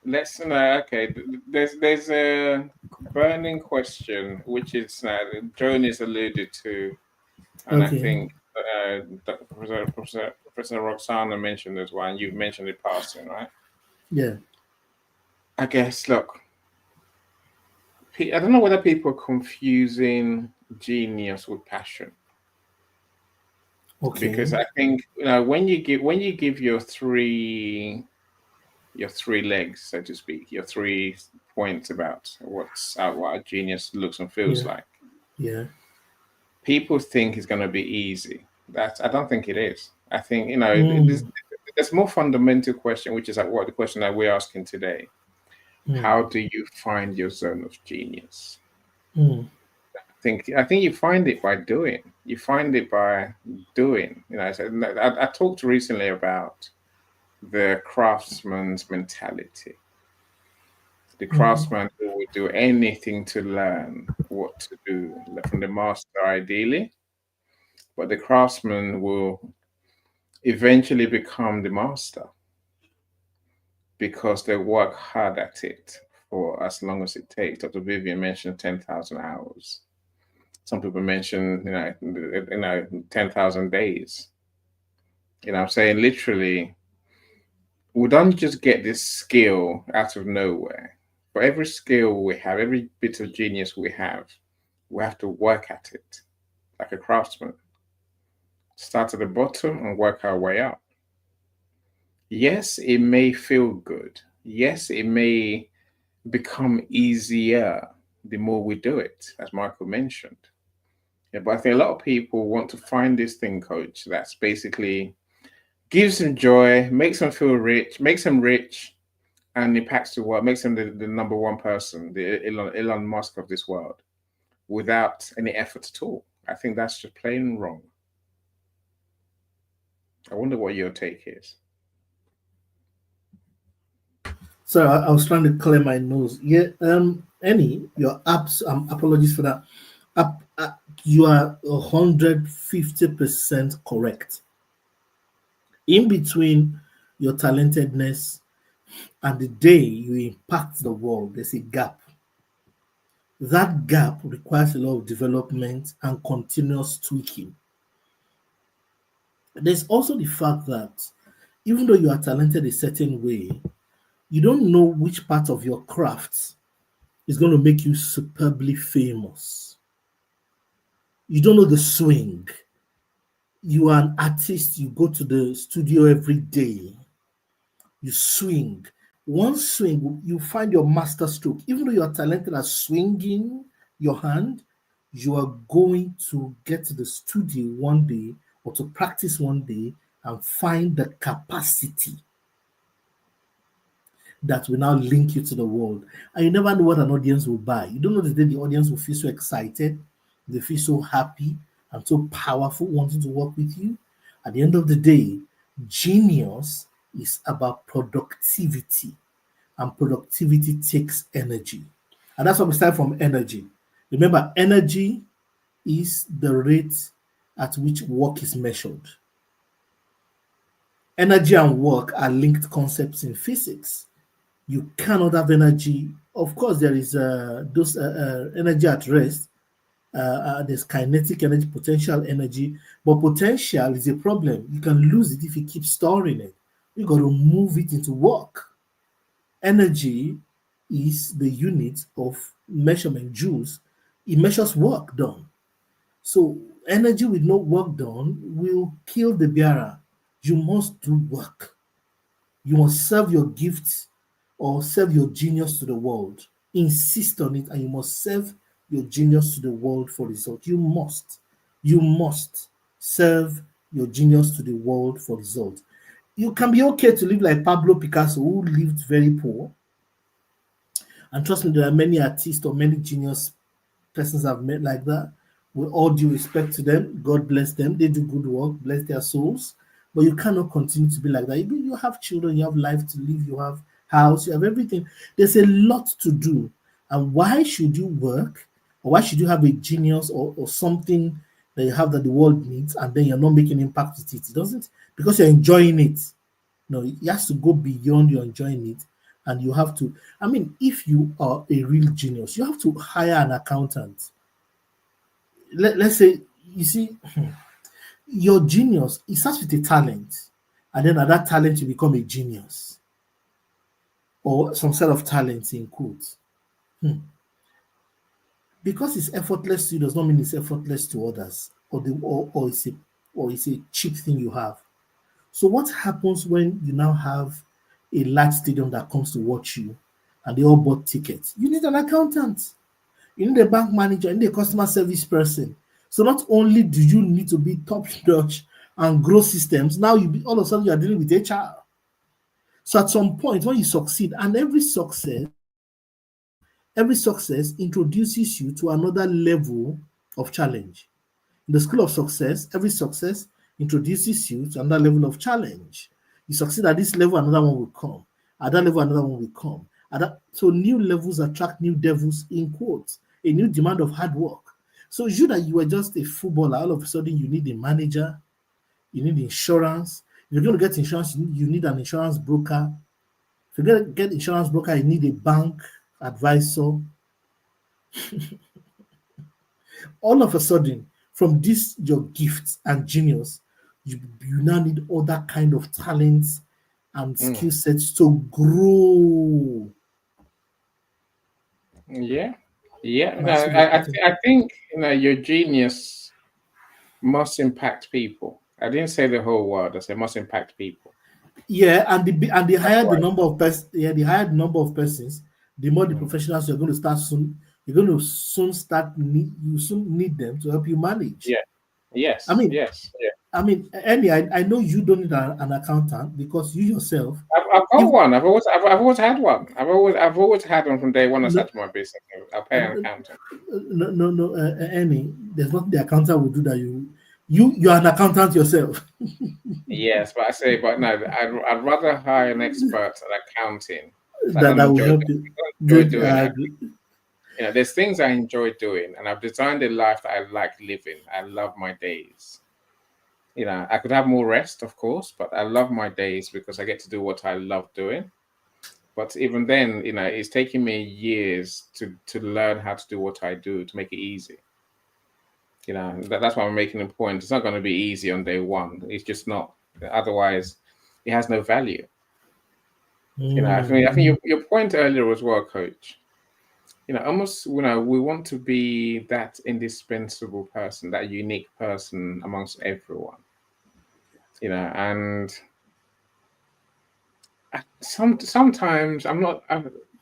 Let's okay. There's a burning question which is Joan is alluded to, and I think Professor Roxana mentioned as well, and you've mentioned it passing, right? Yeah. I guess. Look, I don't know whether people are confusing genius with passion. Okay. Because I think when you give your three your three legs, so to speak, your 3 points about what a genius looks and feels Yeah. like. Yeah. People think it's going to be easy. I don't think it is. I think Mm. there's more fundamental question, which is like what the question that we're asking today. Mm. How do you find your zone of genius? Mm. I think you find it by doing. You find it by doing. I talked recently about the craftsman's mentality. The Mhm. craftsman who would do anything to learn what to do from the master, ideally, but the craftsman will eventually become the master because they work hard at it for as long as it takes. Dr. Vivian mentioned 10,000 hours. Some people mention, 10,000 days. I'm saying literally, we don't just get this skill out of nowhere. For every skill we have, every bit of genius we have to work at it like a craftsman. Start at the bottom and work our way up. Yes, it may feel good. Yes, it may become easier the more we do it, as Michael mentioned. Yeah, but I think a lot of people want to find this thing, coach, that's basically gives them joy, makes them feel rich, makes them rich, and impacts the world, makes them the number one person, the Elon Musk of this world, without any effort at all. I think that's just plain wrong. I wonder what your take is. So I was trying to clear my nose. Yeah. Annie, your apps. Apologies for that. You are 150% correct. In between your talentedness and the day you impact the world, there's a gap. That gap requires a lot of development and continuous tweaking. There's also the fact that even though you are talented a certain way, you don't know which part of your craft is going to make you superbly famous. You don't know the swing. You are an artist, you go to the studio every day, you swing. One swing, you find your master stroke. Even though you are talented at swinging your hand, you are going to get to the studio one day or to practice one day and find the capacity that will now link you to the world. And you never know what an audience will buy. You don't know the day the audience will feel so excited, they feel so happy and so powerful wanting to work with you. At the end of the day, genius is about productivity, and productivity takes energy. And that's why we start from energy. Remember, energy is the rate at which work is measured. Energy and work are linked concepts in physics. You cannot have energy. Of course, there is those energy at rest. There's kinetic energy, potential energy, but potential is a problem. You can lose it if you keep storing it. You got to move it into work. Energy is the unit of measurement, joules. It measures work done. So energy with no work done will kill the bearer. You must do work. You must serve your gifts or serve your genius to the world. Insist on it, and you must serve your genius to the world for result. You must serve your genius to the world for result. You can be okay to live like Pablo Picasso, who lived very poor. And trust me, there are many artists or many genius persons I've met like that. With all due respect to them, God bless them. They do good work, bless their souls. But you cannot continue to be like that. You have children, you have life to live, you have house, you have everything. There's a lot to do. And why should you work? Or why should you have a genius or something that you have that the world needs and then you're not making impact with it? It doesn't, because you're enjoying it. No, it has to go beyond your enjoying it. And you have to, I mean, if you are a real genius, you have to hire an accountant. Let's say, you see, your genius, it starts with a talent, and then at that talent, you become a genius or some set of talents in quotes. Because it's effortless to you does not mean it's effortless to others, or it's a cheap thing you have. So what happens when you now have a large stadium that comes to watch you and they all bought tickets. You need an accountant. You need a bank manager, you need a customer service person. So not only do you need to be top notch and grow systems, now all of a sudden you are dealing with HR. So at some point when you succeed, and every success introduces you to another level of challenge. In the school of success, every success introduces you to another level of challenge. You succeed at this level, another one will come. At that level, another one will come. So new levels attract new devils, in quotes, a new demand of hard work. So you that you were just a footballer, all of a sudden you need a manager, you need insurance. If you're going to get insurance, you need an insurance broker. If you're going to get insurance broker, you need a bank advisor. All of a sudden, from this your gifts and genius, you now need other kind of talents and skill sets to grow. Yeah. No, I think your genius must impact people. I didn't say the whole world. I said must impact people. Yeah, and the higher the number of persons, the higher the number of persons, the more the professionals you're going to start soon. You're going to soon need them to help you manage. Yeah. Yes. I mean, yes. Yeah. I mean, Annie, I know you don't need an accountant because you yourself. I've got one. I've always had one. I've always had one from day one. I started my business. I'll pay an accountant. No, Annie. There's nothing the accountant will do that you're an accountant yourself. Yes, but no, I'd rather hire an expert at accounting that will help you. There's things I enjoy doing, and I've designed a life that I like living. I love my days. I could have more rest, of course, but I love my days because I get to do what I love doing. But even then, it's taking me years to learn how to do what I do, to make it easy. That's why I'm making a point. It's not going to be easy on day one. It's just not. Otherwise, it has no value. I think your point earlier as well, Coach. Almost, we want to be that indispensable person, that unique person amongst everyone. And sometimes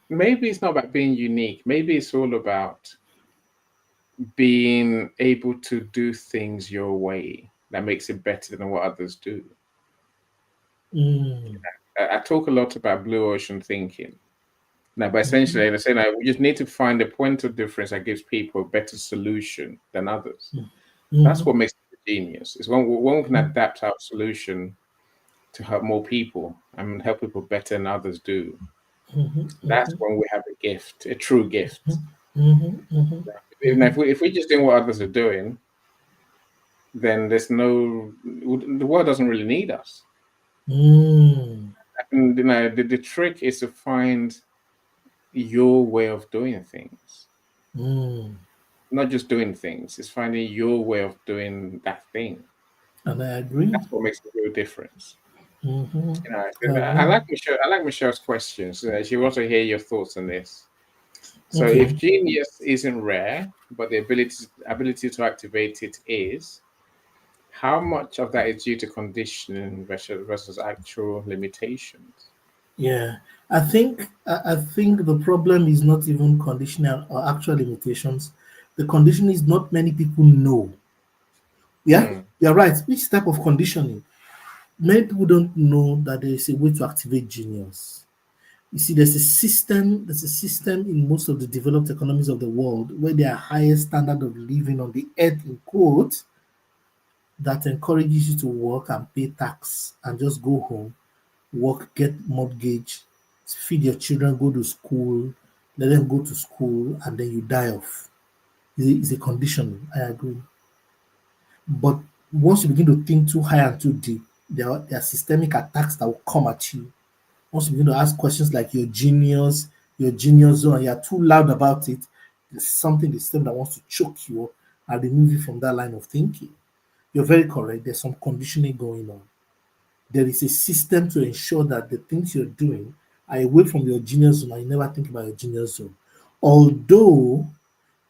maybe it's not about being unique. Maybe it's all about being able to do things your way that makes it better than what others do. I talk a lot about blue ocean thinking. Now, but essentially, they say we just need to find a point of difference that gives people a better solution than others. That's what makes it genius. Is when we can adapt our solution to help more people and help people better than others do. That's when we have a gift, a true gift. If we just do what others are doing, then the world doesn't really need us. And, the trick is to find your way of doing things. Not just doing things, it's finding your way of doing that thing. And I agree. That's what makes the real difference. I like Michelle's questions. She wants to hear your thoughts on this. So if genius isn't rare, but the ability to activate it is, how much of that is due to conditioning versus actual limitations? Yeah, I think the problem is not even conditional or actual limitations. The condition is not many people know. Yeah, you're right. Which type of conditioning? Many people don't know that there is a way to activate genius. You see, there's a system in most of the developed economies of the world where there are higher standard of living on the earth, in quotes, that encourages you to work and pay tax and just go home, work, get mortgage, feed your children, go to school, let them go to school, and then you die off. It's a condition, I agree. But once you begin to think too high and too deep, there are systemic attacks that will come at you. Once you begin to ask questions like your genius zone, and you're too loud about it, there's something the system that wants to choke you up and remove you from that line of thinking. You're very correct. There's some conditioning going on. There is a system to ensure that the things you're doing are away from your genius zone and you never think about your genius zone. Although,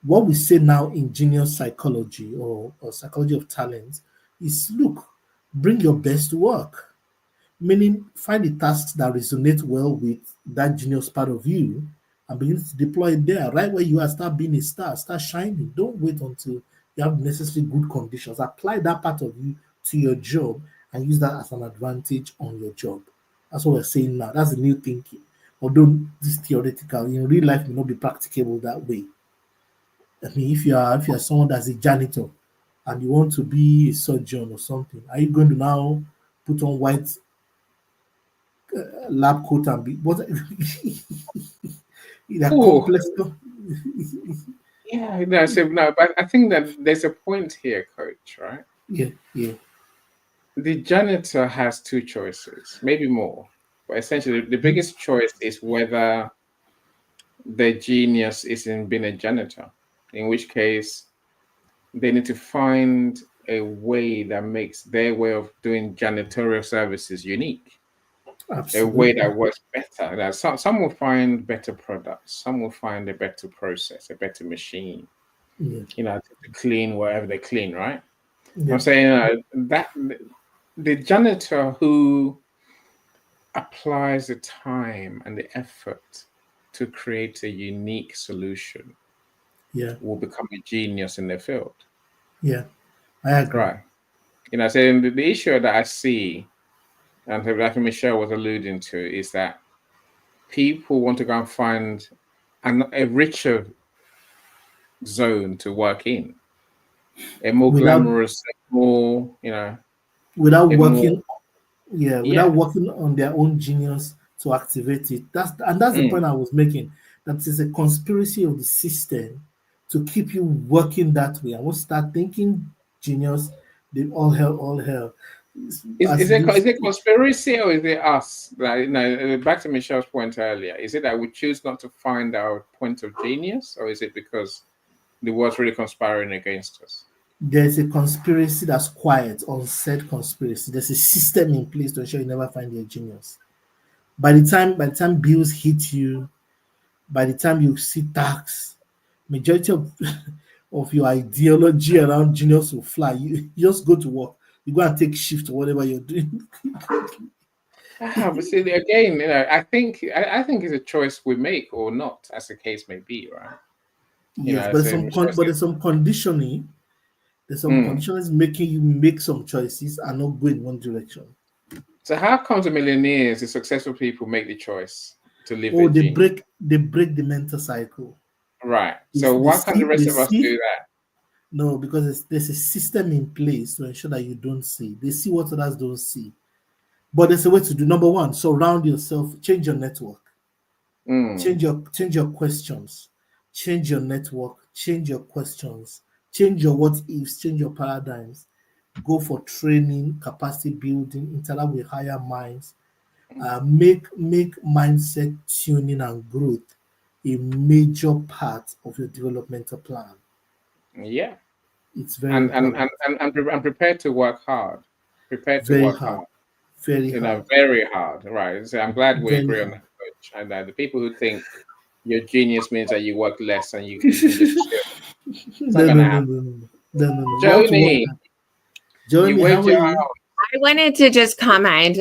what we say now in genius psychology or psychology of talent is, look, bring your best to work. Meaning, find the tasks that resonate well with that genius part of you and begin to deploy it there, right where you are. Start being a star, start shining. Don't wait until you have necessarily good conditions. Apply that part of you to your job and use that as an advantage on your job. That's what we're saying now. That's the new thinking. Although this is theoretical, in real life may not be practicable that way. I mean, if you are someone that's a janitor and you want to be a surgeon or something, are you going to now put on white lab coat and be what? They're Oh, complex stuff. yeah, no, so no, but I think that there's a point here, coach, right? Yeah, yeah, The janitor has two choices, maybe more, but essentially the biggest choice is whether the genius is in being a janitor, in which case they need to find a way that makes their way of doing janitorial services unique, a way absolutely. that works better. Now, some will find better products, some will find a better process, a better machine, Yeah, to clean wherever they clean, right? yeah, I'm saying that the janitor who applies the time and the effort to create a unique solution yeah, will become a genius in their field, yeah. I agree. right? Saying the issue that I see, and that Michelle was alluding to, is that people want to go and find a richer zone to work in, a more Without glamorous, more, without a more, working, yeah, yeah. without working on their own genius to activate it. That's the Mm. point I was making. That is a conspiracy of the system to keep you working that way. I want to start thinking genius, then all hell. Is As it you, is it conspiracy or is it us? Like, back to Michelle's point earlier. Is it that we choose not to find our point of genius, or is it because the world's really conspiring against us? there's a conspiracy that's quiet, unsaid conspiracy. There's a system in place to ensure you never find your genius. By the time bills hit you, by the time you see tax, majority of of your ideology around genius will fly. You just go to work. You go and take shift or whatever you're doing. But see, again, I think it's a choice we make or not, as the case may be, right? Yes, So Michelle but said, there's some conditioning. There's some mm. conditioning making you make some choices and not go in one direction. So how come the millionaires, the successful people, make the choice to live their Or genius? they break the mental cycle. Right. They, So they why can't the see rest they of us see do that? no, because there's a system in place to ensure that you don't see. They see what others don't see. But there's a way to do. Number one, surround yourself, change your network, Mm. change your questions, change your network, change your questions, change your what ifs, change your paradigms. Go for training, capacity building, interact with higher minds. Make mindset tuning and growth a major part of your developmental plan. Yeah. It's very and important. and and, and, pre- and prepared to work hard. Prepared to Very work hard. hard. Very hard. Very hard. Right. So I'm glad we Very agree on hard. that, coach. And the people who think your genius means that you work less and you can just chill, it's not No, no, gonna no, happen. no, no, no, no, no. You have to work Joni, hard. you Johnny, how waved are your you? arm. I wanted to just comment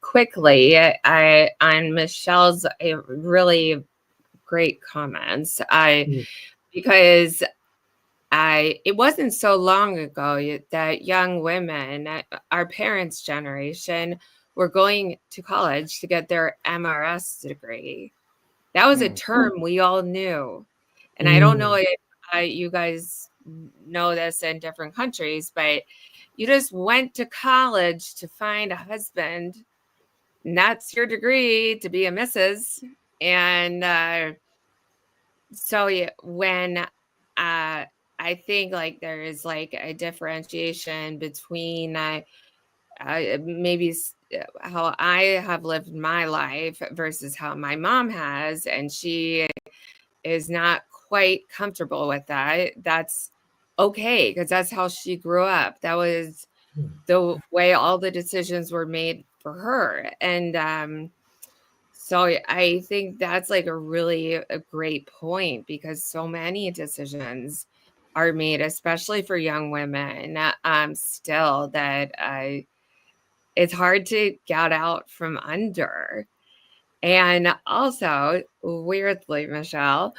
quickly on Michelle's really great comments. Yeah. Because it wasn't so long ago that young women, our parents' generation, were going to college to get their MRS degree. That was a term we all knew. And I don't know if you guys know this in different countries, but you just went to college to find a husband, and that's your degree to be a Mrs. And so when I think like there is like a differentiation between maybe how I have lived my life versus how my mom has, and she is not quite comfortable with that. That's okay, because that's how she grew up. That was the way all the decisions were made for her. And so I think that's like a great point, because so many decisions are made, especially for young women, still that it's hard to get out from under. And also, weirdly, Michelle,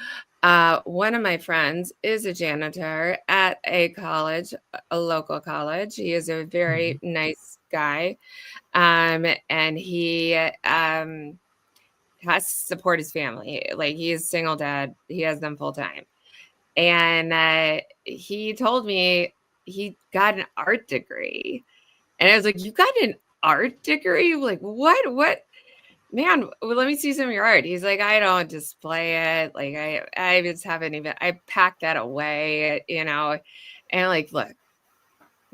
one of my friends is a janitor at a college, a local college. He is a very nice guy. And he has to support his family. Like, he's a single dad, he has them full time. And he told me he got an art degree. And I was like, you got an art degree? Like, what? Man, well, let me see some of your art. He's like, I don't display it. Like, I just haven't even, I packed that away, you know. And like, look,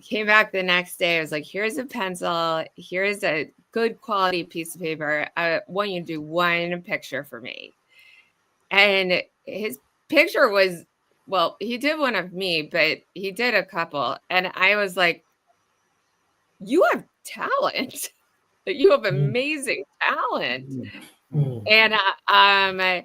came back the next day. I was like, here's a pencil. Here's a good quality piece of paper. I want you to do one picture for me. And his picture was, well, he did one of me, but he did a couple. And I was like, you have talent. You have amazing talent. And I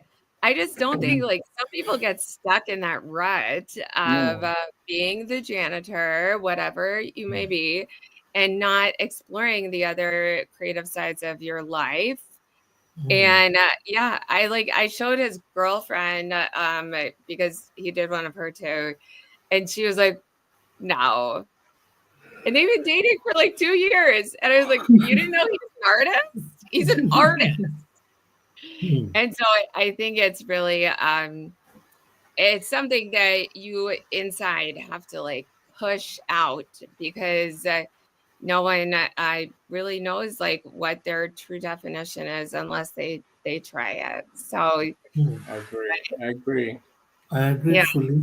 just don't think, like, some people get stuck in that rut of being the janitor, whatever you may be, and not exploring the other creative sides of your life. And yeah, I showed his girlfriend because he did one of her too, and she was like, no. And they've been dating for like 2 years. And I was like, you didn't know he's an artist? He's an artist. And so I think it's really, it's something that you inside have to like push out, because no one really knows like what their true definition is unless they try it. So I agree. I agree Yeah. fully.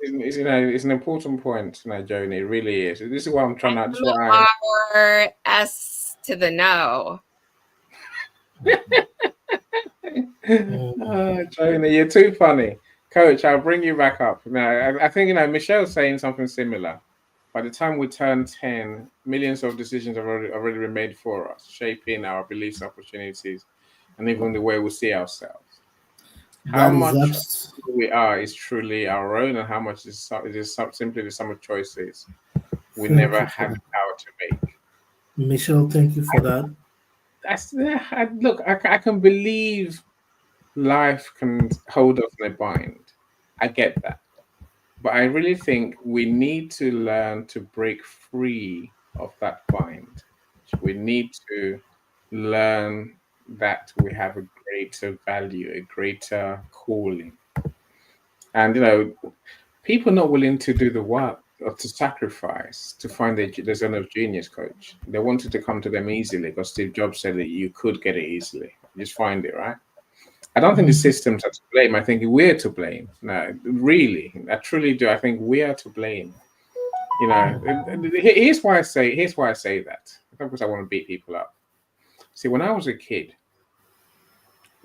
It's an important point, Joni. It really is. This is what I'm trying to R S to the no. Joni, you're too funny. Coach, I'll bring you back up. Now, I think, Michelle's saying something similar. By the time we turn 10, millions of decisions have already been made for us, shaping our beliefs, opportunities, and even the way we see ourselves. How much we are is truly our own, and how much is simply the sum of choices we never had the power to make. Michelle, thank you for that. I can believe life can hold us in a bind. I get that. But I really think we need to learn to break free of that bind. We need to learn that we have a greater value, a greater calling. And, people not willing to do the work or to sacrifice to find the zone of genius, Coach. They wanted to come to them easily because Steve Jobs said that you could get it easily. Just find it, right? I don't think the systems are to blame. I think we're to blame. No, really, I truly do. I think we are to blame. Here's why I say that. Not because I want to beat people up. See, when I was a kid,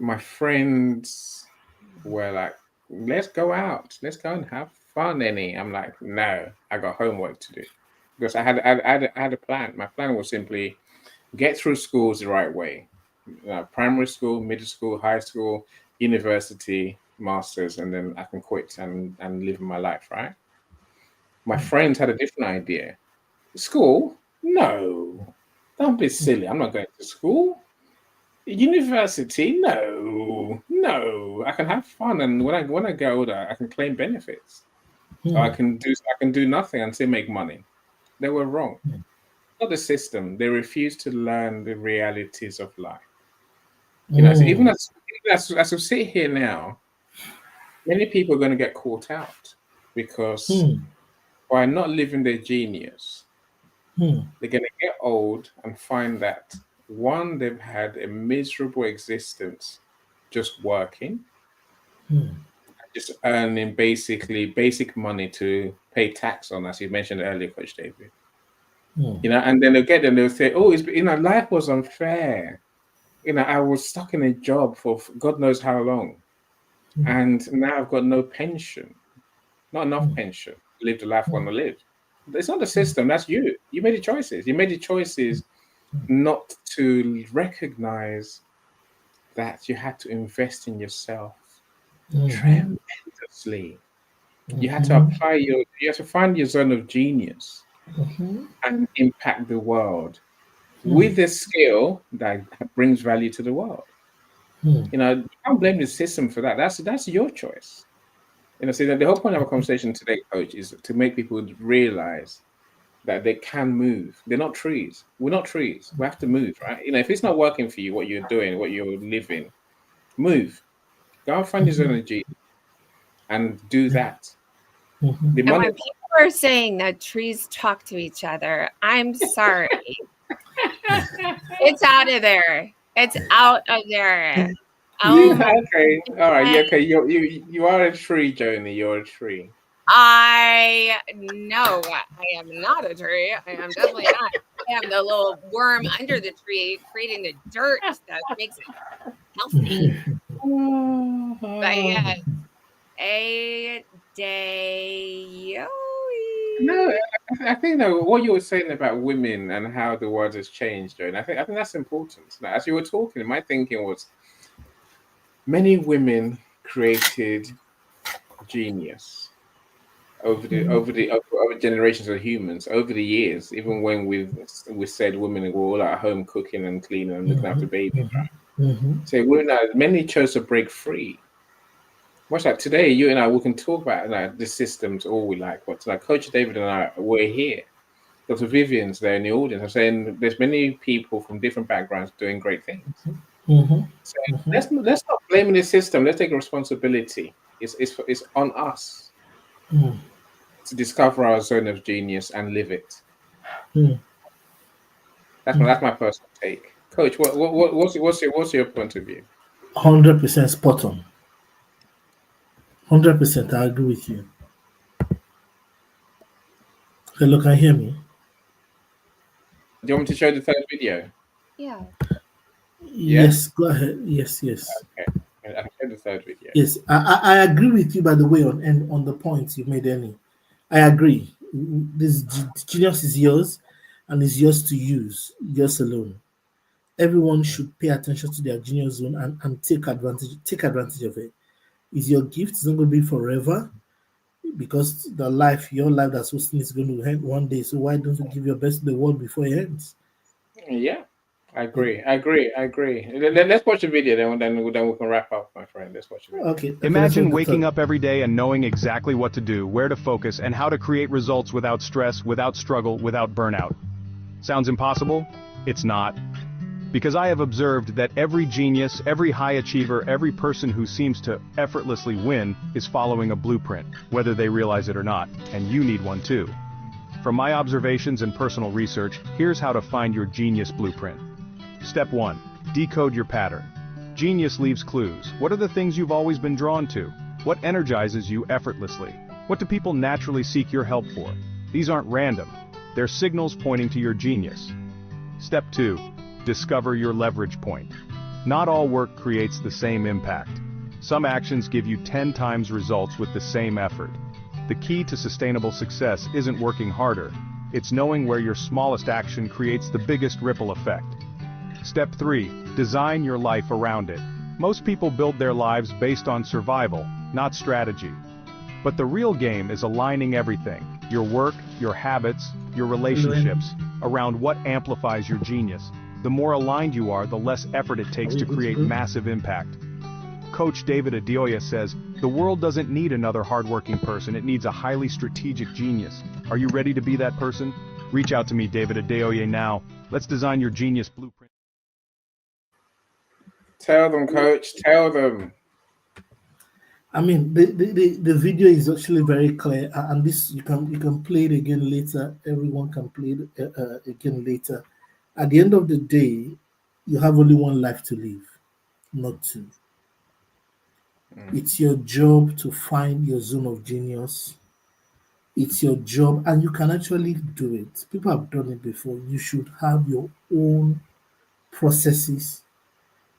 my friends were like, let's go out. Let's go and have fun, Annie. I'm like, no, I got homework to do. Because I had a plan. My plan was simply get through schools the right way. Primary school, middle school, high school, university, masters, and then I can quit and live my life, right? My friends had a different idea. School? No. Don't be silly. I'm not going to school. University? No. I can have fun, and when I get older, I can claim benefits. So I can do nothing and still make money. They were wrong. Not the system. They refused to learn the realities of life. So even as we sit here now, many people are going to get caught out because by not living their genius, they're going to get old and find that, one, they've had a miserable existence just working, just earning basically basic money to pay tax on, as you mentioned earlier, Coach David. And then they'll get them, they'll say, oh, life was unfair. I was stuck in a job for God knows how long. And now I've got no pension, not enough pension to live the life I want to live. It's not the system, that's you. You made the choices. You made the choices not to recognize that you had to invest in yourself tremendously. You had to you have to find your zone of genius and impact the world with a skill that brings value to the world. You know, you can't blame the system for that. That's your choice. You know, see, the whole point of our conversation today, Coach, is to make people realize that they can move. They're not trees. We're not trees. We have to move, right? You know, if it's not working for you, what you're doing, what you're living, move. Go and find your energy and do that. The And money. when people are saying that trees talk to each other, I'm sorry. It's out of there. It's out of there. Oh my Okay, all right, yeah, okay. You are a tree, Joni. You're a tree. No, I am not a tree. I am definitely not. I am the little worm under the tree creating the dirt that makes it healthy. But yes, a day. No, I think though what you were saying about women and how the world has changed, Joni. I think that's important. Now, as you were talking, my thinking was many women created genius over generations of humans, over the years. Even when we said women were all at home cooking and cleaning and looking after babies, right? So women, many chose to break free. Much like today, you and I, we can talk about the systems all we like. But like Coach David and I, we're here. Dr. Vivian's there in the audience. I'm saying there's many people from different backgrounds doing great things. So let's not blame the system. Let's take responsibility. It's on us to discover our zone of genius and live it. That's my personal take. Coach, what's your point of view? 100% spot on. 100%, I agree with you. Hello, can you hear me? Do you want me to show the third video? Yeah. Yes, go ahead. Yes. Okay, I can show the third video. Yes, I agree with you, by the way, on the points you made, Annie. I agree. This genius is yours, and it's yours to use, yours alone. Everyone should pay attention to their genius zone and take advantage of it. It's your gift. It's not going to be forever, because your life that's hosting is going to end one day. So why don't you give your best to the world before it ends? Yeah, I agree. Let's watch the video, then we can wrap up, my friend. Let's watch the video. Okay. Imagine waking up every day and knowing exactly what to do, where to focus, and how to create results without stress, without struggle, without burnout. Sounds impossible? It's not. Because I have observed that every genius, every high achiever, every person who seems to effortlessly win is following a blueprint, whether they realize it or not, and you need one too. From my observations and personal research, here's how to find your genius blueprint. Step 1. Decode your pattern. Genius leaves clues. What are the things you've always been drawn to? What energizes you effortlessly? What do people naturally seek your help for? These aren't random. They're signals pointing to your genius. Step 2. Discover your leverage point. Not all work creates the same impact. Some actions give you 10 times results with the same effort. The key to sustainable success isn't working harder. It's knowing where your smallest action creates the biggest ripple effect. Step 3. Design your life around it. Most people build their lives based on survival, not strategy. But the real game is aligning everything, your work, your habits, your relationships, around what amplifies your genius. The more aligned you are, the less effort it takes to create massive impact. Coach David Adeoye says, the world doesn't need another hardworking person, it needs a highly strategic genius. Are you ready to be that person? Reach out to me, David Adeoye, now. Let's design your genius blueprint. Tell them, Coach, tell them. I mean, the video is actually very clear, and this you can play it again later. Everyone can play it again later. At the end of the day, you have only one life to live, not two. It's your job to find your zone of genius. It's your job, and you can actually do it. People have done it before. You should have your own processes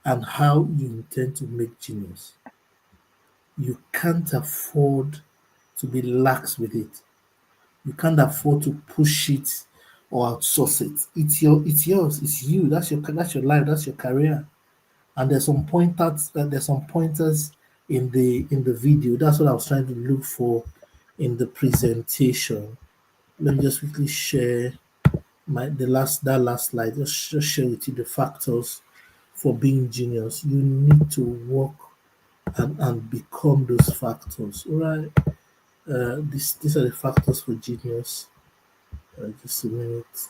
and how you intend to make genius. You can't afford to be lax with it. You can't afford to push it or outsource it. It's yours. It's you. That's your life. That's your career. And there's some pointers. In the video. That's what I was trying to look for in the presentation. Let me just quickly share the last slide. Just share with you the factors for being genius. You need to work and become those factors. All right. These are the factors for genius. Just a minute.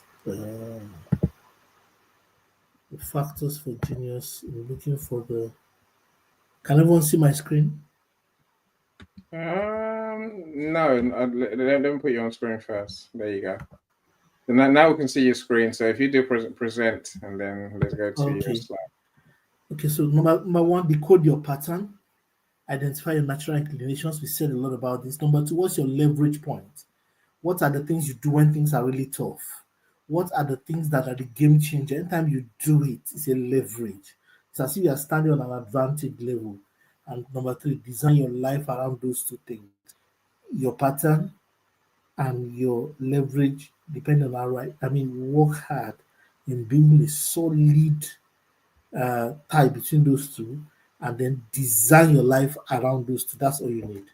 The factors for genius. I'm looking for the. Can everyone see my screen? No. Let me put you on screen first. There you go. And now we can see your screen. So if you do present, and then let's go to your slide. Okay. So number one, decode your pattern. Identify your natural inclinations. We said a lot about this. Number two, what's your leverage point? What are the things you do when things are really tough? What are the things that are the game changer? Anytime you do it, it's a leverage. It's as if you are standing on an advantage level. And number three, design your life around those two things. Your pattern and your leverage, depending on how right. I mean, work hard in building a solid tie between those two, and then design your life around those two. That's all you need.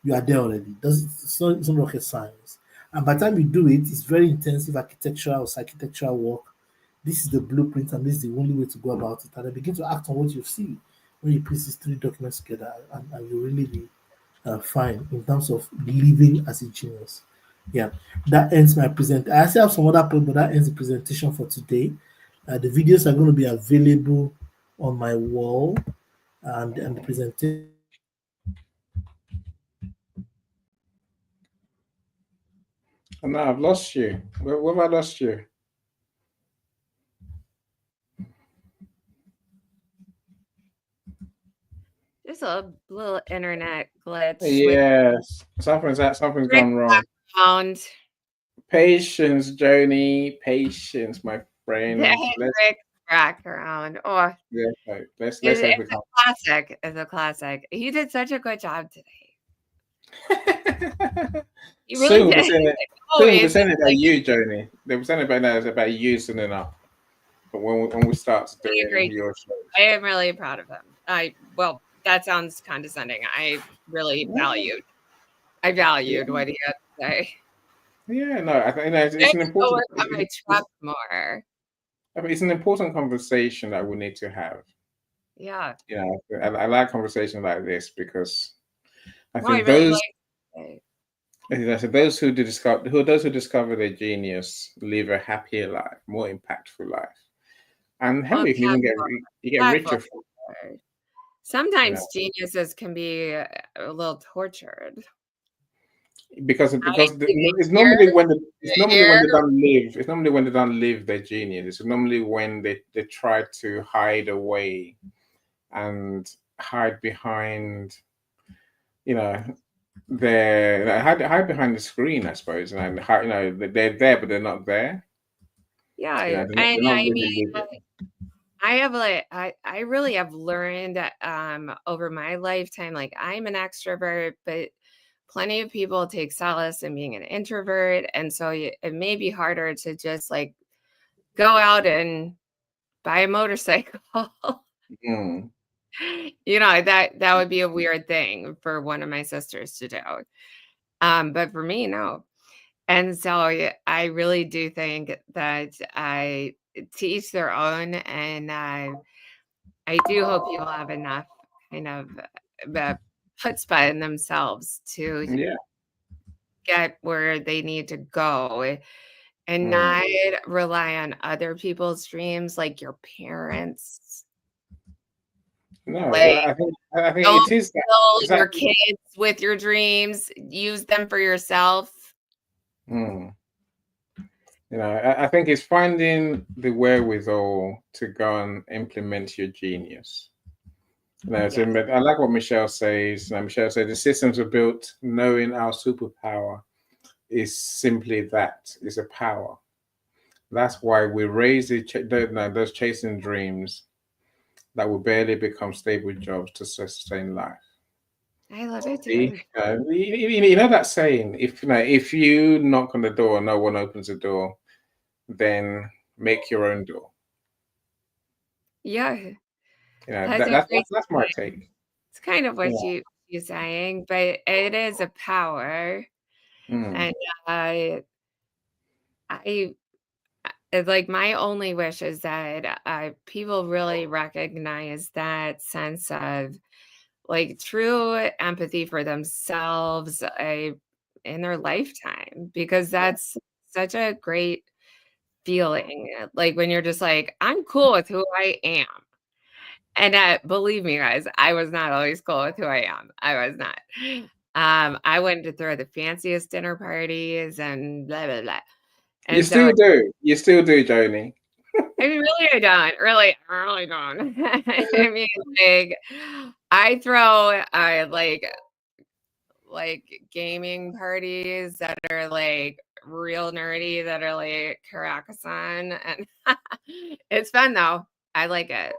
You are there already. It's not rocket science. And by the time you do it, it's very intensive architectural or architectural work. This is the blueprint, and this is the only way to go about it. And then begin to act on what you see when you put these three documents together, and you really be fine in terms of living as a genius. Yeah, that ends my presentation. I still have some other points, but that ends the presentation for today. The videos are going to be available on my wall, and the presentation. Oh, no, I've lost you. Where have I lost you? Just a little internet glitch. Yes, something's gone wrong. Background. Patience, Joni. Patience, my friend. Rick's background. Oh, yeah, let's it's a classic. It's a classic. He did such a good job today. He really did. Soon we're saying about you, Joni. They were saying about you soon enough. But when we start doing your show, I am really proud of him. Well, that sounds condescending. I really valued what he had to say. Yeah, no, I think it's an important. I trust more. I mean, it's an important conversation that we need to have. Yeah. You know, I like conversations like this because I think those who discover their genius live a happier life, more impactful life, and hell, you get richer. Sometimes geniuses can be a little tortured. Because it's normally when they don't live their genius. It's normally when they try to hide away and hide behind, hide behind the screen, I suppose, and they're there but they're not there. Yeah, I really have learned over my lifetime. Like, I'm an extrovert, but plenty of people take solace in being an introvert, and so it may be harder to just like go out and buy a motorcycle. That would be a weird thing for one of my sisters to do, but for me, no. And so I really do think that I teach their own, and I do hope people have enough kind of chutzpah in themselves to get where they need to go and not rely on other people's dreams, like your parents. No, I think it is that. Your kids with your dreams. Use them for yourself. I think it's finding the wherewithal to go and implement your genius. So I like what Michelle says. Michelle said the systems are built knowing our superpower is simply that. It's a power. That's why we raise those chasing dreams that will barely become stable jobs to sustain life. I love it too. You know that saying, if you knock on the door, no one opens the door, then make your own door. Yeah. That's my take. It's kind of what you're saying, but it is a power. And It's like my only wish is that people really recognize that sense of like true empathy for themselves in their lifetime, because that's such a great feeling. Like when you're just like, I'm cool with who I am. And believe me, guys, I was not always cool with who I am. I was not. I went to throw the fanciest dinner parties and blah blah blah. You And so still do. You still do, Joni. I mean, really, I don't. Really, I really don't. I mean, like, I throw like gaming parties that are like real nerdy, that are like Caracasson, and it's fun though. I like it.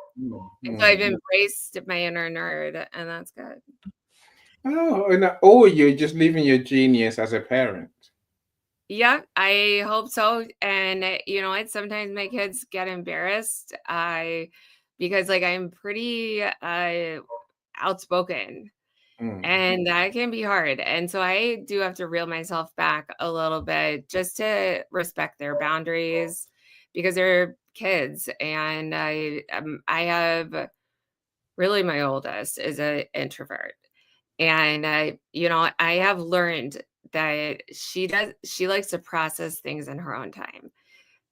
And so I've embraced my inner nerd, and that's good. Or you're just living your genius as a parent. Yeah, I hope so. And you know what? Sometimes my kids get embarrassed. Because like I'm pretty outspoken, and that can be hard. And so I do have to reel myself back a little bit just to respect their boundaries, because they're kids. And I have really, my oldest is an introvert. And you know, I have learned that she likes to process things in her own time.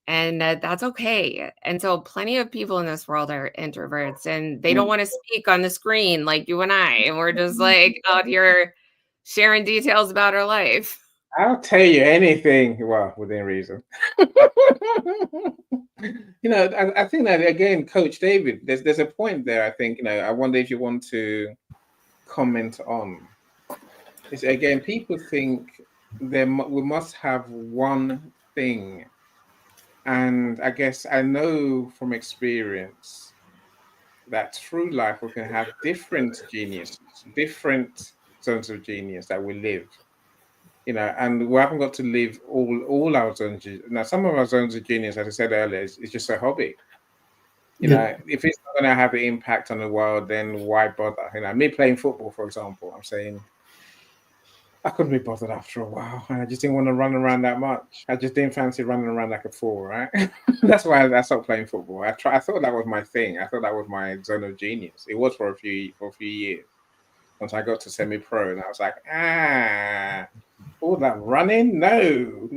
And that's okay. And so plenty of people in this world are introverts, and they don't want to speak on the screen like you and I. And we're just like out here sharing details about our life. I'll tell you anything, well, within reason. You know, I think that again, Coach David, there's a point there. I think, you know, I wonder if you want to comment on. Is again, people think we must have one thing, and I guess I know from experience that through life we can have different geniuses, different zones of genius that we live. You know, and we haven't got to live all our zones. Now, some of our zones of genius, as I said earlier, is just a hobby. You know, if it's not going to have an impact on the world, then why bother? You know, me playing football, for example, I'm saying I couldn't be bothered after a while, and I just didn't want to run around that much. I just didn't fancy running around like a fool, right? That's why I stopped playing football. I thought that was my thing. I thought that was my zone of genius. It was for a few years. Once I got to semi-pro, and I was like, all that running? No,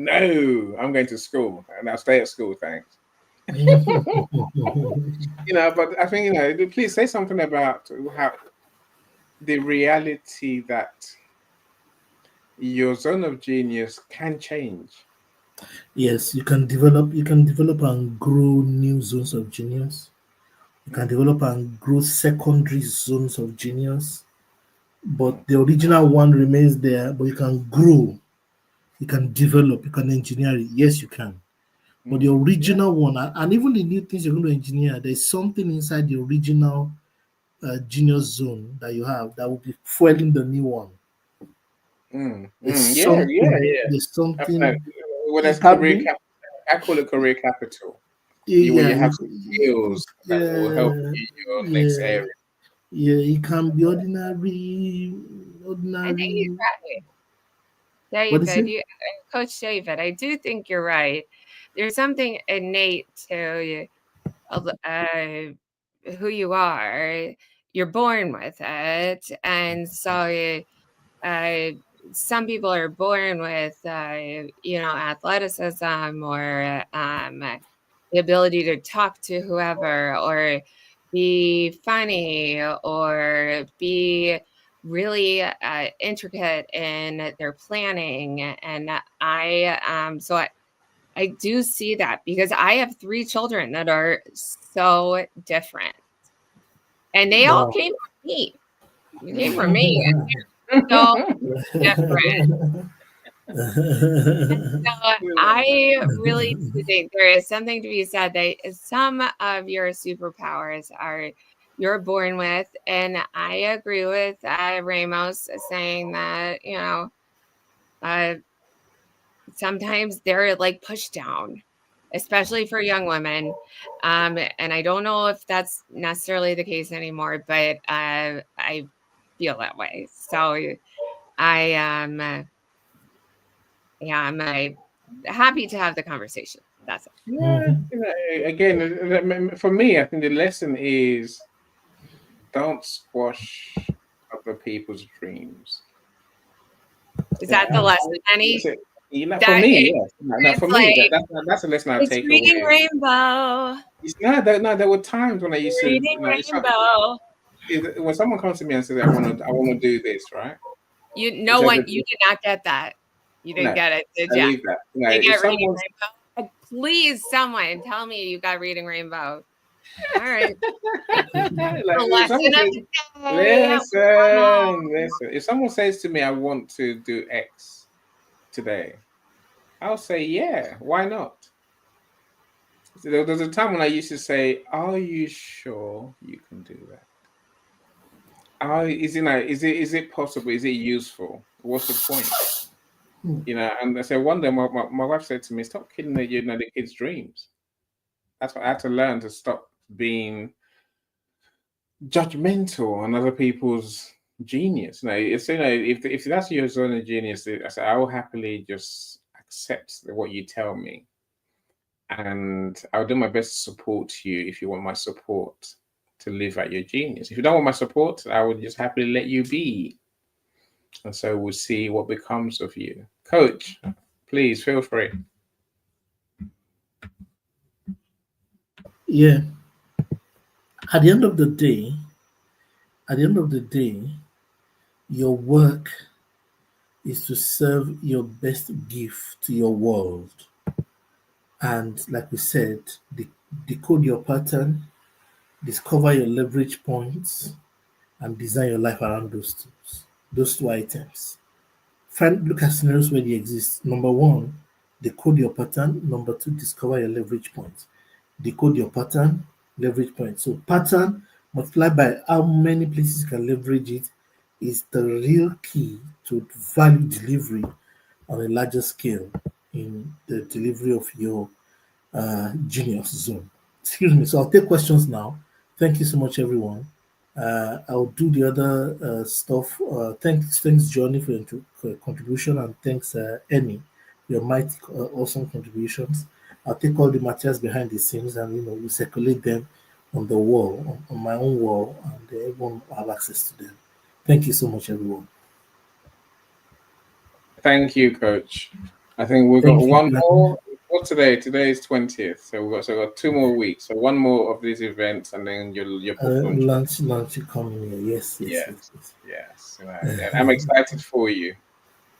I'm going to school, and I'll stay at school, thanks. You know, but I think, you know, please say something about how the reality that your zone of genius can change. Yes, you can develop and grow new zones of genius. You can develop and grow secondary zones of genius. But the original one remains there, but you can grow, you can develop, you can engineer it. Yes, you can. But the original one, and even the new things you're going to engineer, there's something inside the original genius zone that you have that will be fueling the new one. There's something. Well, that's career capital. I call it career capital. You have skills that will help you in your next area. Yeah, it can be ordinary. I think he's right. David, Coach David, I do think you're right. There's something innate to who you are. You're born with it. And so some people are born with, you know, athleticism, or the ability to talk to whoever, or be funny, or be really intricate in their planning. And I do see that, because I have 3 children that are so different, and they all came from me. They came from me. So different. So I really do think there is something to be said that some of your superpowers you're born with. And I agree with Ramos saying that, you know, sometimes they're like pushed down, especially for young women. And I don't know if that's necessarily the case anymore, but I feel that way. So I'm happy to have the conversation. That's it. Yeah, you know, again, for me, I think the lesson is don't squash other people's dreams. Is that the lesson, Annie? You know, for That me, it- yes. No, it's for me, like, that's a lesson I it's take reading away. rainbow. No, there were times when I used to, Reading you know, rainbow. when someone comes to me and says, I want to do this, right? You Which you did not get that. You didn't no, get it, did I you? leave that. You know, You if get reading someone's rainbow. Please, someone tell me you got reading rainbow. All right. like, The if lesson someone of says, the day. listen. If someone says to me, I want to do X today, I'll say, yeah, why not? So there's a time when I used to say, are you sure you can do that? Is it possible? Is it useful? What's the point? You know, and I said one day my wife said to me, stop killing the kids' dreams. That's what I had to learn, to stop being judgmental on other people's genius. If that's your zone of genius, I said I will happily just accept what you tell me, and I'll do my best to support you if you want my support to live out your genius. If you don't want my support, I would just happily let you be. And so we'll see what becomes of you. Coach, please feel free. Yeah. At the end of the day, your work is to serve your best gift to your world. And like we said, decode your pattern, discover your leverage points, and design your life around those two items. Look at scenarios where they exist. Number one, decode your pattern. Number two, discover your leverage points. Decode your pattern, leverage point. So pattern multiplied by how many places you can leverage it is the real key to value delivery on a larger scale in the delivery of your genius zone. Excuse me. So I'll take questions now. Thank you so much, everyone. I'll do the other stuff. Thanks, Johnny, for your contribution, and thanks, Emmy, for your mighty, awesome contributions. I'll take all the materials behind the scenes and we circulate them on the wall, on my own wall, and everyone will have access to them. Thank you so much, everyone. Thank you, Coach. I think we've got one more. What's today? Today is 20th, so we've got 2 more weeks. So one more of these events, and then your launch coming here. Yes. I'm excited for you.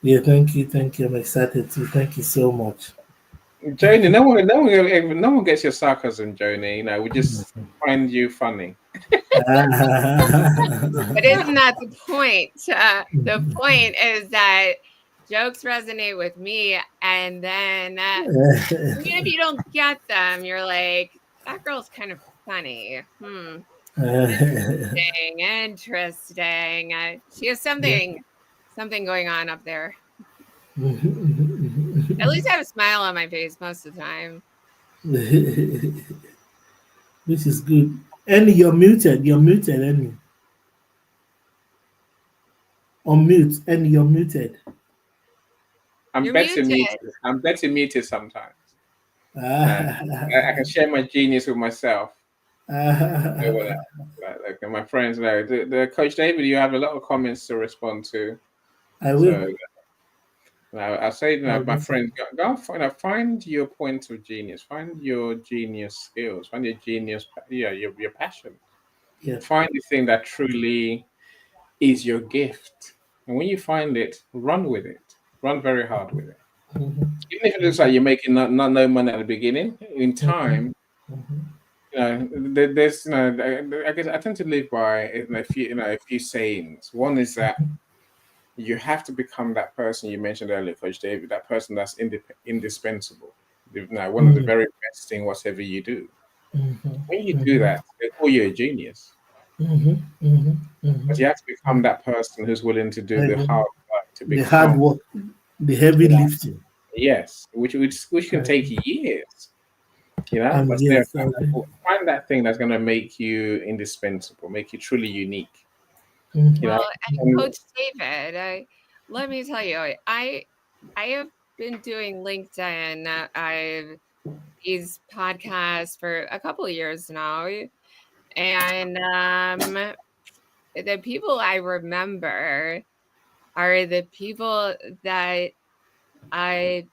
Yeah, thank you. I'm excited too. Thank you so much. Joni, no one gets your sarcasm, Joni. We just find you funny. But isn't that the point? The point is that jokes resonate with me, and then even if you don't get them, you're like, that girl's kind of funny. Interesting. She has something going on up there. At least I have a smile on my face most of the time. This is good. Annie, you're muted, Annie. Unmute, Annie, you're muted. I'm better muted sometimes. I can share my genius with myself. Like my friends know. The Coach David, you have a lot of comments to respond to. I will. So, I say, my friend, go find your point of genius, find your genius skills, find your genius, your passion. Yeah. Find the thing that truly is your gift, and when you find it, run with it. Run very hard with it. Mm-hmm. Even if it looks like you're making no money at the beginning, in time, there's I guess I tend to live by a few sayings. One is that you have to become that person you mentioned earlier, Coach David, that person that's indispensable. One of the very best thing, whatever you do. When you do that, they call you a genius. But you have to become that person who's willing to do the hard work, the hard work, the heavy lifting. Yes, which can take years. But find that thing that's going to make you indispensable, make you truly unique. Well, and Coach David, let me tell you, I have been doing LinkedIn. I've these podcasts for a couple of years now, and the people I remember are the people that I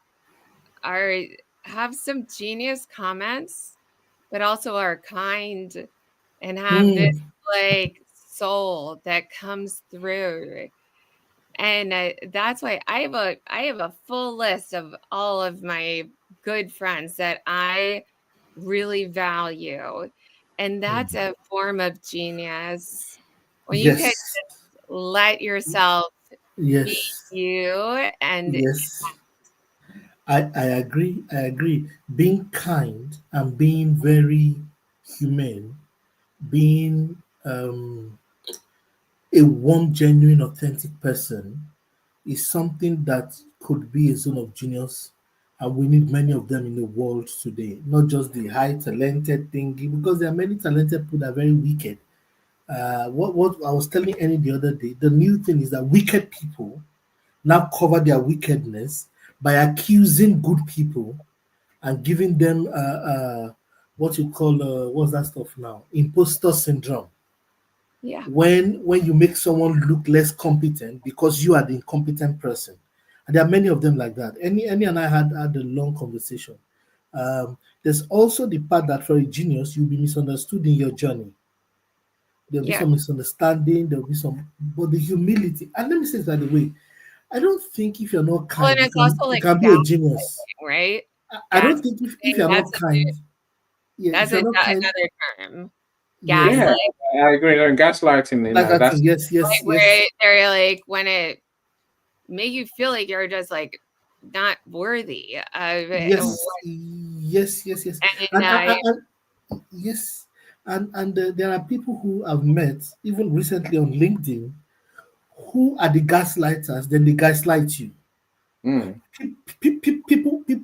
have some genius comments, but also are kind and have this like soul that comes through. And that's why I have a full list of all of my good friends that I really value, and that's a form of genius when you can Yes. let yourself be Yes. you. And Yes. I agree. I agree. Being kind and being very humane, being a warm, genuine, authentic person is something that could be a zone of genius. And we need many of them in the world today, not just the high talented thingy, because there are many talented people that are very wicked. What I was telling Annie the other day, the new thing is that wicked people now cover their wickedness by accusing good people and giving them what you call what's that stuff now? Imposter syndrome. yeah, When you make someone look less competent because you are the incompetent person, and there are many of them like that. Annie and I had a long conversation. There's also the part that for a genius you'll be misunderstood in your journey. There'll be yeah. some misunderstanding. There'll be some, but the humility. And let me say it by the way, I don't think if you're not Well, and kind, it's also you like can be a genius. gaslighting, right? I don't think if Gaslighting. you're not kind, yeah, if That's you're not kind, another term. yeah, Yeah, Gaslight. I agree. And gaslighting, like that that's thing. Yes, yes, Like yes, where they're like when it make you feel like you're just like not worthy of it. yes, yes, yes, yes, And and yes, and there are people who I've met even recently on LinkedIn who are the gaslighters. Then they gaslight you. mm,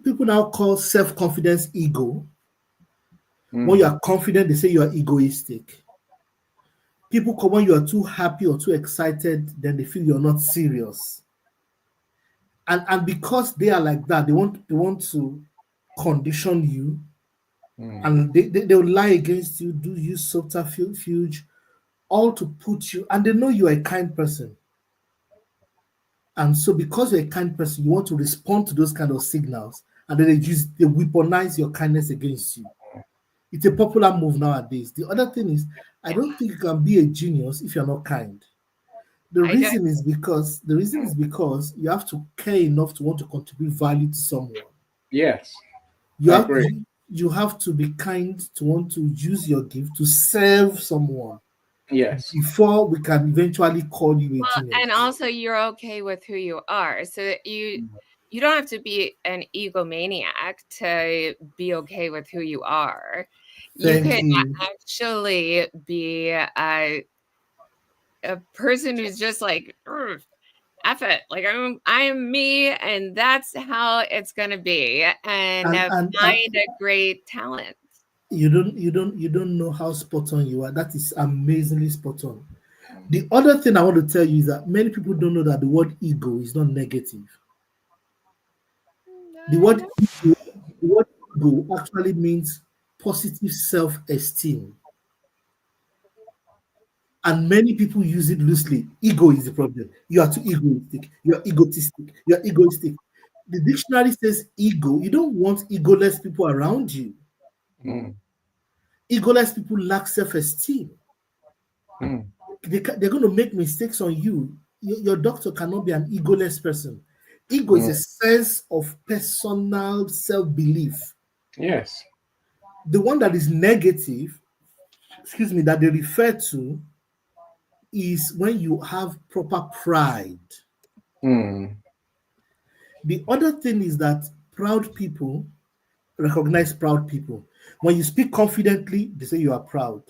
People now call self-confidence ego. When you mm, are confident, they say you are egoistic. People come when you are too happy or too excited, then they feel you're not serious. And because they are like that, they want to condition you, mm. and they'll lie against you, do use subterfuge, all to put you, and they know you're a kind person. And so because you're a kind person, you want to respond to those kind of signals, and then they weaponize your kindness against you. It's a popular move nowadays. The other thing is, I don't think you can be a genius if you're not kind. The I don't. reason is because you have to care enough to want to contribute value to someone. Yes, You I have agree. you have to be kind to want to use your gift to serve someone Yes, before we can eventually call you a Well, genius. and also you're okay with who you are, so that you don't have to be an egomaniac to be okay with who you are. You Thank can you. actually be a person who's just like, "Ugh, F it, like I am me, and that's how it's gonna be," and And find a great talent. you don't know how spot on you are. That is amazingly spot on. The other thing I want to tell you is that many people don't know that the word ego is not negative. The I word know. ego, the word ego actually means positive self-esteem. And many people use it loosely. Ego is the problem. You are too egoistic. You're egotistic. You're egoistic. The dictionary says ego. You don't want egoless people around you. mm, Egoless people lack self-esteem. mm, They're going to make mistakes on you. Your doctor cannot be an egoless person. Ego is mm. a sense of personal self-belief. Yes, The one that is negative, excuse me, that they refer to is when you have proper pride. mm, The other thing is that proud people recognize proud people. When you speak confidently, they say you are proud.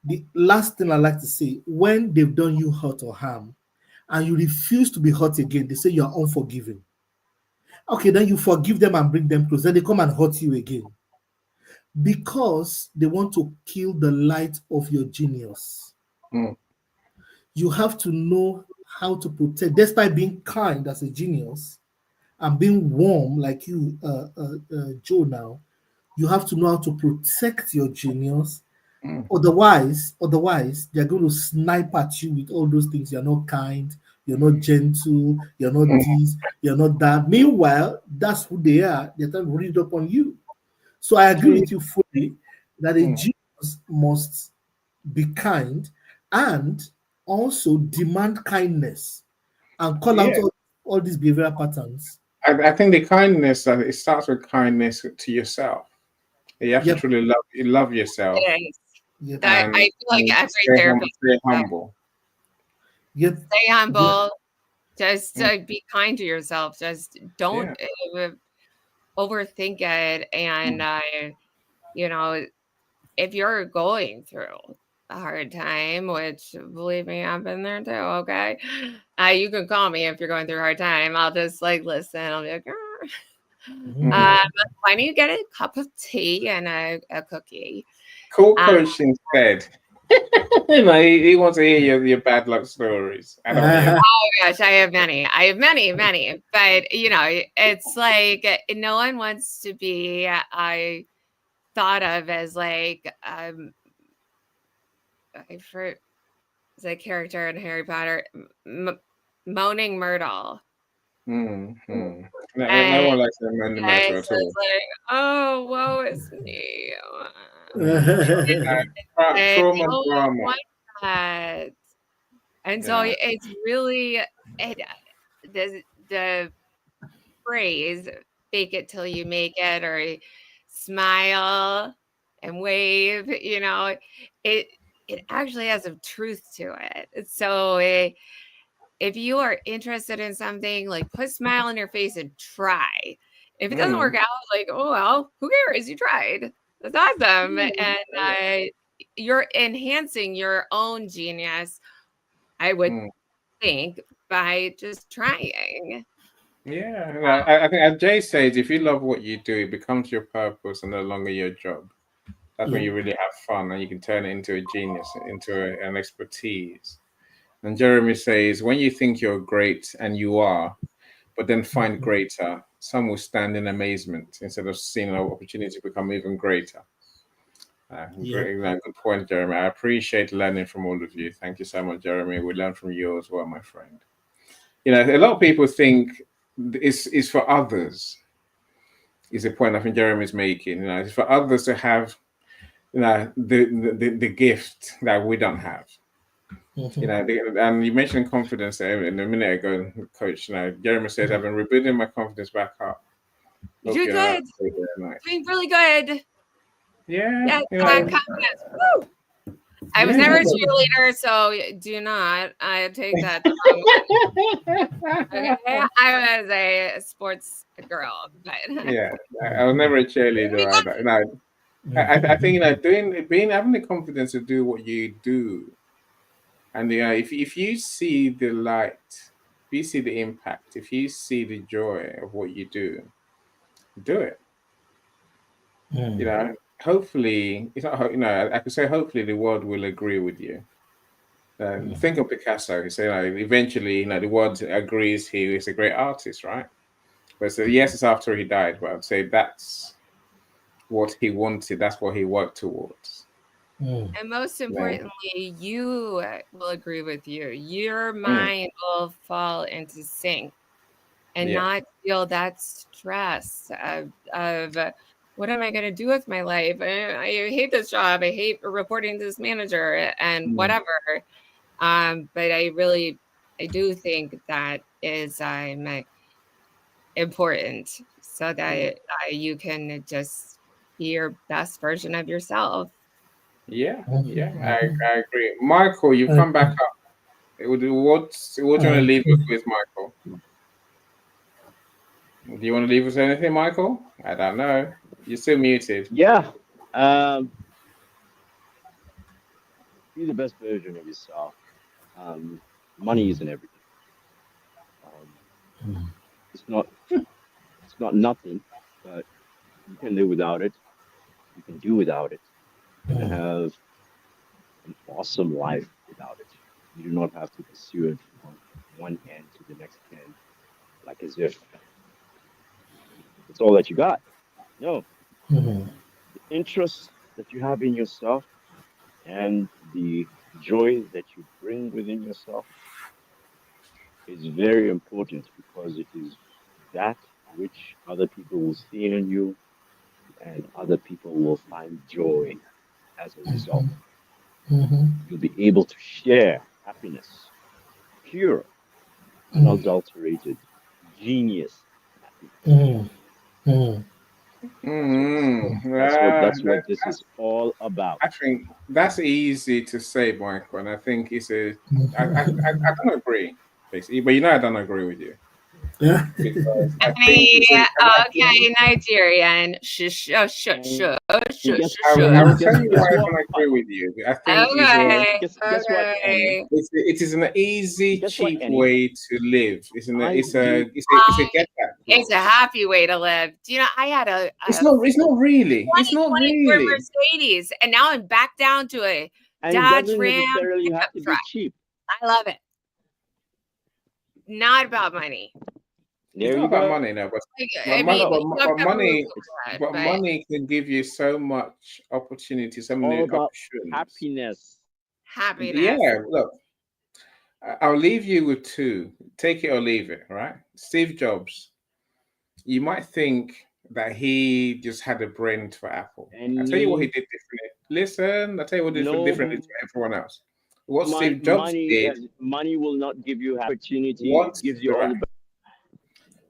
The last thing I like to say, when they've done you hurt or harm and you refuse to be hurt again, they say you are unforgiving. Okay, then you forgive them and bring them close. Then they come and hurt you again because they want to kill the light of your genius. mm, You have to know how to protect, despite being kind as a genius and being warm like you, Joe, now. You have to know how to protect your genius. Mm. Otherwise, they're going to snipe at you with all those things. You're not kind, you're not gentle, you're not Mm. this, you're not that. Meanwhile, that's who they are. They're trying to read up on you. So I agree with you fully that a Mm. genius must be kind and also demand kindness and call out Yeah. all these behavioral patterns. I think the kindness, it starts with kindness to yourself. You have to Yep, truly love yourself It is. yep, That I and, feel like every stay therapist humble. yep, stay yep. humble. Just Mm. be kind to yourself. Just don't Yeah. overthink it. And you know, if you're going through a hard time, which believe me, I've been there too. Okay, you can call me if you're going through a hard time. I'll just like listen. I'll be like, Mhm. why don't you get a cup of tea and a cookie? Cool coach instead. He wants to hear your bad luck stories. I don't hear. Oh gosh, I have many. I have many, many. But you know, it's like no one wants to be I thought of as like for the character in Harry Potter, Moaning Myrtle. Mm-hmm. No And one likes the Amanda I Myrtle was at all. like, oh, woe is me. Trauma No one drama. wants that. And so Yeah. it's really the phrase fake it till you make it or smile and wave, you know, it actually has some truth to it. So if you are interested in something, like put a smile on your face and try. If it doesn't work Mm. out, like, oh well, who cares? You tried. That's awesome. And you're enhancing your own genius, I would Mm. think, by just trying. Yeah, and I think as Jay says, if you love what you do, it becomes your purpose and no longer your job. That's when Yeah. you really have fun and you can turn it into a genius, into an expertise. And Jeremy says, when you think you're great and you are, but then find greater, some will stand in amazement instead of seeing an opportunity to become even greater. Yeah. Good point, Jeremy. I appreciate learning from all of you. Thank you so much, Jeremy. We learn from you as well, my friend. A lot of people think it's for others. Is a point I think Jeremy's making. It's for others to have, the gift that we don't have. And you mentioned confidence there in a minute ago, Coach. Jeremy says I've been rebuilding my confidence back up. You Hope did you're good. Doing really good. Yeah. Confidence. Woo! I was never a cheerleader, so do not. I take that the wrong way. Okay? I was a sports girl, but Yeah, I was never a cheerleader either. I think having the confidence to do what you do, and if you see the light, if you see the impact, if you see the joy of what you do it. Hopefully it's not. I could say hopefully the world will agree with you. Think of Picasso. He said, eventually, the world agrees he is a great artist, right? But so yes, it's after he died, but I'd say that's what he wanted. That's what he worked towards. And most importantly, you will agree with you. Your mind will fall into sync and not feel that stress of what am I going to do with my life? I hate this job. I hate reporting to this manager and whatever. But I do think that is important so that you can just be your best version of yourself. Yeah, I agree. Michael, you've come back up. What do you want to leave us with, Michael? Do you want to leave us anything, Michael? I don't know. You're still muted. Yeah. Be the best version of yourself. Money isn't everything. It's not nothing, but you can live without it. You can do without it. You can have an awesome life without it. You do not have to pursue it from one end to the next end, like as if it's all that you got. No, interests that you have in yourself and the joy that you bring within yourself is very important because it is that which other people will see in you and other people will find joy as a result. Mm-hmm. You'll be able to share happiness, pure, unadulterated, genius happiness. Mm-hmm. That's what this is all about. I think that's easy to say, Michael, and I think it's a. I don't agree, basically, but I don't agree with you Yeah. because I think it's a. Okay, Nigerian. Shush, shush, shush, shush, Guess, I will tell you guess why I what? don't agree with you. I think it's a. Okay, Guess what? okay. It is an easy, Guess what, cheap Annie? way to live. It's I a do. get that. It's a happy way to live. Do you know, I had a It's not really. It's not 2024 really. Mercedes, and now I'm back down to a And it Dodge doesn't Ram necessarily pickup have to be truck. cheap. I love it. Not about money. It's There not you about go. money, no, but Like, but I money, mean, but, you but have to money, move that, but money can give you so much opportunity, so All many about options. happiness. happiness. Yeah, look, I'll leave you with two. Take it or leave it, right? Steve Jobs. You might think that he just had a brain for Apple. I'll tell you what he Any did differently. Listen, I'll tell you what he did no differently to everyone else. What Steve Jobs did, money will not give you opportunity. what It gives you all the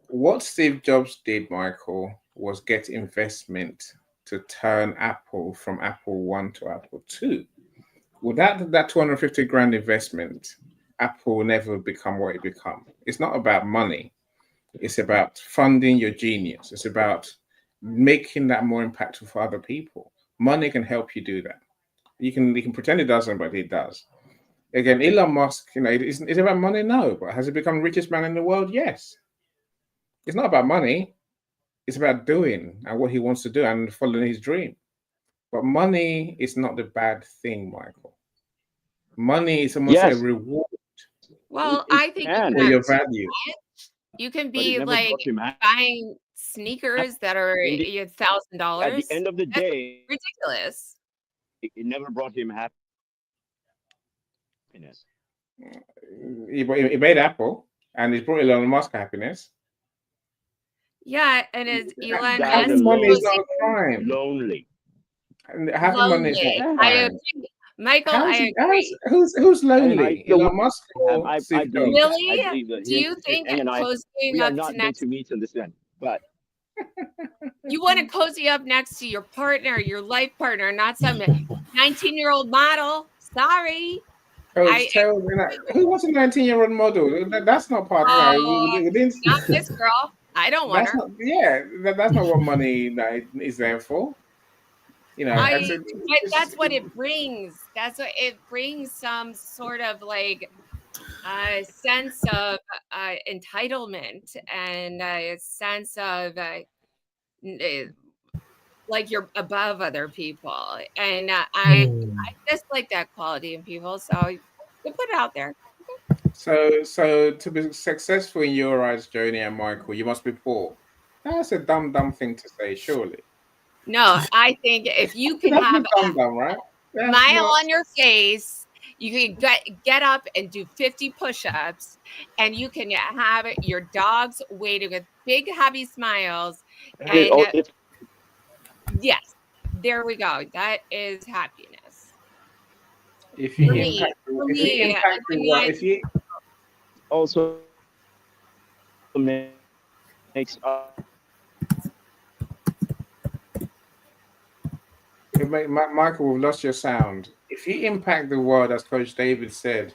what Steve Jobs did, Michael, was get investment to turn Apple from Apple 1 to Apple 2. Without that 250 grand investment, Apple will never become what it become. It's not about money. It's about funding your genius. It's about making that more impactful for other people. Money can help you do that. You can pretend it doesn't, but it does. Again, Elon Musk, is it about money? No. But has he become the richest man in the world? Yes. It's not about money. It's about doing and what he wants to do and following his dream. But money is not the bad thing, Michael. Money is almost a reward Well, it I think can. for your value. you can But it be never like brought him happiness. buying sneakers that are At $1,000. the end of the That's day, ridiculous. it never brought him happiness. He made Apple and he brought Elon Musk happiness. Yeah, and is Elon Died Musk Money is not alone, a crime. lonely. And having money is lonely? not a I crime. agree. Michael, I agree. Who's lonely? I Elon Musk or I Steve believe Jobs? that. I Really? believe that Do you think Eng and I, cozying we are up not to going next to meet on this end. But you want to cozy up next to your partner, your life partner, not some 19-year-old model? Sorry. Coach, who was a 19-year-old model? That's not part of Oh, we didn't. not this girl. I don't want That's her. not. Yeah, that's not what money is there for. And so But that's what it brings. That's what it brings, some sort of like a sense of entitlement and a sense of like you're above other people. And I dislike that quality in people. So you put it out there. So to be successful in your eyes, Joni and Michael, you must be poor. That's a dumb thing to say, surely. No, I think if you can That's have dumb, right? a smile on your face, you can get up and do 50 push-ups, and you can have your dogs waiting with big, happy smiles. And yes, there we go. That is happiness. If you impact if you also makes Michael, we've lost your sound. If you impact the world, as Coach David said,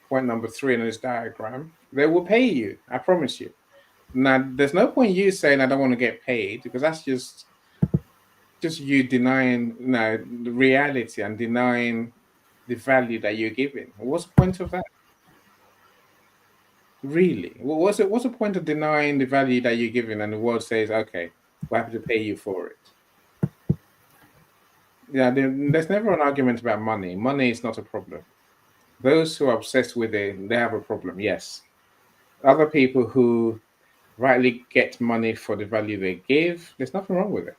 point number 3 in his diagram, they will pay you. I promise you. Now, there's no point you saying I don't want to get paid, because that's just you denying the reality and denying the value that you're giving. What's the point of that? Really? What's the point of denying the value that you're giving and the world says, okay, we're happy to pay you for it? Yeah, there's never an argument about money. Money is not a problem. Those who are obsessed with it, they have a problem, yes. Other people who rightly get money for the value they give, there's nothing wrong with it.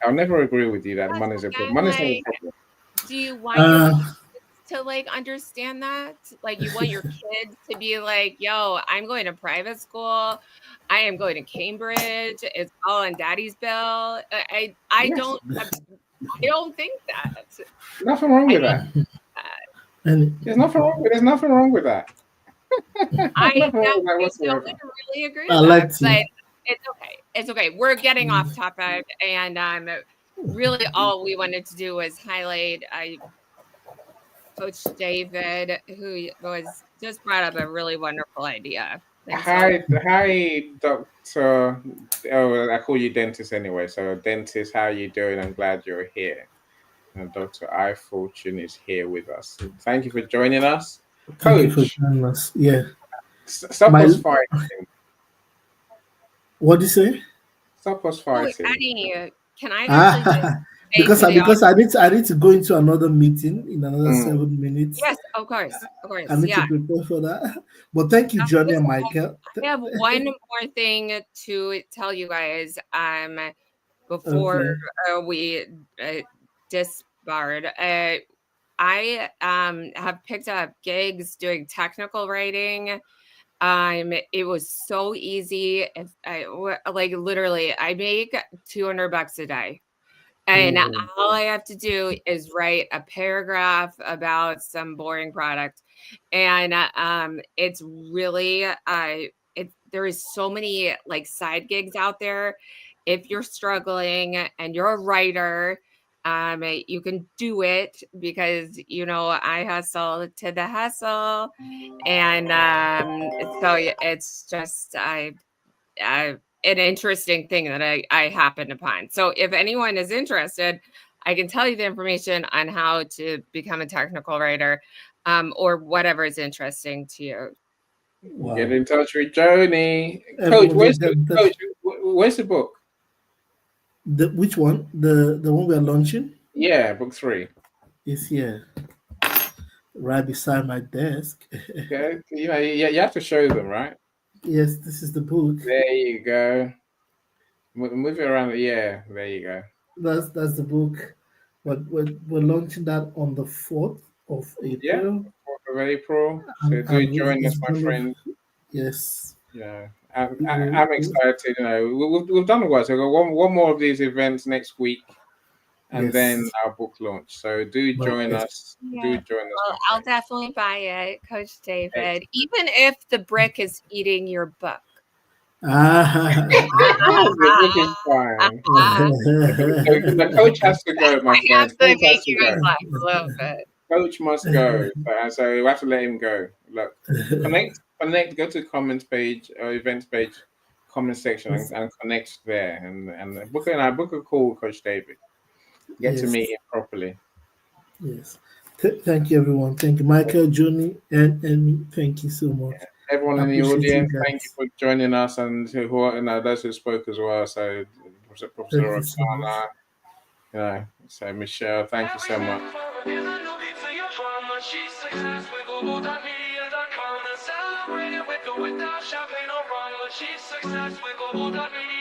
I'll never agree with you that Yes, money's a I'm problem. Money's not a like, problem. do you want your Uh, kids to like understand that? Like, you want your kids to be like, yo, I'm going to private school. I am going to Cambridge. It's all on daddy's bill. I Yes, don't think that. nothing wrong I with mean, that. and There's nothing wrong with that. I Nothing wrong with that don't whatsoever. really agree I with like that, to. but it's okay. It's okay. We're getting off topic, and really all we wanted to do was highlight Coach David, who was just brought up a really wonderful idea. And so, Hi, Doctor. Oh, I call you dentist anyway. So, dentist, how are you doing? I'm glad you're here. And Dr. I Fortune is here with us. Thank you for joining us, Thank you for Coach. joining us. Yeah. Stop My us fighting. what do you say? Stop us oh, fighting. Eddie, can I actually just say because to the because I need to go into another meeting in another 7 minutes. yes, of course, I need yeah. to prepare for that. But thank you, Johnny and Michael. I have one more thing to tell you guys before we disbarred. I have picked up gigs doing technical writing. It was so easy. If like literally, I make $200 a day. And all I have to do is write a paragraph about some boring product. And it's really there is so many like side gigs out there. If you're struggling and you're a writer, you can do it because I hustle to the hustle. And so it's just an interesting thing that I happened upon. So if anyone is interested, I can tell you the information on how to become a technical writer, or whatever is interesting to you. Wow. Get in touch with Joni. Coach, where's the book? Which one? The one we are launching? Yeah, book 3. It's here, right beside my desk. Okay, you have to show them, right? Yes, this is the book. There you go. Move it around. Yeah, there you go. That's the book. But we're launching that on the 4th of April. Yeah, 4th of April. So do join us, my friend. Yes. Yeah, I'm excited. We've done well. So we've got one more of these events next week, and then our book launch. So do join us. Yeah. Do join us. Well, I'll definitely buy it, Coach David, even if the brick is eating your book. The book is fine. The coach has to go, my friend. I have to make you guys laugh a little bit. Coach must go, so we have to let him go. Look, connect. Go to comments page or events page, comment section, and connect there, and book a call with Coach David. Get to meet him properly. Yes. Thank you, everyone. Thank you, Michael, Johnny, and thank you so much. Yeah. Everyone in the audience, thank you for joining us, and those who spoke as well. So, Professor Roxana, so Michelle, thank you so much. She's success with global.media.